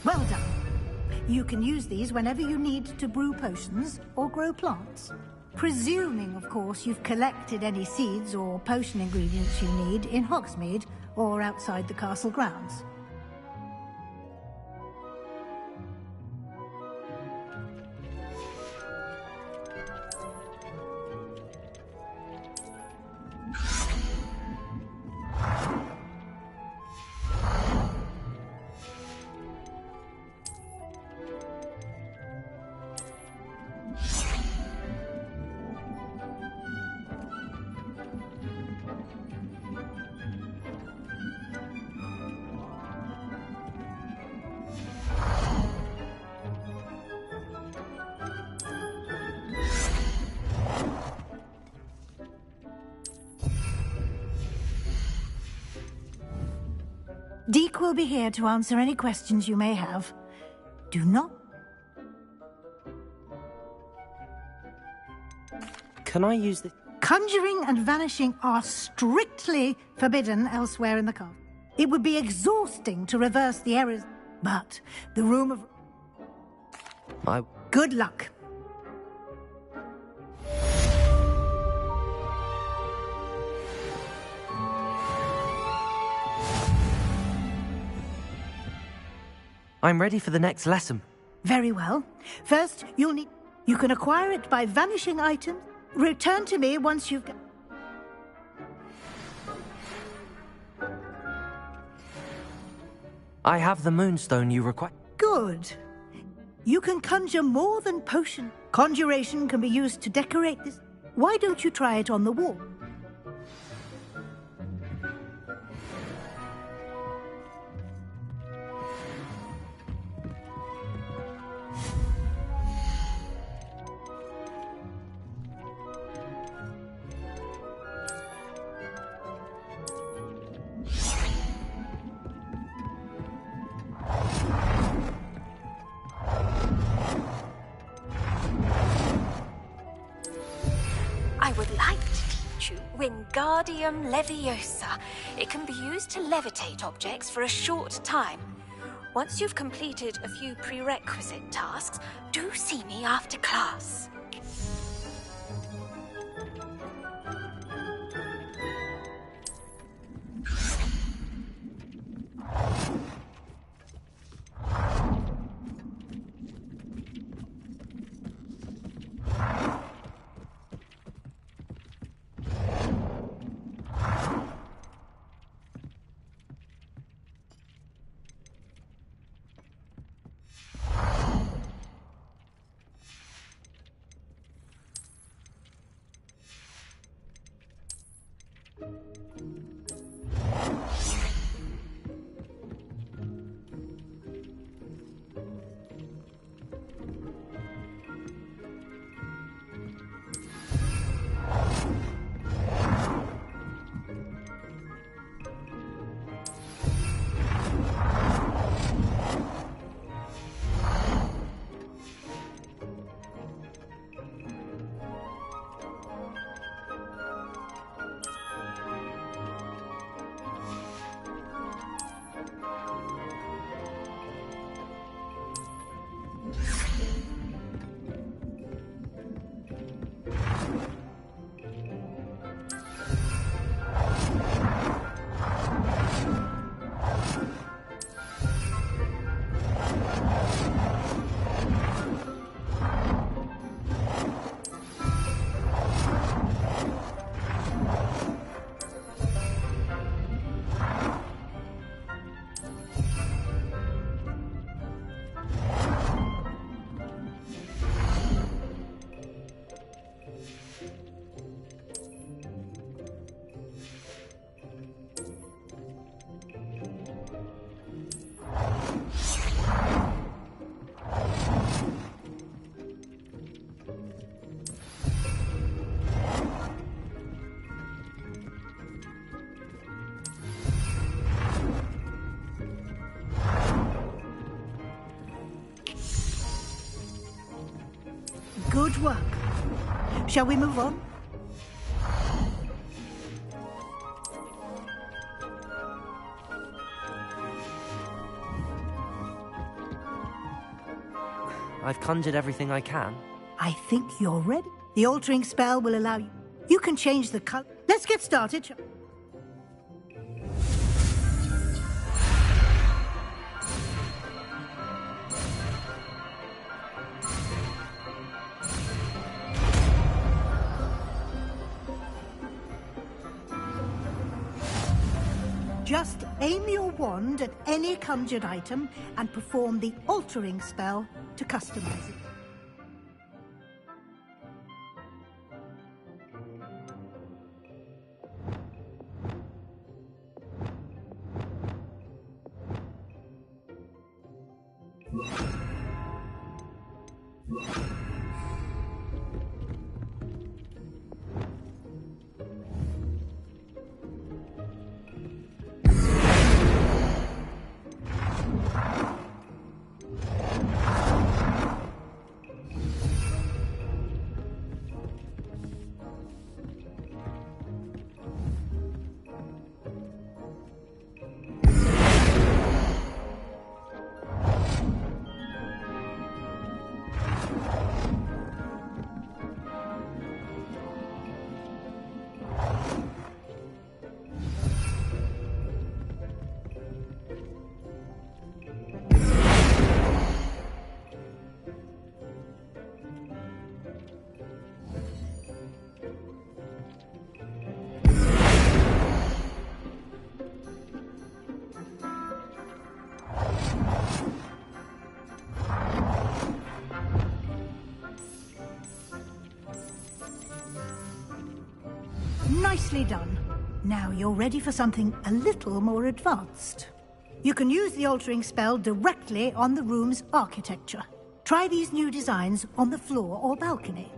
Well done. You can use these whenever you need to brew potions or grow plants. Presuming, of course, you've collected any seeds or potion ingredients you need in Hogsmeade or outside the castle grounds. Deke will be here to answer any questions you may have. Do not... Can I use the... Conjuring and vanishing are strictly forbidden elsewhere in the castle. It would be exhausting to reverse the errors, but the room of... Good luck. I'm ready for the next lesson. Very well. First, you'll need... You can acquire it by vanishing items. Return to me once you've... I have the moonstone you require. Good. You can conjure more than potion. Conjuration can be used to decorate this. Why don't you try it on the wall? I would like to teach you Wingardium Leviosa. It can be used to levitate objects for a short time. Once you've completed a few prerequisite tasks, do see me after class. Excellent work. Shall we move on? I've conjured everything I can. I think you're ready. The altering spell will allow you. You can change the color. Let's get started. Just aim your wand at any conjured item and perform the altering spell to customize it. Nicely done. Now you're ready for something a little more advanced. You can use the altering spell directly on the room's architecture. Try these new designs on the floor or balcony.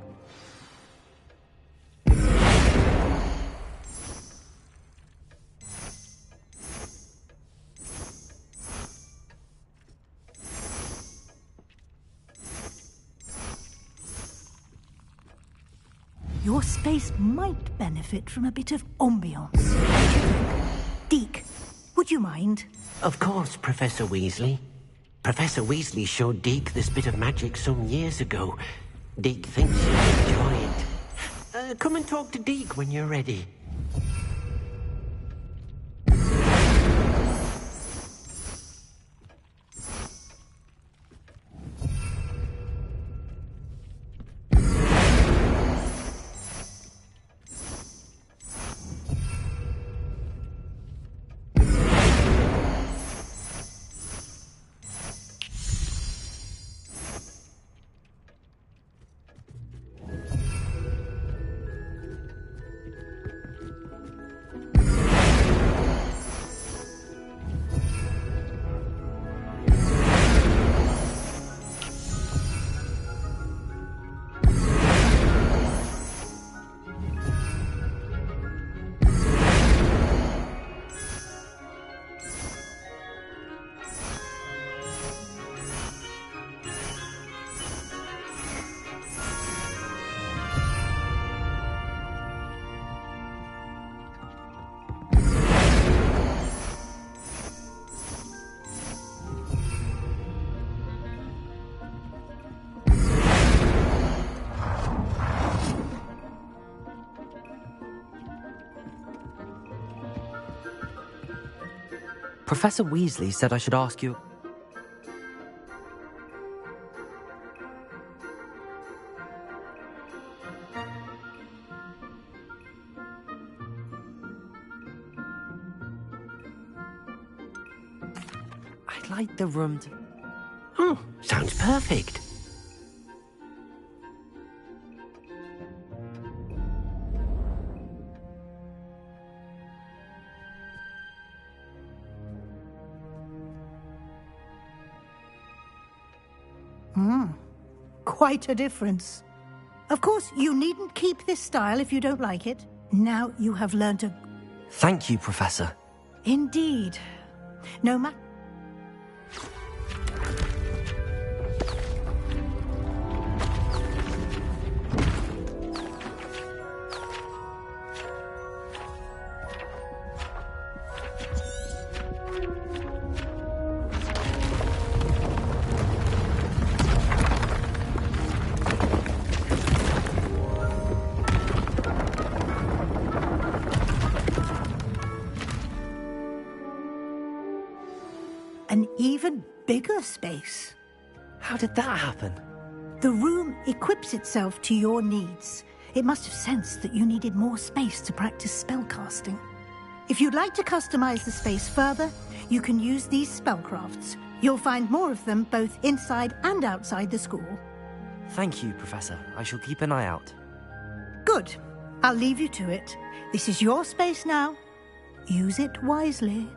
Your space might benefit from a bit of ambiance. Deke, would you mind? Of course, Professor Weasley. Professor Weasley showed Deke this bit of magic some years ago. Deke thinks you'll enjoy it. Come and talk to Deke when you're ready. Professor Weasley said I should ask you... I'd like the room to... Oh, sounds perfect. Quite a difference. Of course, you needn't keep this style if you don't like it. Now you have learnt a... Thank you, Professor. Indeed. No matter... an even bigger space. How did that happen? The room equips itself to your needs. It must have sensed that you needed more space to practice spellcasting. If you'd like to customize the space further, you can use these spellcrafts. You'll find more of them both inside and outside the school. Thank you, Professor. I shall keep an eye out. Good. I'll leave you to it. This is your space now. Use it wisely.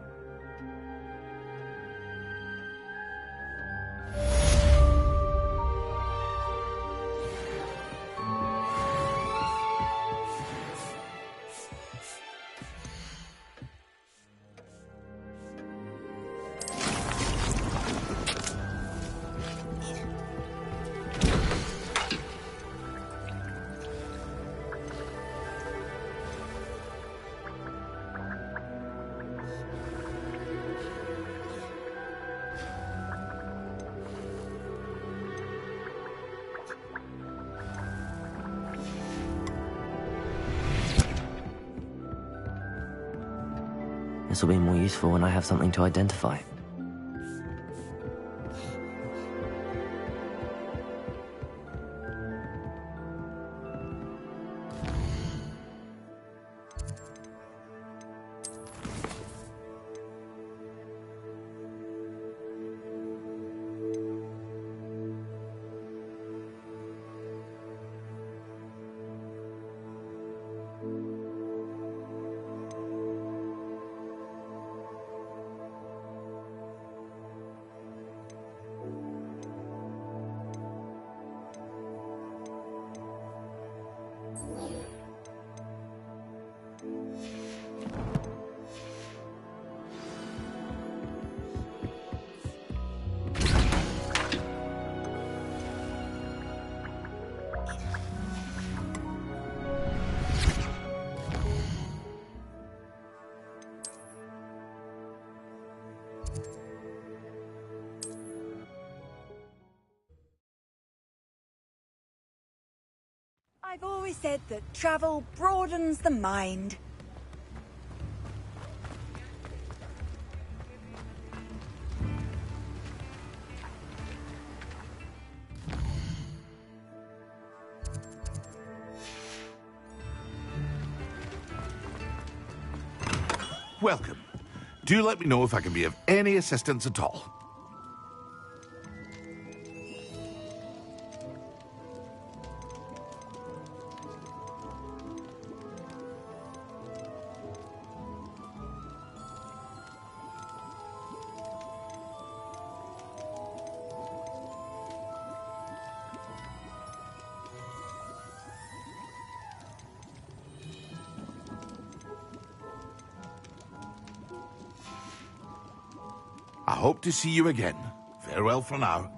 This will be more useful when I have something to identify. I've always said that travel broadens the mind. Welcome. Do let me know if I can be of any assistance at all. I hope to see you again. Farewell for now.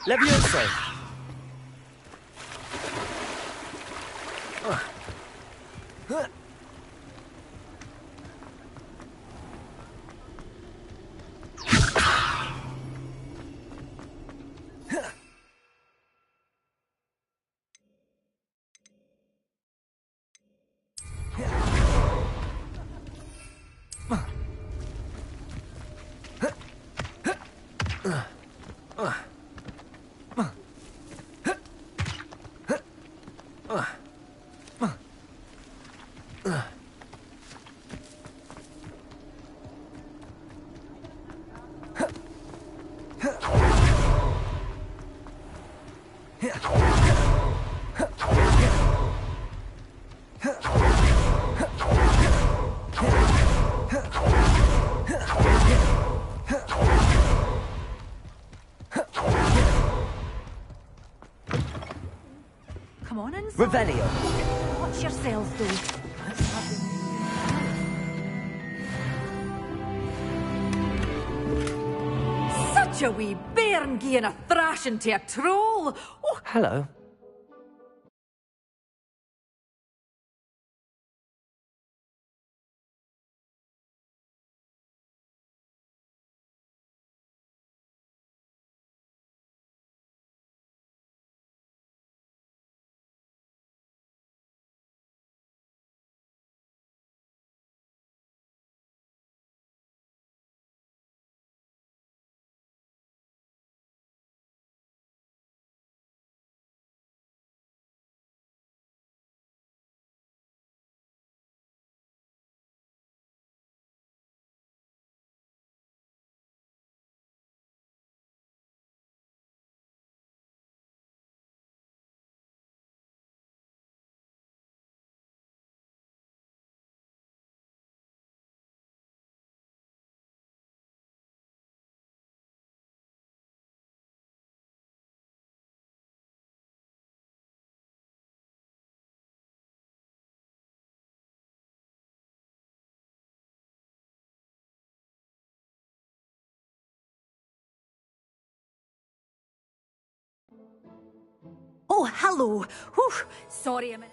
Levioso! Come on inside. Revelio. Watch yourselves, though. Such a wee bairn gieing a thrashing to a troll. Oh, Hello. oh, hello. Whew. Sorry a minute.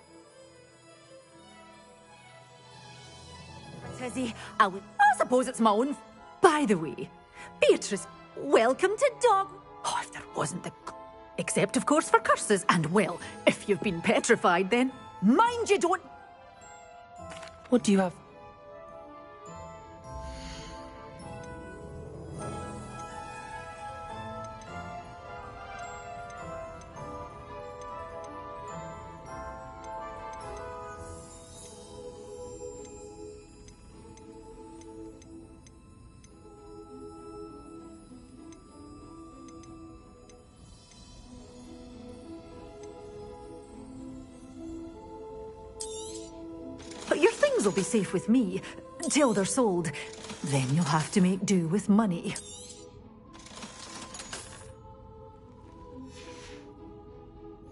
Tizzy, I suppose it's my own. By the way, Beatrice, welcome to Dog. Oh, if there wasn't the. Except, of course, for curses. And, well, if you've been petrified, then mind you don't. What do you have? But your things will be safe with me until they're sold. Then you'll have to make do with money.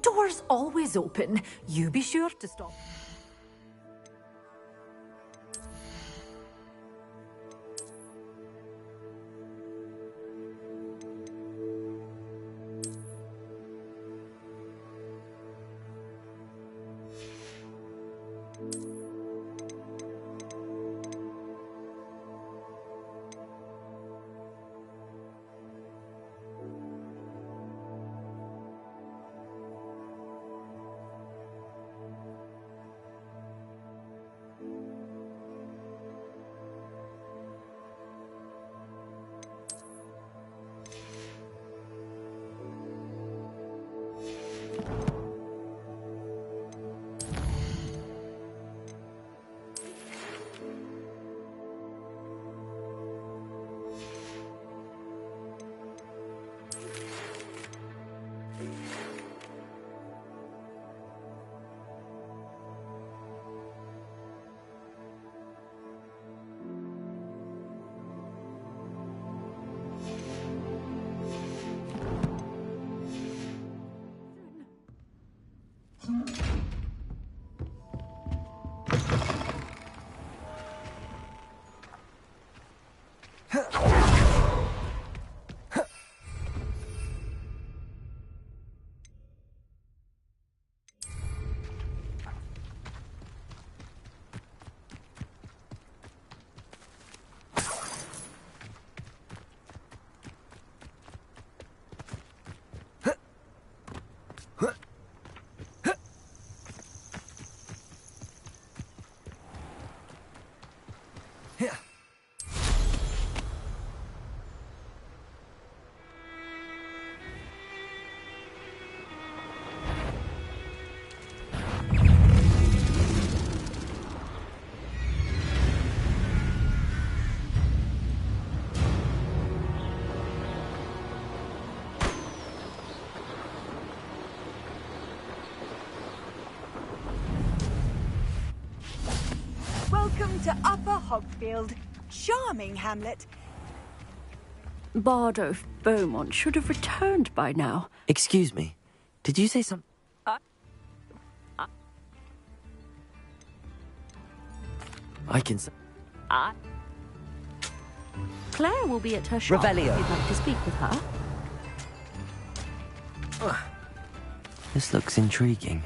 Doors always open. You be sure to stop. Welcome to Upper Hogfield. Charming hamlet. Bardo Beaumont should have returned by now. Excuse me. Did you say something? I can say... Claire will be at her shop Revelio. if you'd like to speak with her. This looks intriguing.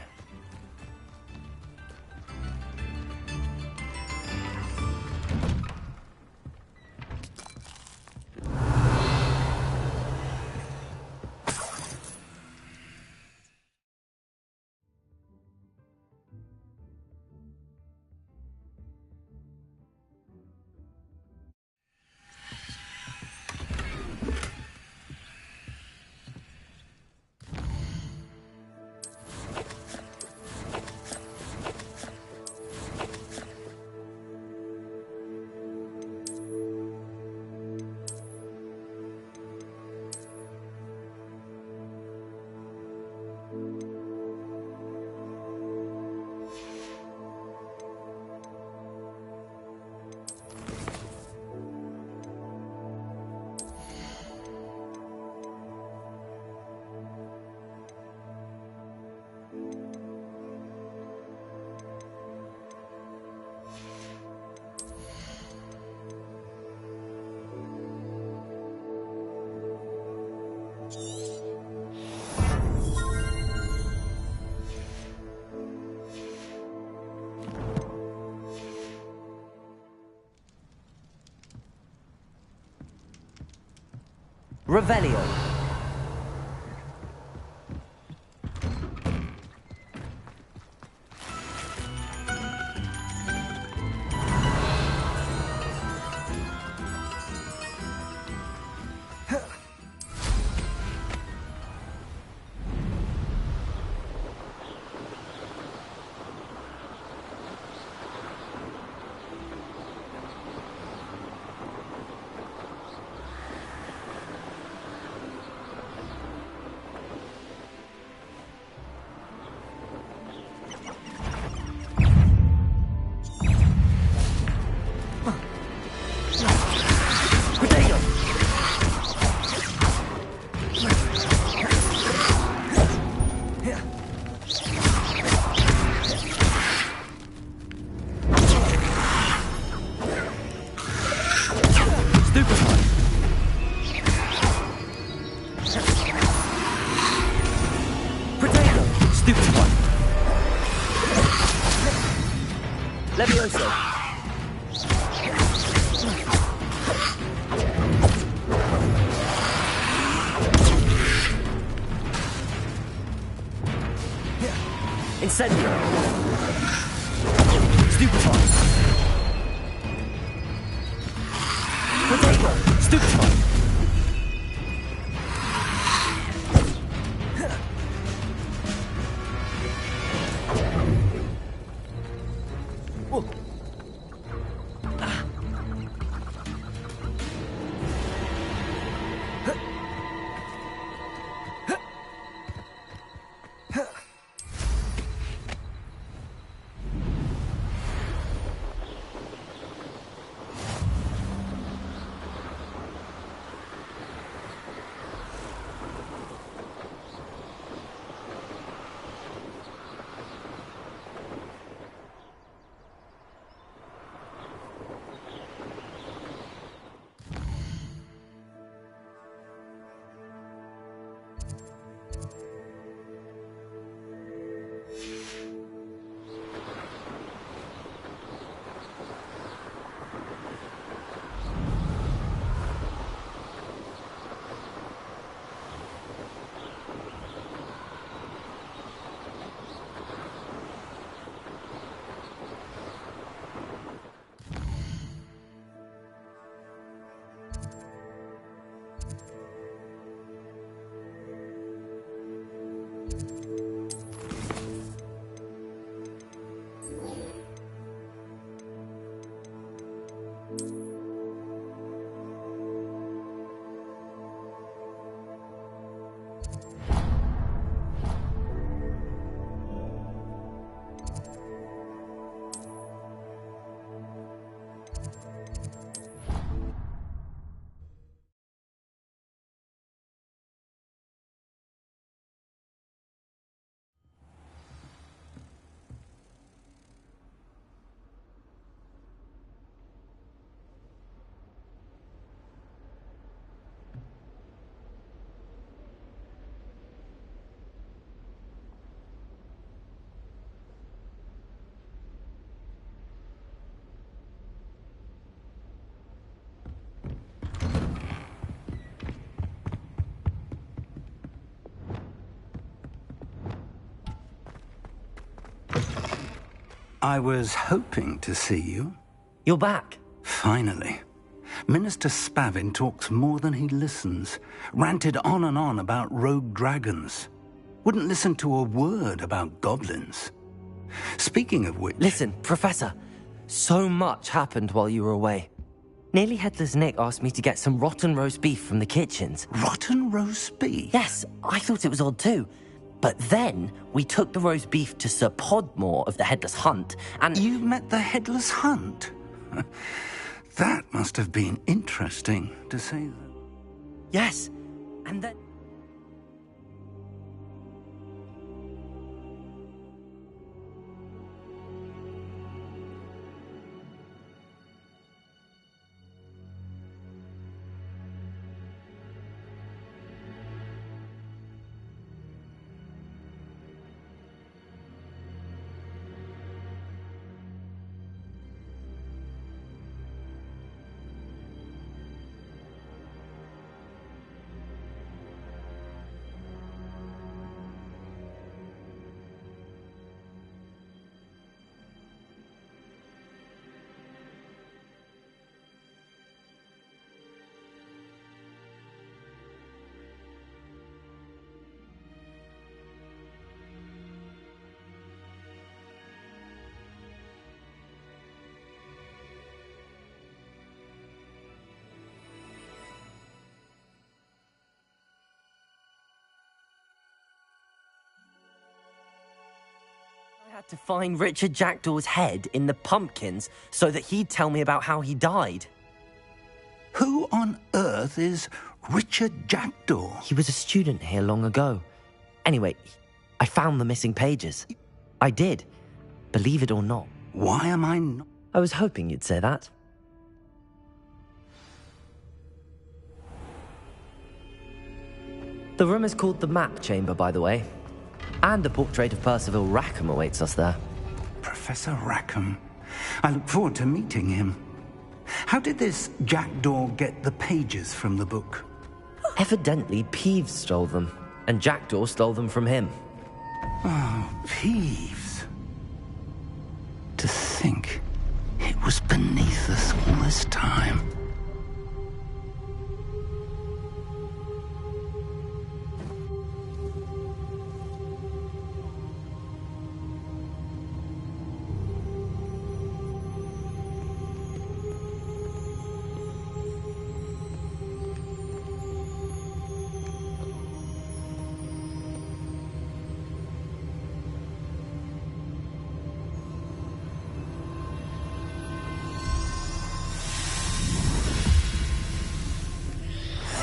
Revelio. Levioso. Incendio. Stupefy. Potato. Stupefy. I was hoping to see you. You're back. Finally. Minister Spavin talks more than he listens. Ranted on and on about rogue dragons. Wouldn't listen to a word about goblins. Speaking of which... Listen, Professor. So much happened while you were away. Nearly Headless Nick asked me to get some rotten roast beef from the kitchens. Rotten roast beef? Yes, I thought it was odd too. But then we took the roast beef to Sir Podmore of the Headless Hunt, and... You met the Headless Hunt? That must have been interesting, to say that. Yes, and then... I had to find Richard Jackdaw's head in the pumpkins so that he'd tell me about how he died. Who on earth is Richard Jackdaw? He was a student here long ago. Anyway, I found the missing pages. I did, believe it or not. Why am I not? I was hoping you'd say that. The room is called the Map Chamber, by the way. And a portrait of Percival Rackham awaits us there. Professor Rackham. I look forward to meeting him. How did this Jackdaw get the pages from the book? Evidently, Peeves stole them, and Jackdaw stole them from him. Oh, Peeves. To think it was beneath us all this time.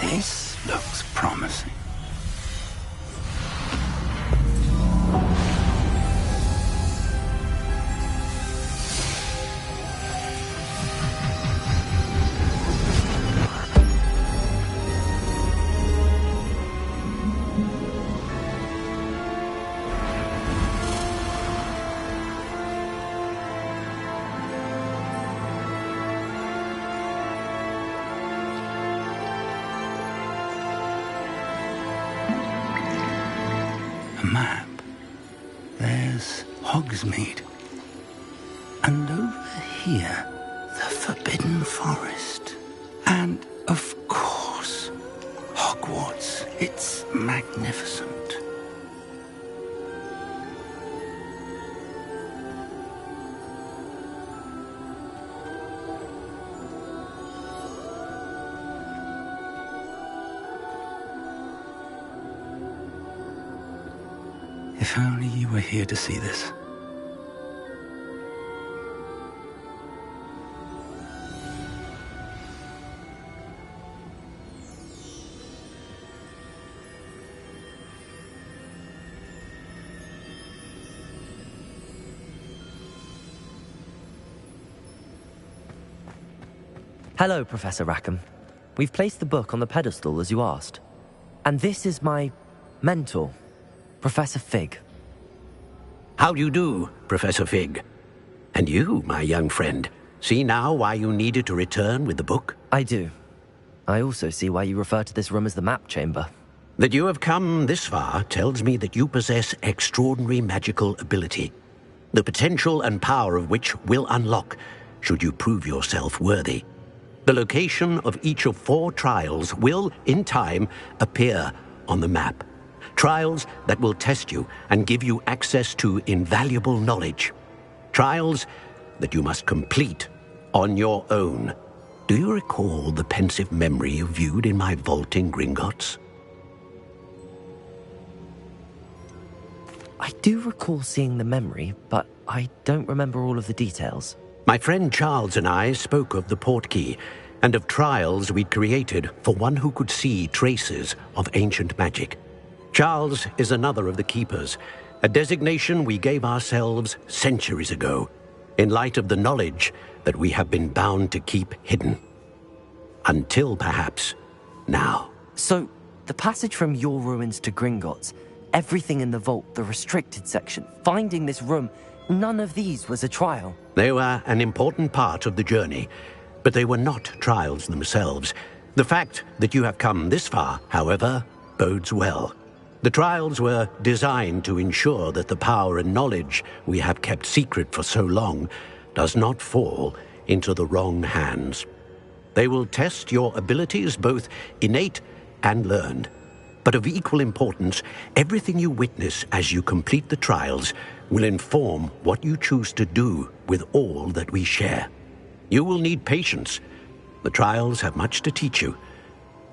This looks promising. Map. There's Hogsmeade. And over here, the Forbidden Forest. And, of course, Hogwarts. It's magnificent. If only you were here to see this. Hello, Professor Rackham. We've placed the book on the pedestal as you asked. And this is my mentor, Professor Fig. How do you do, Professor Fig? And you, my young friend, see now why you needed to return with the book? I do. I also see why you refer to this room as the Map Chamber. That you have come this far tells me that you possess extraordinary magical ability. the potential and power of which will unlock should you prove yourself worthy. The location of each of 4 trials will, in time, appear on the map. Trials that will test you and give you access to invaluable knowledge. Trials that you must complete on your own. Do you recall the pensive memory you viewed in my vault in Gringotts? I do recall seeing the memory, but I don't remember all of the details. My friend Charles and I spoke of the portkey and of trials we'd created for one who could see traces of ancient magic. Charles is another of the keepers, a designation we gave ourselves centuries ago, in light of the knowledge that we have been bound to keep hidden. Until perhaps now. So, the passage from your ruins to Gringotts, everything in the vault, the restricted section, finding this room, none of these was a trial. They were an important part of the journey, but they were not trials themselves. The fact that you have come this far, however, bodes well. The trials were designed to ensure that the power and knowledge we have kept secret for so long does not fall into the wrong hands. They will test your abilities, both innate and learned. But of equal importance, everything you witness as you complete the trials will inform what you choose to do with all that we share. You will need patience. The trials have much to teach you.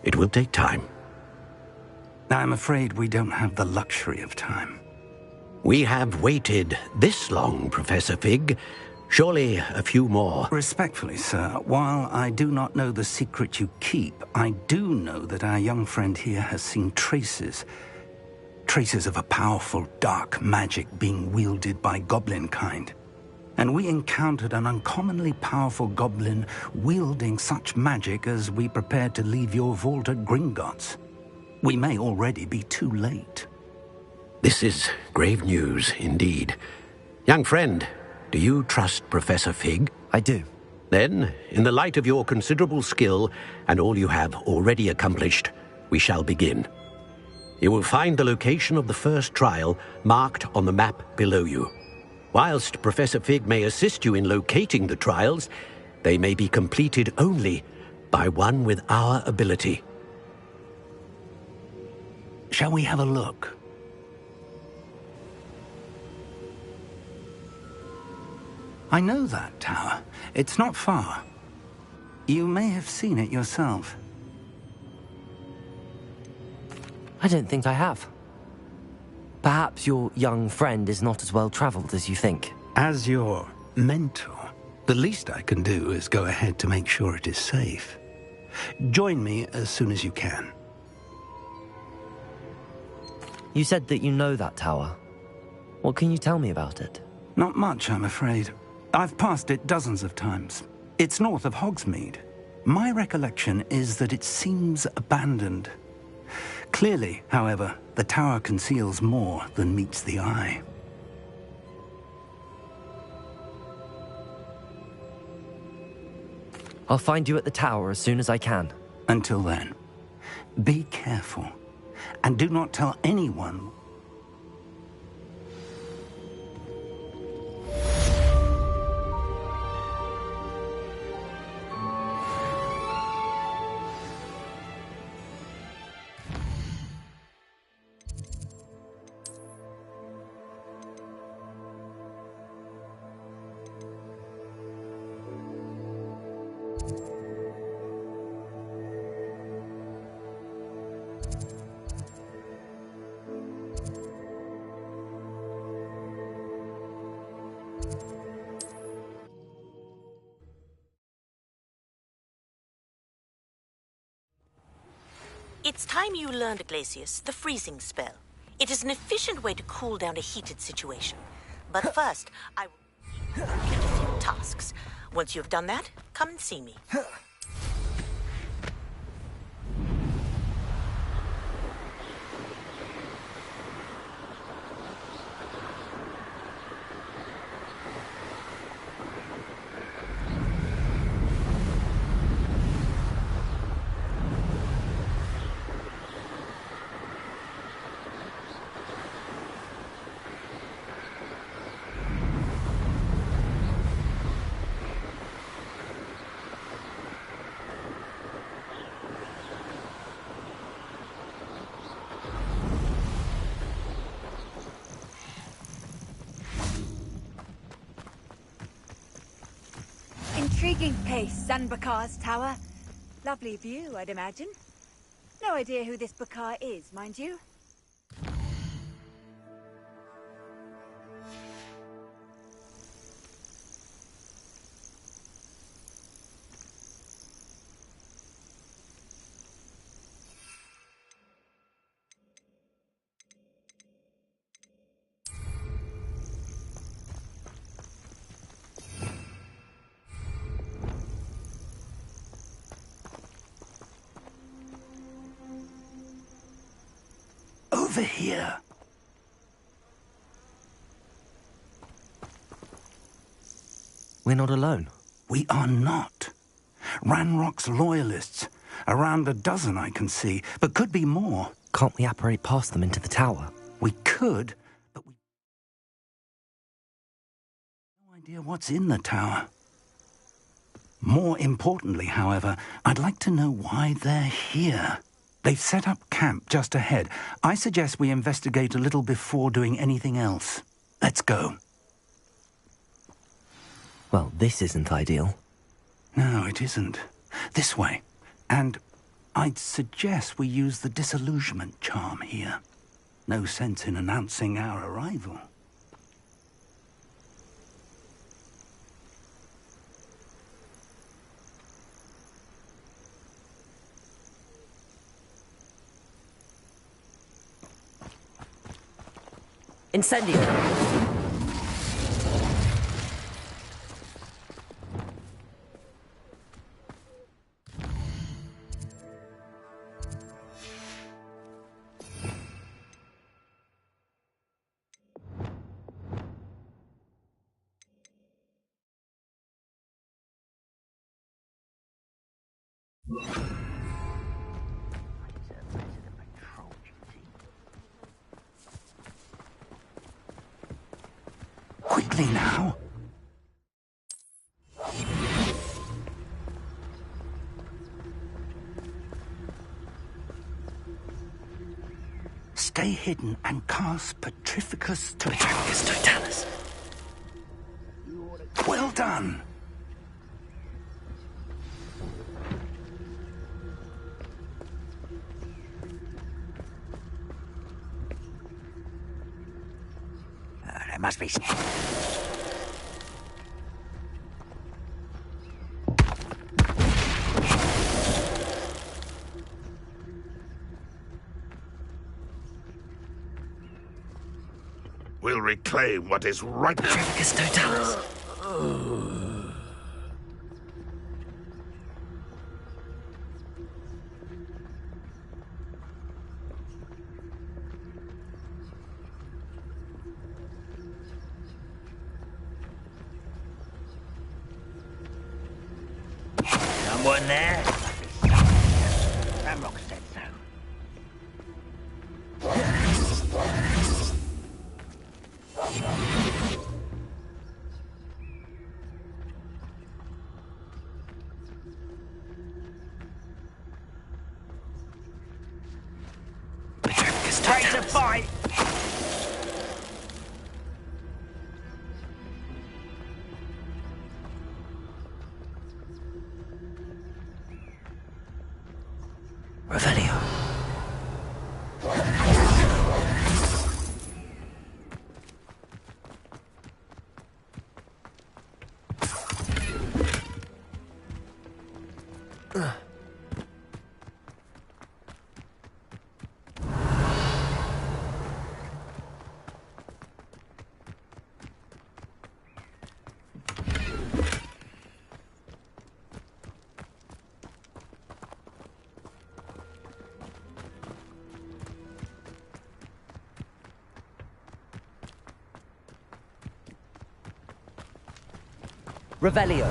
It will take time. I'm afraid we don't have the luxury of time. We have waited this long, Professor Fig. Surely a few more. Respectfully, sir, while I do not know the secret you keep, I do know that our young friend here has seen traces of a powerful dark magic being wielded by goblin kind. And we encountered an uncommonly powerful goblin wielding such magic as we prepared to leave your vault at Gringotts. We may already be too late. This is grave news indeed. Young friend, do you trust Professor Fig? I do. Then, in the light of your considerable skill and all you have already accomplished, we shall begin. You will find the location of the first trial marked on the map below you. Whilst Professor Fig may assist you in locating the trials, they may be completed only by one with our ability. Shall we have a look? I know that tower. It's not far. You may have seen it yourself. I don't think I have. Perhaps your young friend is not as well traveled as you think. As your mentor, the least I can do is go ahead to make sure it is safe. Join me as soon as you can. You said that you know that tower. What can you tell me about it? Not much, I'm afraid. I've passed it dozens of times. It's north of Hogsmeade. My recollection is that it seems abandoned. Clearly, however, the tower conceals more than meets the eye. I'll find you at the tower as soon as I can. Until then, be careful, and do not tell anyone. It's time you learned, Glacius, the freezing spell. It is an efficient way to cool down a heated situation. But first, I will complete a few tasks. Once you have done that, come and see me. Intriguing place, Sanbakar's tower. Lovely view, I'd imagine. No idea who this Bakar is, mind you. Over here. We're not alone. We are not. Ranrock's loyalists. Around a dozen I can see, but could be more. Can't we apparate past them into the tower? We could, but we... no idea what's in the tower. More importantly, however, I'd like to know why they're here. They've set up camp just ahead. I suggest we investigate a little before doing anything else. Let's go. Well, this isn't ideal. No, it isn't. This way. And I'd suggest we use the disillusionment charm here. No sense in announcing our arrival. Incendio! Quickly now. Stay hidden and cast Petrificus Totalis. Well done. There must be... We'll reclaim what is right. Petrificus Totalis. Someone there? Ramrock said so. Petrificus Ready to Totalis. fight! Revelio. Revelio.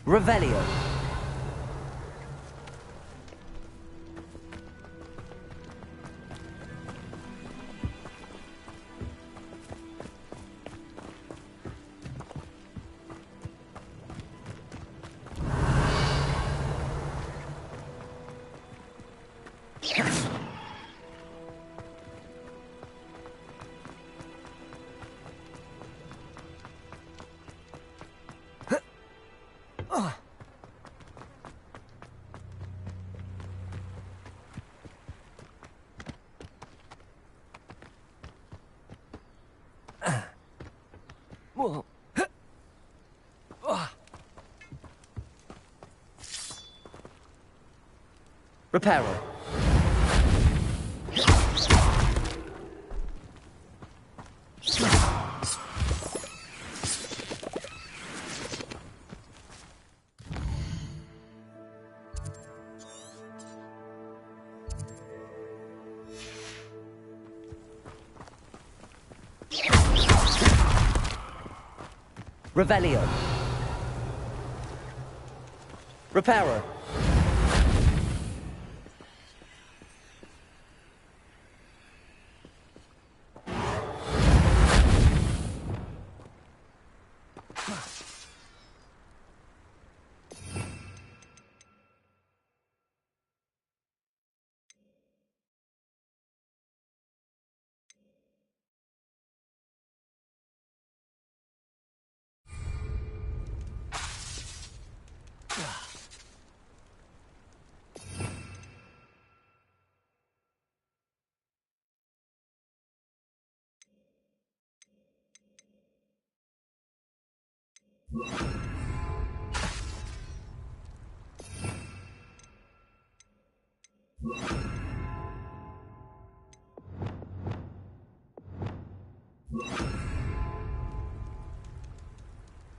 Revelio. Whoa. Reparo. Revelio. Reparo.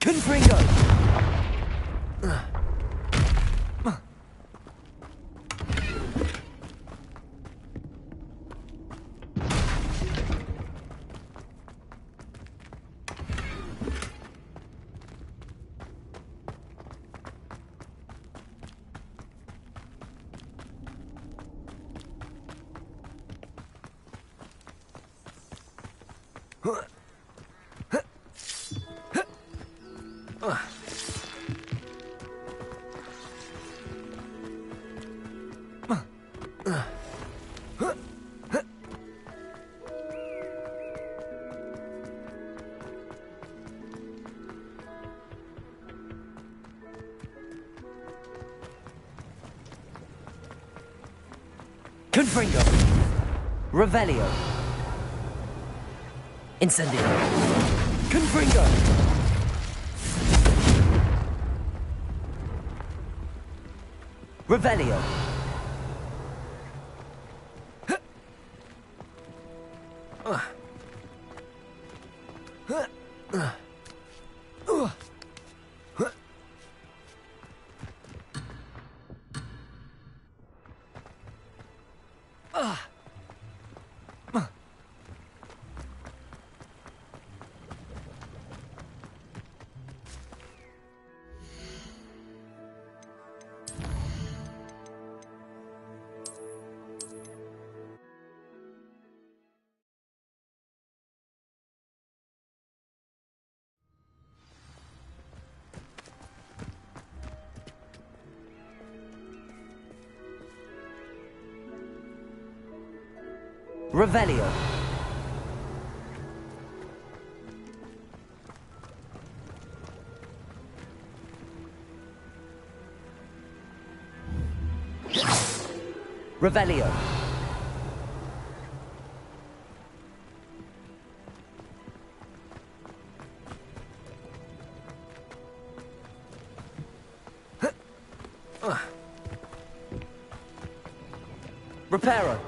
Confringo! Confringo. Revelio. Incendio. Confringo. Revelio. Revelio. Revelio. Reparo.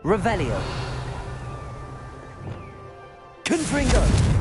Revelio. Confringo.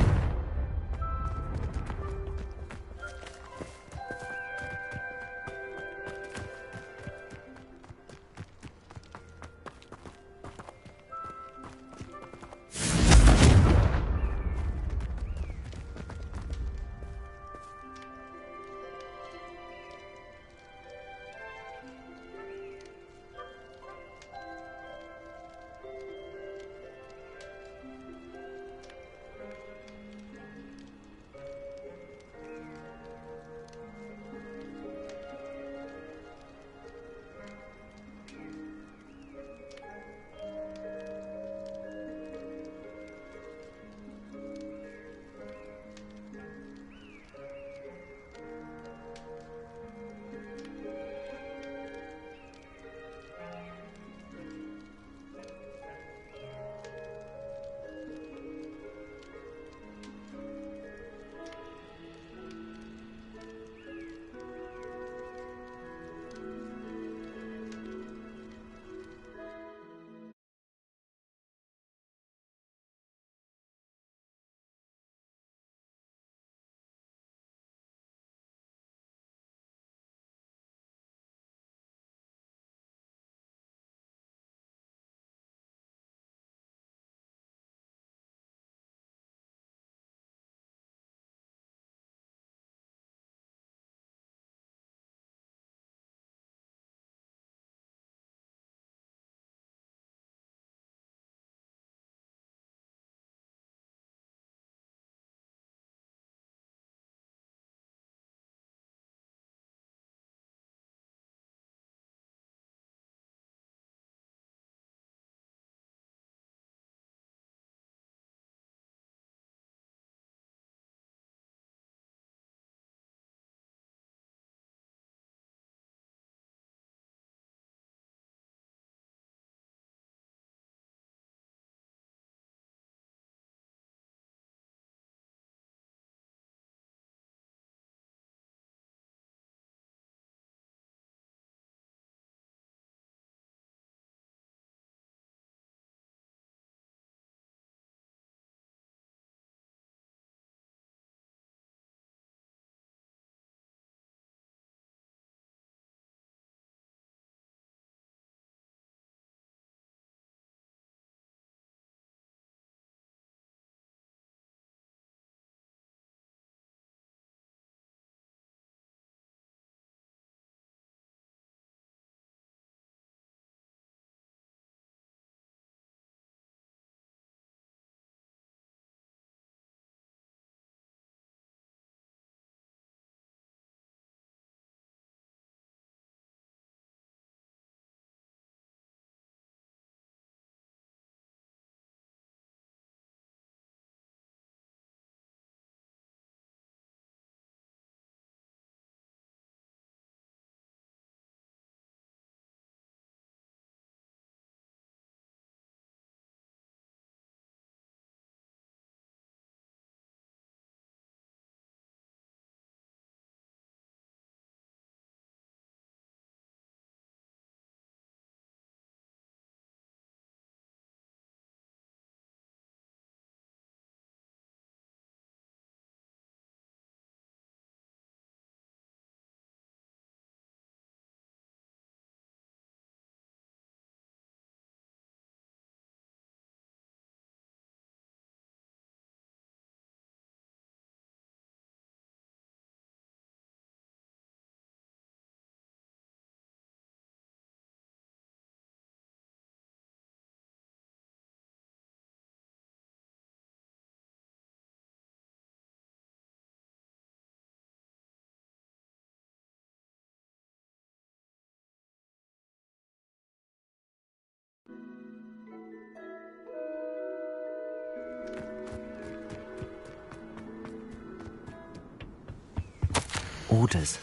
Orders.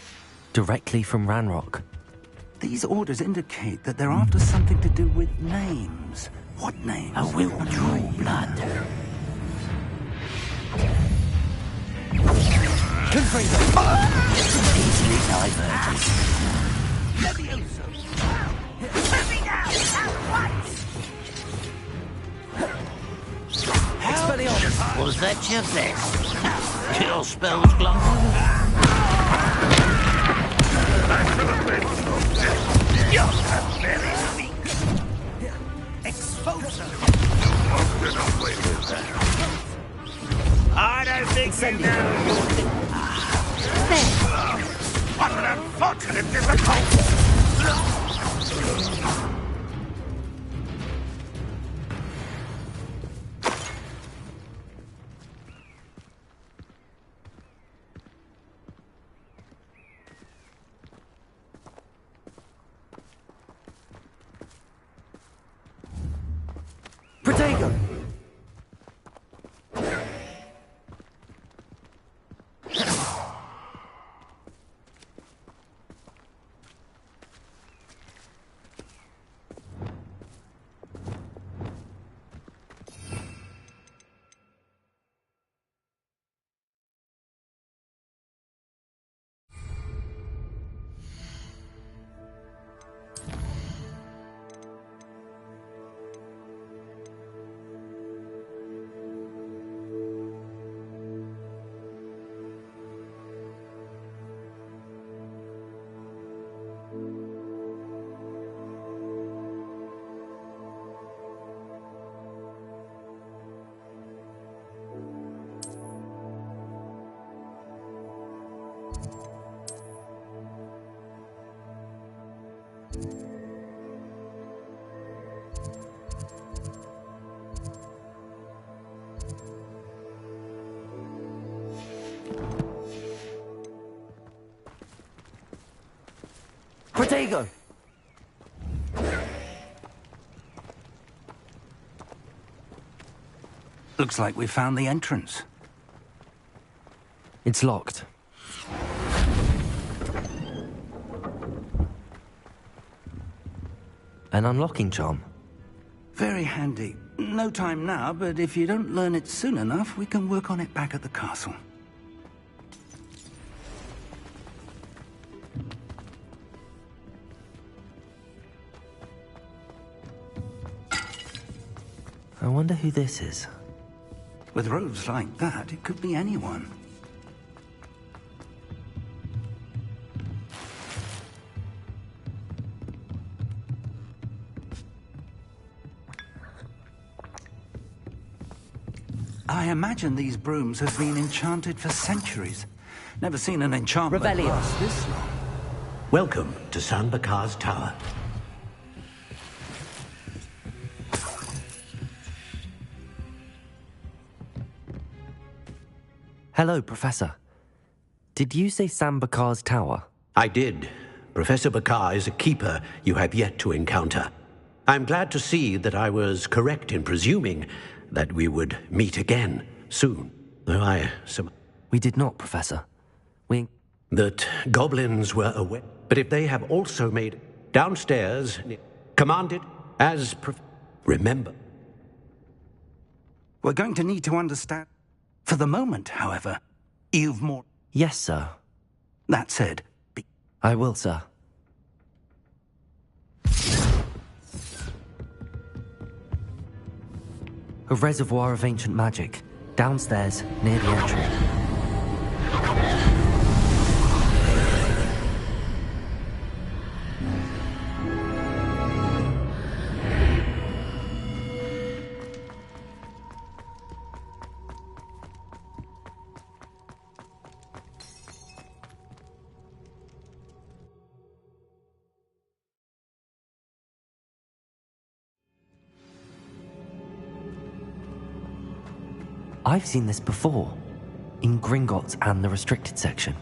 Directly from Ranrock. These orders indicate that they're after something to do with names. What names? I will draw blood. Easily diverted. Levioso! Let me down! At once! Was that your best? Your spell's glowing. You're very weak. Expulsor! Get away with that. I don't think you know. What an unfortunate difficulty! Protego! Protego! Looks like we found the entrance. It's locked. An unlocking charm. Very handy. No time now, but if you don't learn it soon enough, we can work on it back at the castle. I wonder who this is. With robes like that, it could be anyone. I imagine these brooms have been enchanted for centuries. Never seen an enchantment last this long. Welcome to San Bakar's Tower. Hello, Professor. Did you say Sam Bakar's tower? I did. Professor Bakar is a keeper you have yet to encounter. I'm glad to see that I was correct in presuming that we would meet again soon. Though We did not, Professor. That goblins were aware. But if they have also made downstairs, commanded as remember. We're going to need to understand. For the moment, however, you've more... Yes, sir. That said... I will, sir. A reservoir of ancient magic, downstairs, near the entry. I've seen this before, in Gringotts and the restricted section.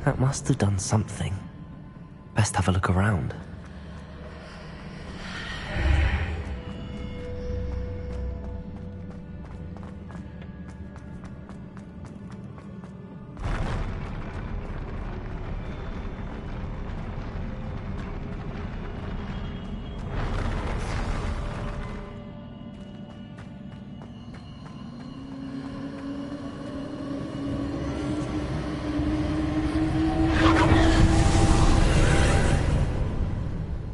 That must have done something. Best have a look around.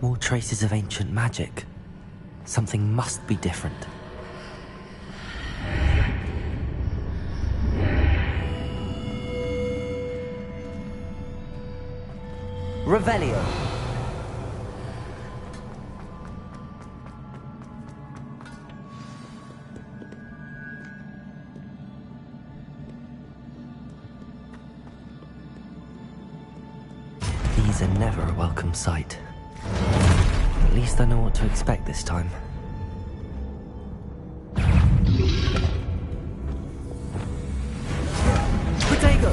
More traces of ancient magic. Something must be different. Revelio. These are never a welcome sight. At least I know what to expect this time. Potato!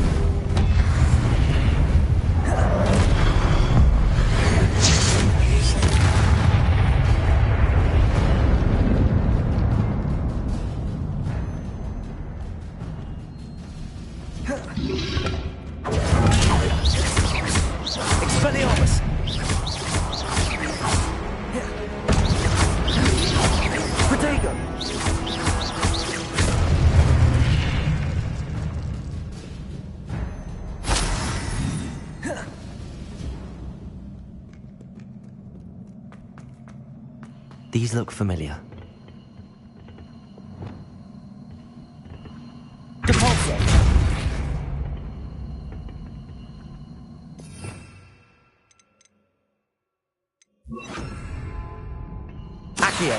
Expelliarmus! Potato! These look familiar. Deposit! Accio!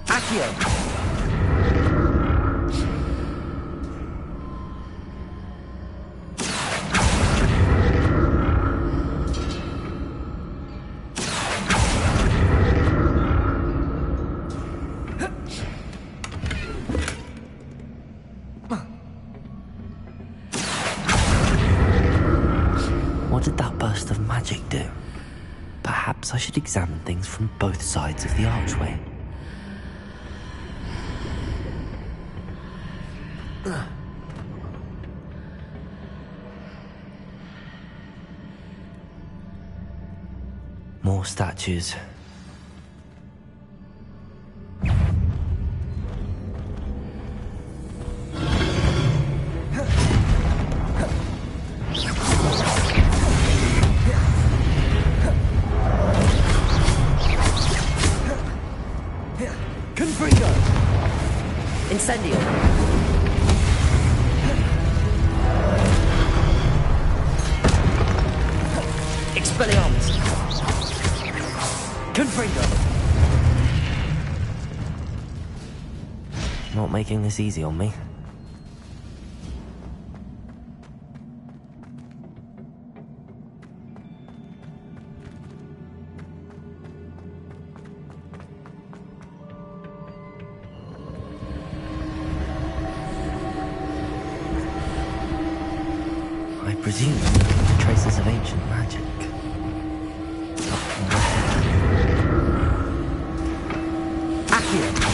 Accio! What did that burst of magic do? Perhaps I should examine things from both sides of the archway. More statues. Confringo! Incendio! Expelliarmus! Confringo! Not making this easy on me. I presume traces of ancient magic. Accio!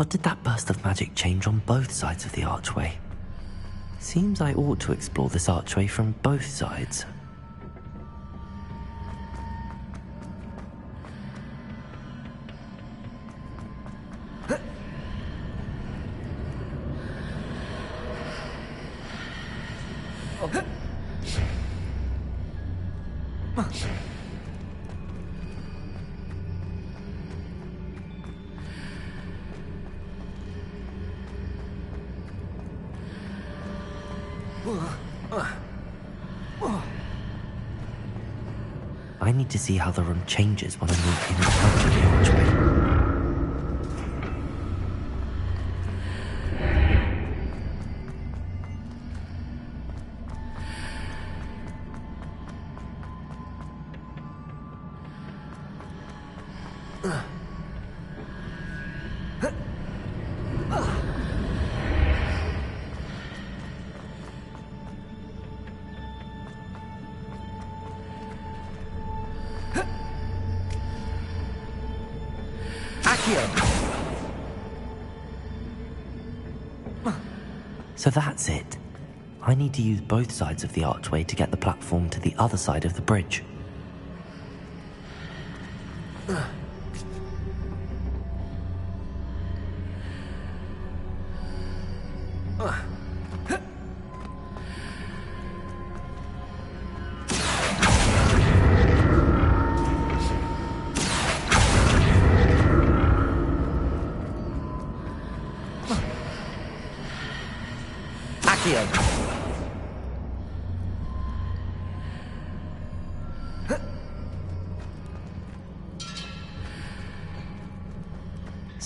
What did that burst of magic change on both sides of the archway? Seems I ought to explore this archway from both sides. I need to see how the room changes when I move in and out of the archway. So that's it. I need to use both sides of the archway to get the platform to the other side of the bridge.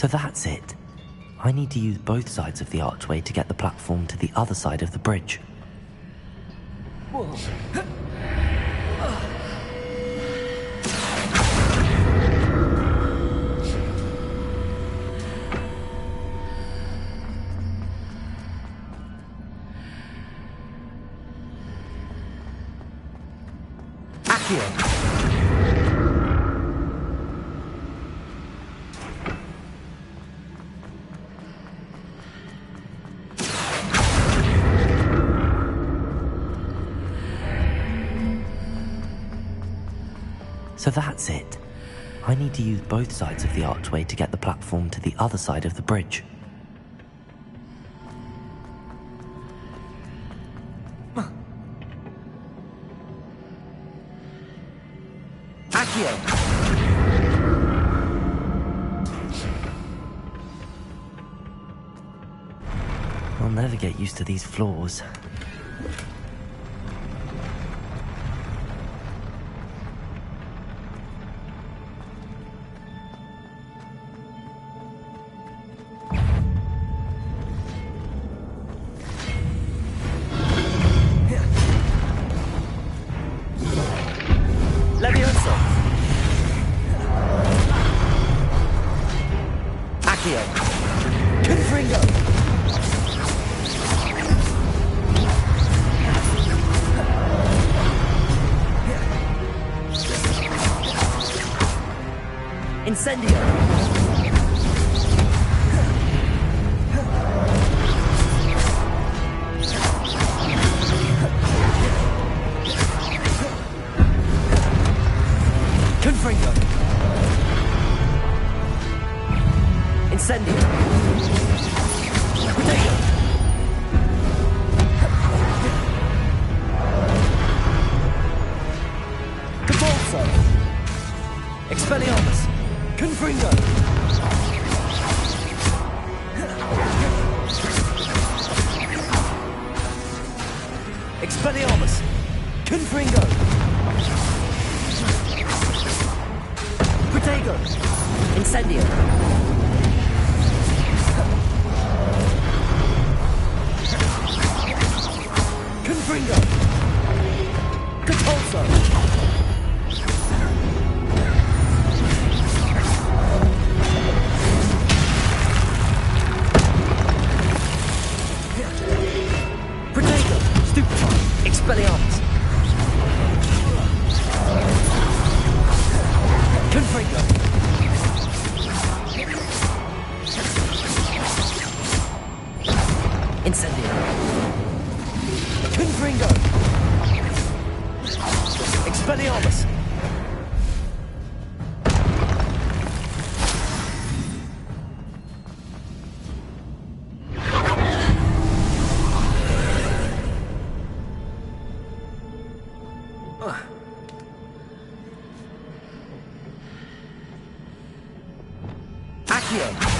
So that's it. I need to use both sides of the archway to get the platform to the other side of the bridge. So that's it. I need to use both sides of the archway to get the platform to the other side of the bridge. I'll never get used to these floors. Incendio! Confringo! Incendio! Potato! Cabalso! Expelliarmus! Confringo! Expelliarmus! Confringo! Protego! Incendio! Confringo! Capulso! Protego! Stupefy! Expelliarmus! Confringo! Incendio! Confringo! Expelliarmus! Accio!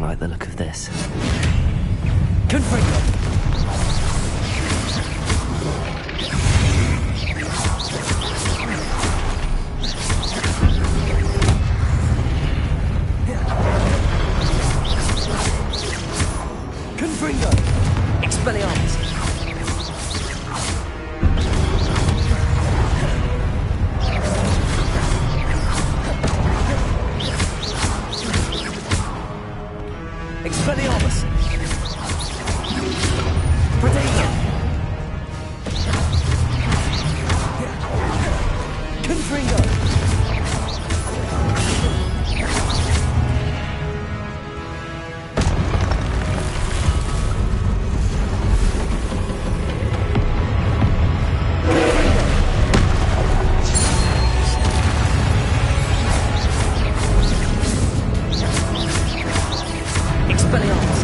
like the look of this. Confringo! Confringo! Expelliarmus! Expelliarmus! Protego! Confringo! Expelliarmus!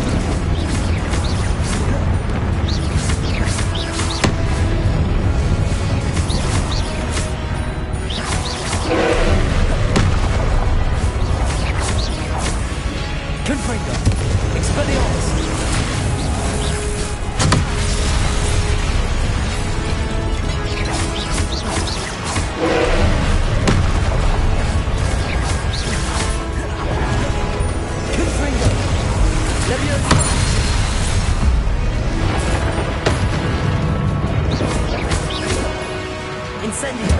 Confringo! Expelliarmus! Confringo! Leviosa! Incendio!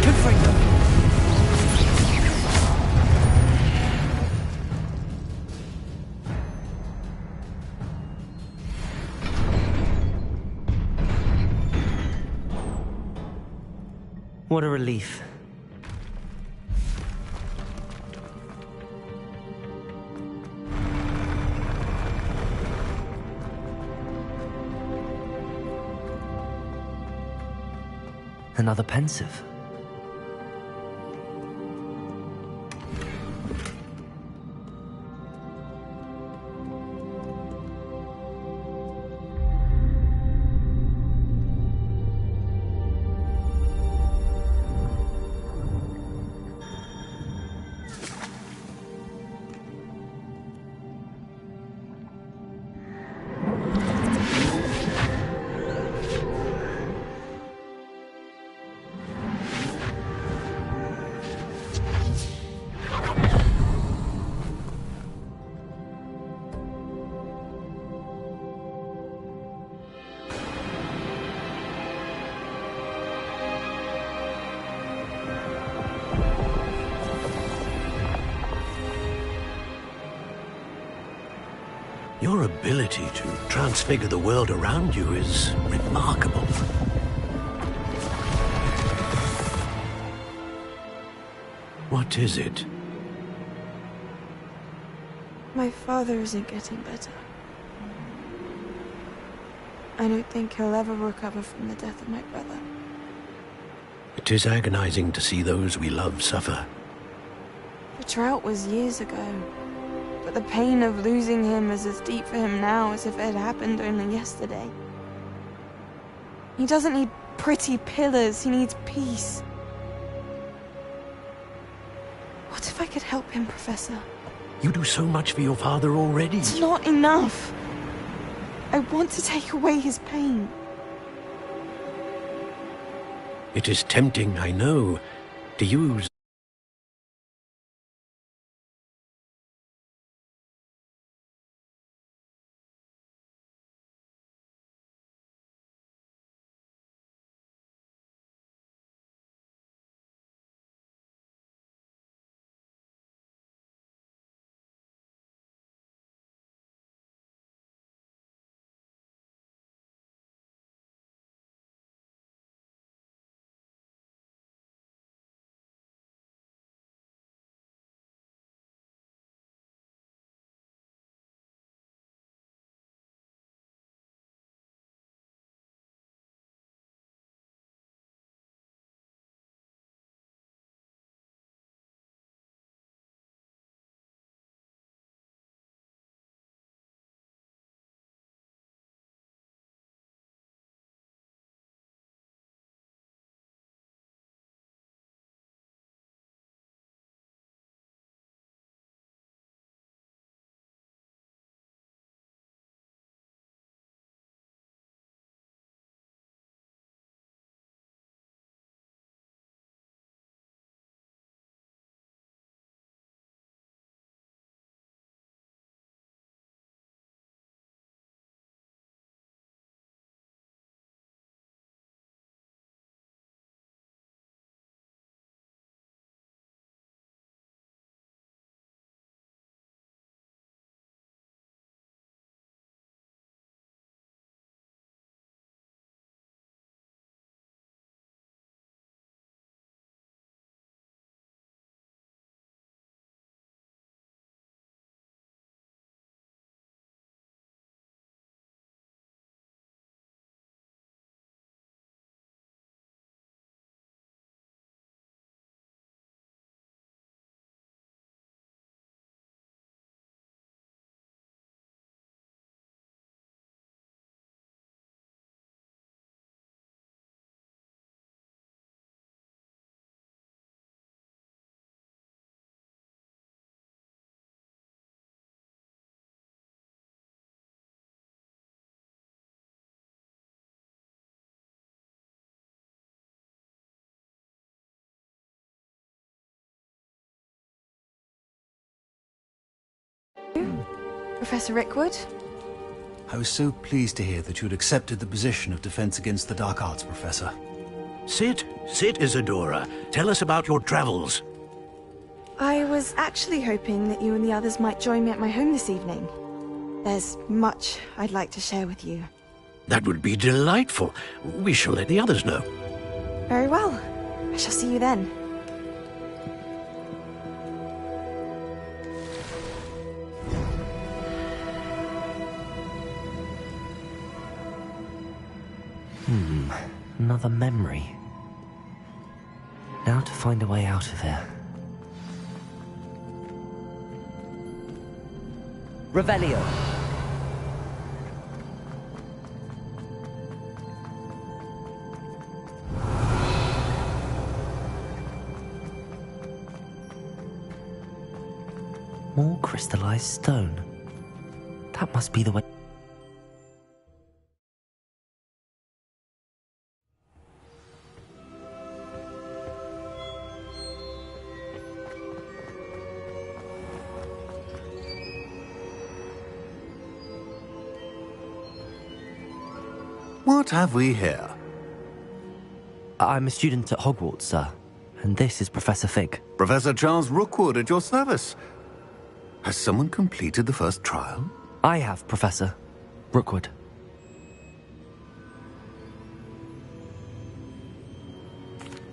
Confringo! What a relief. Another pensive. Your ability to transfigure the world around you is remarkable. What is it? My father isn't getting better. I don't think he'll ever recover from the death of my brother. It is agonizing to see those we love suffer. The drought was years ago, but the pain of losing him is as deep for him now as if it had happened only yesterday. He doesn't need pretty pillars, he needs peace. What if I could help him, Professor? You do so much for your father already. It's not enough. I want to take away his pain. It is tempting, I know, to use Professor Rickwood? I was so pleased to hear that you'd accepted the position of Defense Against the Dark Arts, Professor. Sit, Isadora. Tell us about your travels. I was actually hoping that you and the others might join me at my home this evening. There's much I'd like to share with you. That would be delightful. We shall let the others know. Very well. I shall see you then. Another memory. Now to find a way out of here. Revelio. More crystallized stone. That must be the way. What have we here? I'm a student at Hogwarts, sir. And this is Professor Fig. Professor Charles Rookwood at your service. Has someone completed the first trial? I have, Professor Rookwood.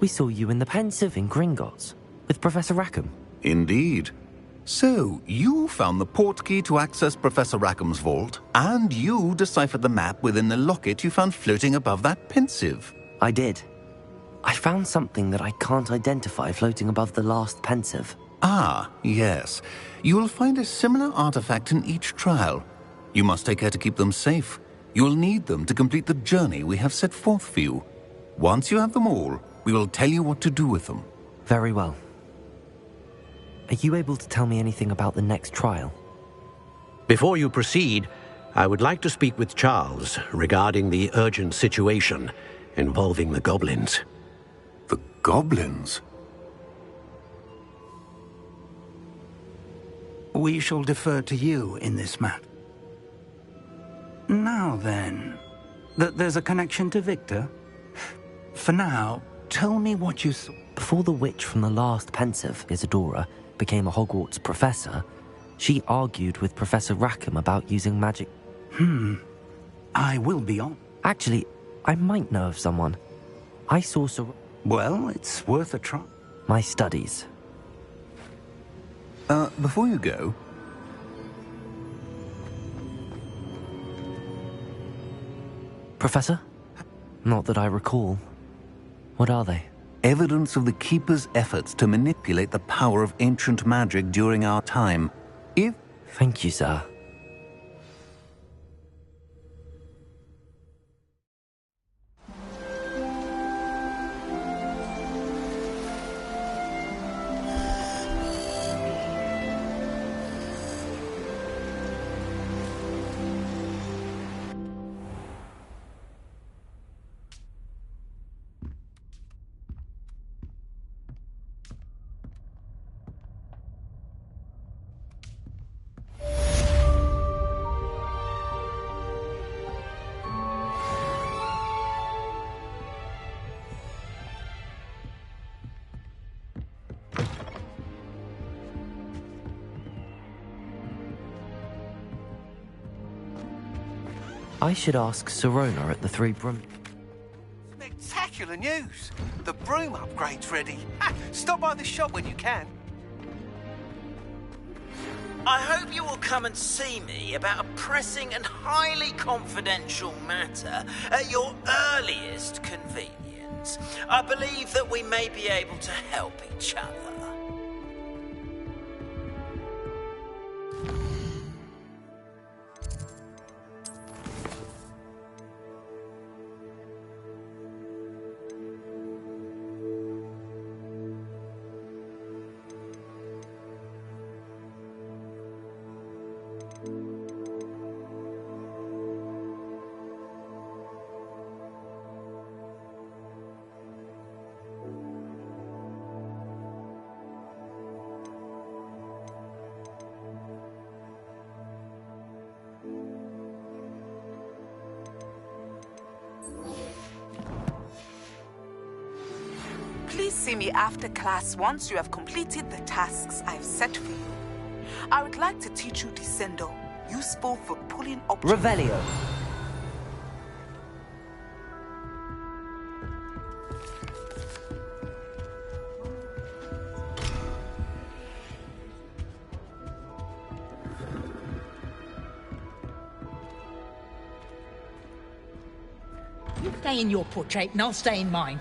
We saw you in the Pensive in Gringotts with Professor Rackham. Indeed. So, you found the portkey to access Professor Rackham's vault, and you deciphered the map within the locket you found floating above that Pensive. I did. I found something that I can't identify floating above the last Pensive. Ah, yes. You will find a similar artifact in each trial. You must take care to keep them safe. You will need them to complete the journey we have set forth for you. Once you have them all, we will tell you what to do with them. Very well. Are you able to tell me anything about the next trial? Before you proceed, I would like to speak with Charles regarding the urgent situation involving the goblins. The goblins? We shall defer to you in this matter. Now then, there's a connection to Victor? For now, tell me what you saw. Before the witch from the last Pensive, Isadora, became a Hogwarts professor, she argued with Professor Rackham about using magic. I will be on. Actually, I might know of someone. I saw Well, it's worth a try. My studies. Before you go... Professor? Not that I recall. What are they? Evidence of the Keeper's efforts to manipulate the power of ancient magic during our time. Thank you, sir. I should ask Sirona at the Three Broom. Spectacular news! The broom upgrade's ready. Stop by the shop when you can. I hope you will come and see me about a pressing and highly confidential matter at your earliest convenience. I believe that we may be able to help each other. Please see me after class once you have completed the tasks I've set for you. I would like to teach you Descendo, useful for pulling objects. Revelio. You stay in your portrait and I'll stay in mine.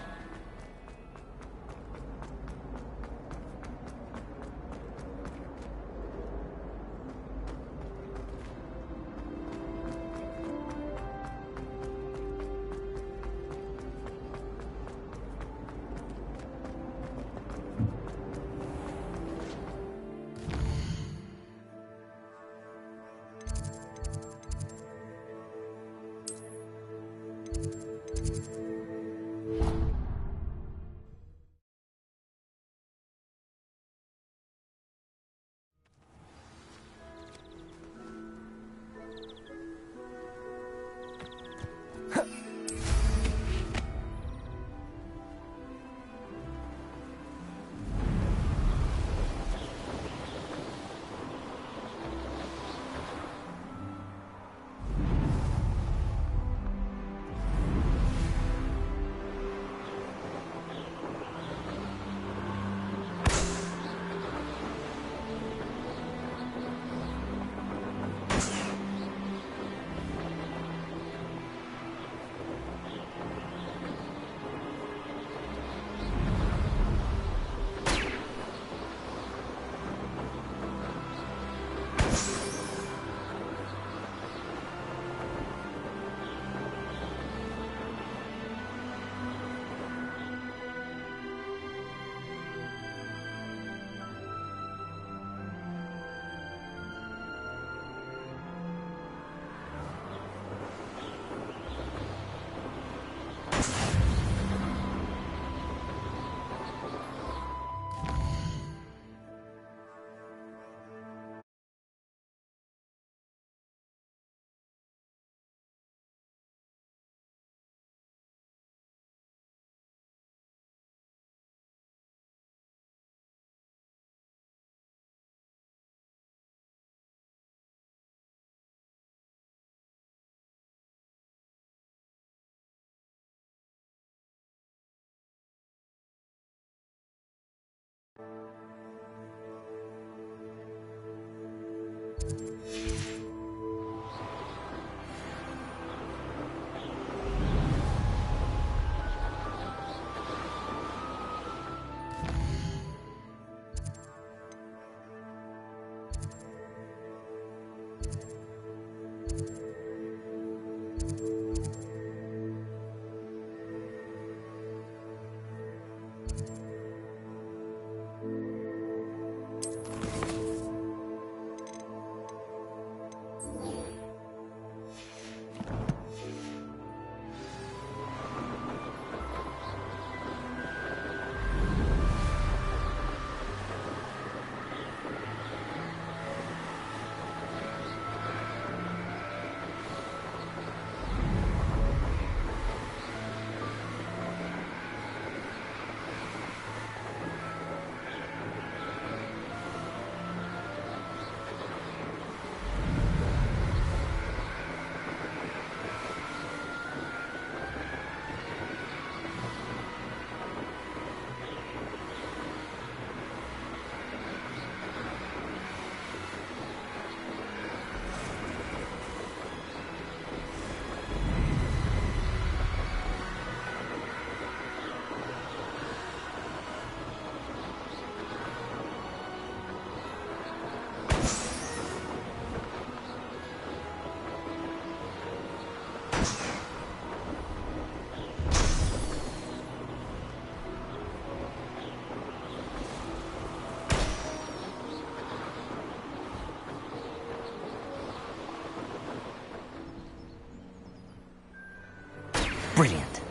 Brilliant.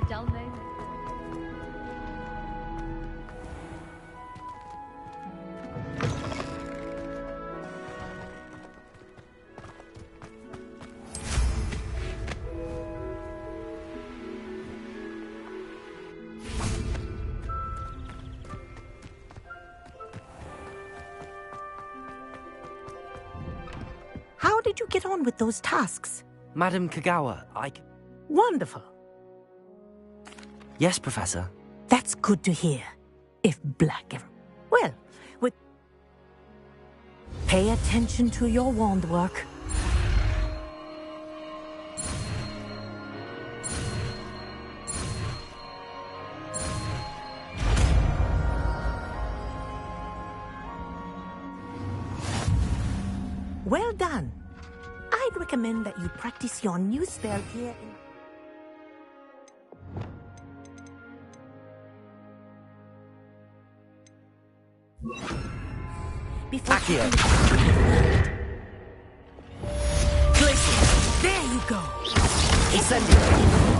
a dull moment. How did you get on with those tasks? Madam Kagawa, Wonderful. Yes, Professor. That's good to hear. If Well, pay attention to your wand work. Well done. I'd recommend that you practice your new spell here in... Accio. Glisten. There you go. Incendio.